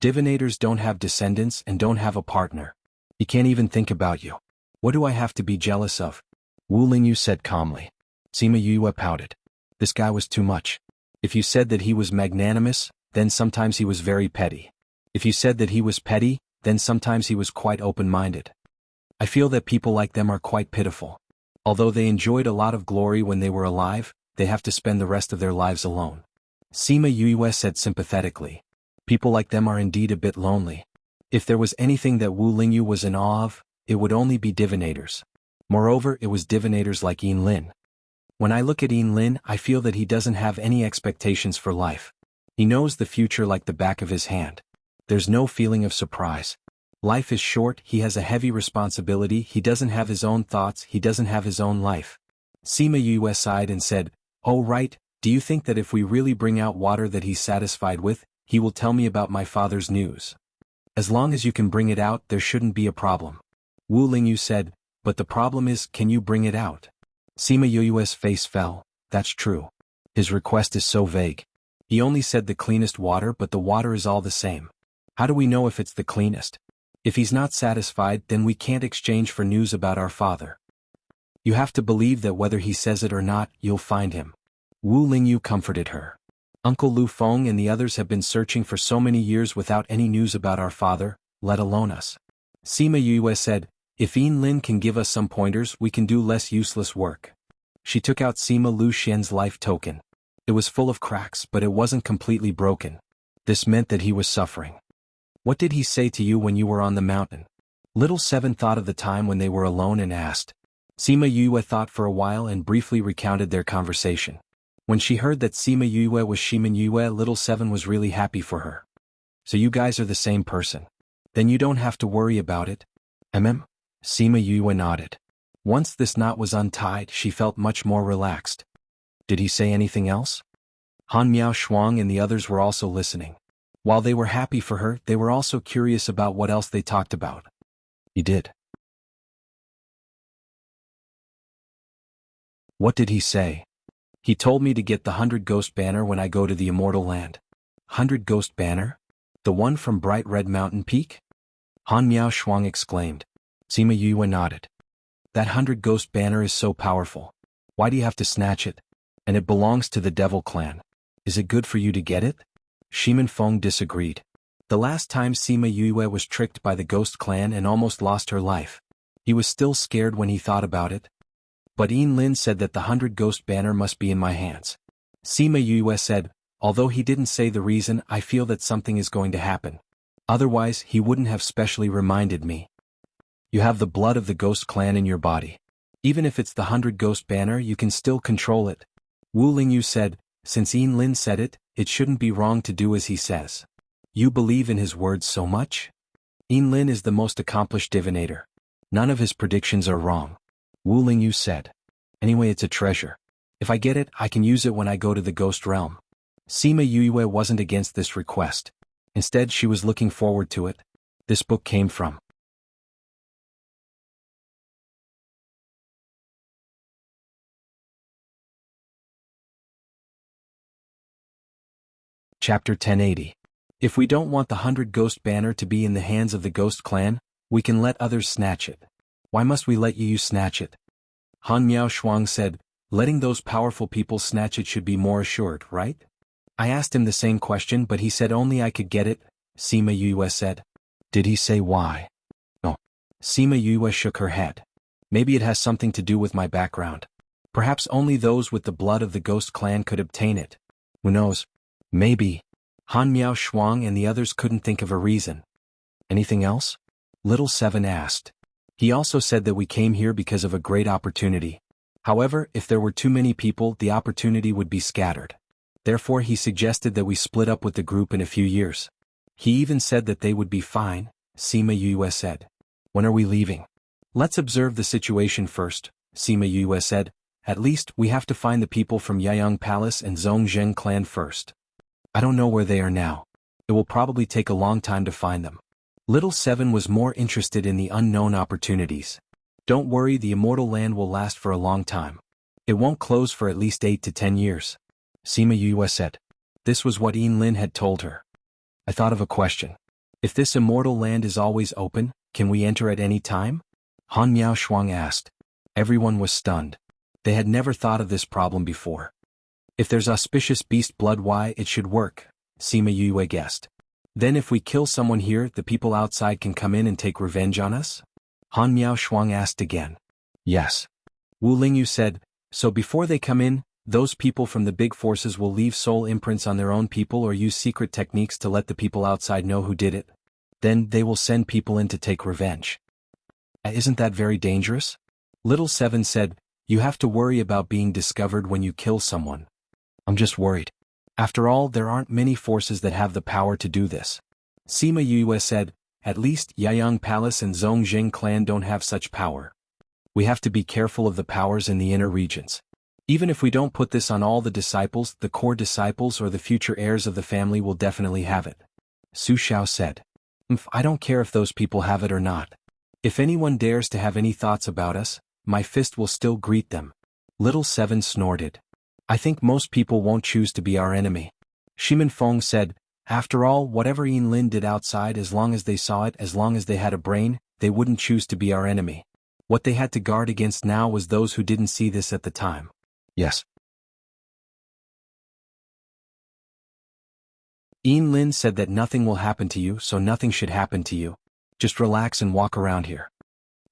Divinators don't have descendants and don't have a partner. He can't even think about you. What do I have to be jealous of? Wu Lingyu said calmly. Sima Yue pouted. This guy was too much. If you said that he was magnanimous, then sometimes he was very petty. If you said that he was petty, then sometimes he was quite open-minded. I feel that people like them are quite pitiful. Although they enjoyed a lot of glory when they were alive, they have to spend the rest of their lives alone. Sima Yue said sympathetically. People like them are indeed a bit lonely. If there was anything that Wu Lingyu was in awe of, it would only be divinators. Moreover, it was divinators like Lin. When I look at Lin, I feel that he doesn't have any expectations for life. He knows the future like the back of his hand. There's no feeling of surprise. Life is short, he has a heavy responsibility, he doesn't have his own thoughts, he doesn't have his own life. Sima Yue sighed and said, oh right, do you think that if we really bring out water that he's satisfied with, he will tell me about my father's news? As long as you can bring it out, there shouldn't be a problem. Wu Lingyu said, but the problem is, can you bring it out? Sima Yue's face fell. That's true. His request is so vague. He only said the cleanest water, but the water is all the same. How do we know if it's the cleanest? If he's not satisfied, then we can't exchange for news about our father. You have to believe that whether he says it or not, you'll find him. Wu Lingyu comforted her. Uncle Lu Feng and the others have been searching for so many years without any news about our father, let alone us. Sima Yue said, if Lin can give us some pointers, we can do less useless work. She took out Sima Lu Xian's life token. It was full of cracks, but it wasn't completely broken. This meant that he was suffering. What did he say to you when you were on the mountain? Little Seven thought of the time when they were alone and asked. Sima Yue thought for a while and briefly recounted their conversation. When she heard that Sima Yue was Shimin Yue, Little Seven was really happy for her. So you guys are the same person. Then you don't have to worry about it. Sima Yue nodded. Once this knot was untied, she felt much more relaxed. Did he say anything else? Han Miao Shuang and the others were also listening. While they were happy for her, they were also curious about what else they talked about. He did. What did he say? He told me to get the 100 Ghost Banner when I go to the Immortal Land. 100 Ghost Banner? The one from Bright Red Mountain Peak? Han Miao Shuang exclaimed. Sima Yue nodded. That 100 Ghost Banner is so powerful. Why do you have to snatch it? And it belongs to the Devil Clan. Is it good for you to get it? Shimin Feng disagreed. The last time Sima Yue was tricked by the Ghost Clan and almost lost her life. He was still scared when he thought about it. But Lin said that the 100 Ghost Banner must be in my hands. Sima Yue said, although he didn't say the reason, I feel that something is going to happen. Otherwise, he wouldn't have specially reminded me. You have the blood of the Ghost Clan in your body. Even if it's the 100 Ghost Banner, you can still control it. Wu Lingyu said, since Lin said it, it shouldn't be wrong to do as he says. You believe in his words so much? Lin is the most accomplished divinator. None of his predictions are wrong. Wu Lingyu said. Anyway, it's a treasure. If I get it, I can use it when I go to the Ghost Realm. Sima Yue wasn't against this request. Instead, she was looking forward to it. This book came from Chapter 1080. If we don't want the 100 Ghost banner to be in the hands of the Ghost clan, we can let others snatch it. Why must we let you snatch it? Han Miao Shuang said, letting those powerful people snatch it should be more assured, right? I asked him the same question but he said only I could get it, Sima Yue said. Did he say why? No. Sima Yue shook her head. Maybe it has something to do with my background. Perhaps only those with the blood of the Ghost clan could obtain it. Who knows? Maybe. Han Miao Shuang and the others couldn't think of a reason. Anything else? Little Seven asked. He also said that we came here because of a great opportunity. However, if there were too many people, the opportunity would be scattered. Therefore he suggested that we split up with the group in a few years. He even said that they would be fine, Sima Yue said. When are we leaving? Let's observe the situation first, Sima Yue said. At least, we have to find the people from Yayang Palace and Zhongzheng clan first. I don't know where they are now. It will probably take a long time to find them. Little Seven was more interested in the unknown opportunities. Don't worry, the immortal land will last for a long time. It won't close for at least 8 to 10 years. Sima Yue said. This was what Lin had told her. I thought of a question. If this immortal land is always open, can we enter at any time? Han Miao Shuang asked. Everyone was stunned. They had never thought of this problem before. If there's auspicious beast blood, why it should work, Sima Yue guessed. Then if we kill someone here, the people outside can come in and take revenge on us? Han Miao Shuang asked again. Yes. Wu Lingyu said, so before they come in, those people from the big forces will leave soul imprints on their own people or use secret techniques to let the people outside know who did it. Then they will send people in to take revenge. Isn't that very dangerous? Little Seven said, you have to worry about being discovered when you kill someone. I'm just worried. After all, there aren't many forces that have the power to do this. Sima Yue said, at least Yayang Palace and Zhongzheng clan don't have such power. We have to be careful of the powers in the inner regions. Even if we don't put this on all the disciples, the core disciples or the future heirs of the family will definitely have it. Su Xiao said. I don't care if those people have it or not. If anyone dares to have any thoughts about us, my fist will still greet them. Little Seven snorted. I think most people won't choose to be our enemy. Shimin Feng said, after all, whatever Lin did outside, as long as they saw it, as long as they had a brain, they wouldn't choose to be our enemy. What they had to guard against now was those who didn't see this at the time. Yes. Lin said that nothing will happen to you, so nothing should happen to you. Just relax and walk around here.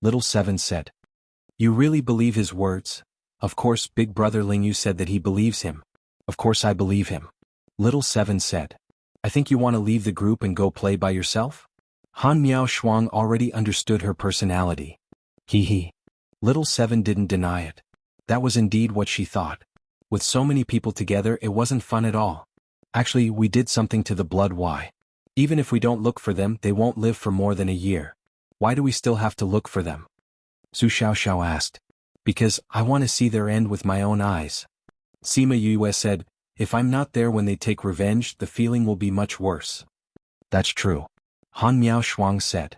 Little Seven said. You really believe his words? Of course, Big Brother Lingyu said that he believes him. Of course I believe him. Little Seven said. I think you want to leave the group and go play by yourself? Han Miao Shuang already understood her personality. He. Little Seven didn't deny it. That was indeed what she thought. With so many people together, it wasn't fun at all. Actually, we did something to the blood. Why? Even if we don't look for them, they won't live for more than a year. Why do we still have to look for them? Su Xiao asked. Because I want to see their end with my own eyes. Sima Yue said, if I'm not there when they take revenge, the feeling will be much worse. That's true. Han Miao Shuang said.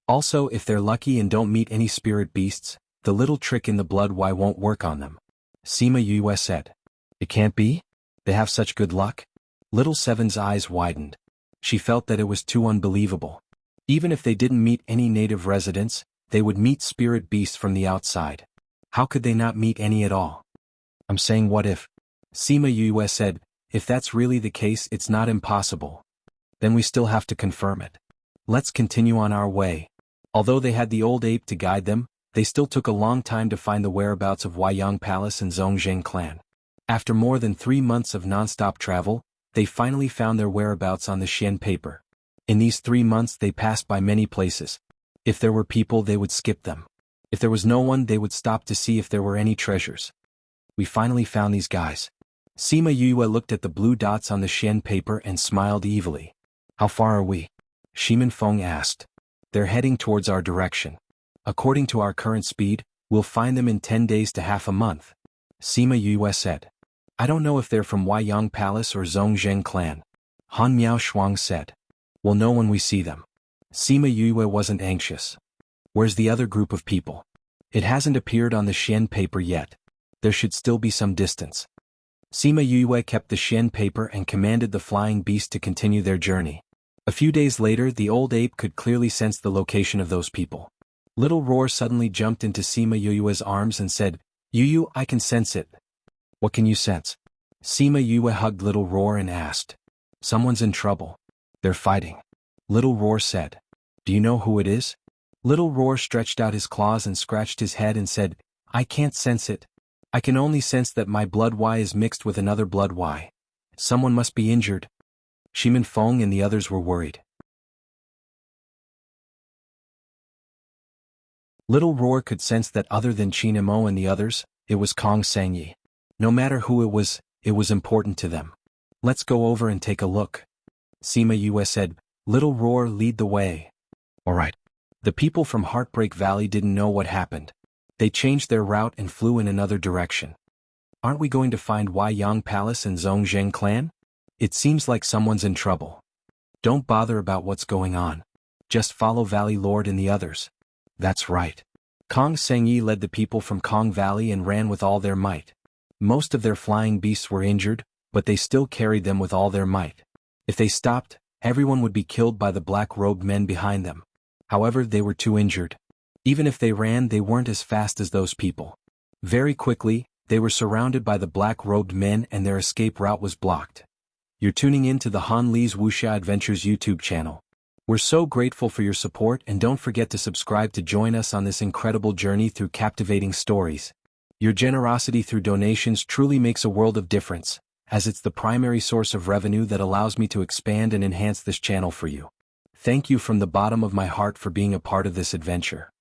Also, if they're lucky and don't meet any spirit beasts, the little trick in the blood won't work on them. Sima Yue said. It can't be? They have such good luck? Little Seven's eyes widened. She felt that it was too unbelievable. Even if they didn't meet any native residents, they would meet spirit beasts from the outside. How could they not meet any at all? I'm saying what if? Sima Yue said, if that's really the case, it's not impossible. Then we still have to confirm it. Let's continue on our way. Although they had the old ape to guide them, they still took a long time to find the whereabouts of Yayang Palace and Zhongzheng clan. After more than 3 months of non-stop travel, they finally found their whereabouts on the Xian paper. In these 3 months they passed by many places. If there were people, they would skip them. If there was no one, they would stop to see if there were any treasures. We finally found these guys. Sima Yue looked at the blue dots on the Xian paper and smiled evilly. How far are we? Shimin Feng asked. They're heading towards our direction. According to our current speed, we'll find them in 10 days to half a month. Sima Yue said. I don't know if they're from Yayang Palace or Zhongzheng clan. Han Miao Shuang said. We'll know when we see them. Sima Yue wasn't anxious. Where's the other group of people? It hasn't appeared on the Xian paper yet. There should still be some distance. Sima Yue kept the Shen paper and commanded the flying beast to continue their journey. A few days later, the old ape could clearly sense the location of those people. Little Roar suddenly jumped into Sima Yue's arms and said, "Yu, I can sense it." "What can you sense?" Sima Yue hugged Little Roar and asked. "Someone's in trouble. They're fighting." Little Roar said. "Do you know who it is?" Little Roar stretched out his claws and scratched his head and said, "I can't sense it. I can only sense that my blood Y is mixed with another blood Y. Someone must be injured." Shimin Feng and the others were worried. Little Roar could sense that other than Qin Mo and the others, it was Kong Sangyi. No matter who it was important to them. "Let's go over and take a look." Sima Yue said. "Little Roar, lead the way." "All right." The people from Heartbreak Valley didn't know what happened. They changed their route and flew in another direction. "Aren't we going to find Yang Palace and Zhongzheng clan? It seems like someone's in trouble." "Don't bother about what's going on. Just follow Valley Lord and the others." "That's right." Kong Sengyi led the people from Kong Valley and ran with all their might. Most of their flying beasts were injured, but they still carried them with all their might. If they stopped, everyone would be killed by the black-robed men behind them. However, they were too injured. Even if they ran, they weren't as fast as those people. Very quickly, they were surrounded by the black-robed men and their escape route was blocked. You're tuning in to the Han Li's Wuxia Adventures YouTube channel. We're so grateful for your support and don't forget to subscribe to join us on this incredible journey through captivating stories. Your generosity through donations truly makes a world of difference, as it's the primary source of revenue that allows me to expand and enhance this channel for you. Thank you from the bottom of my heart for being a part of this adventure.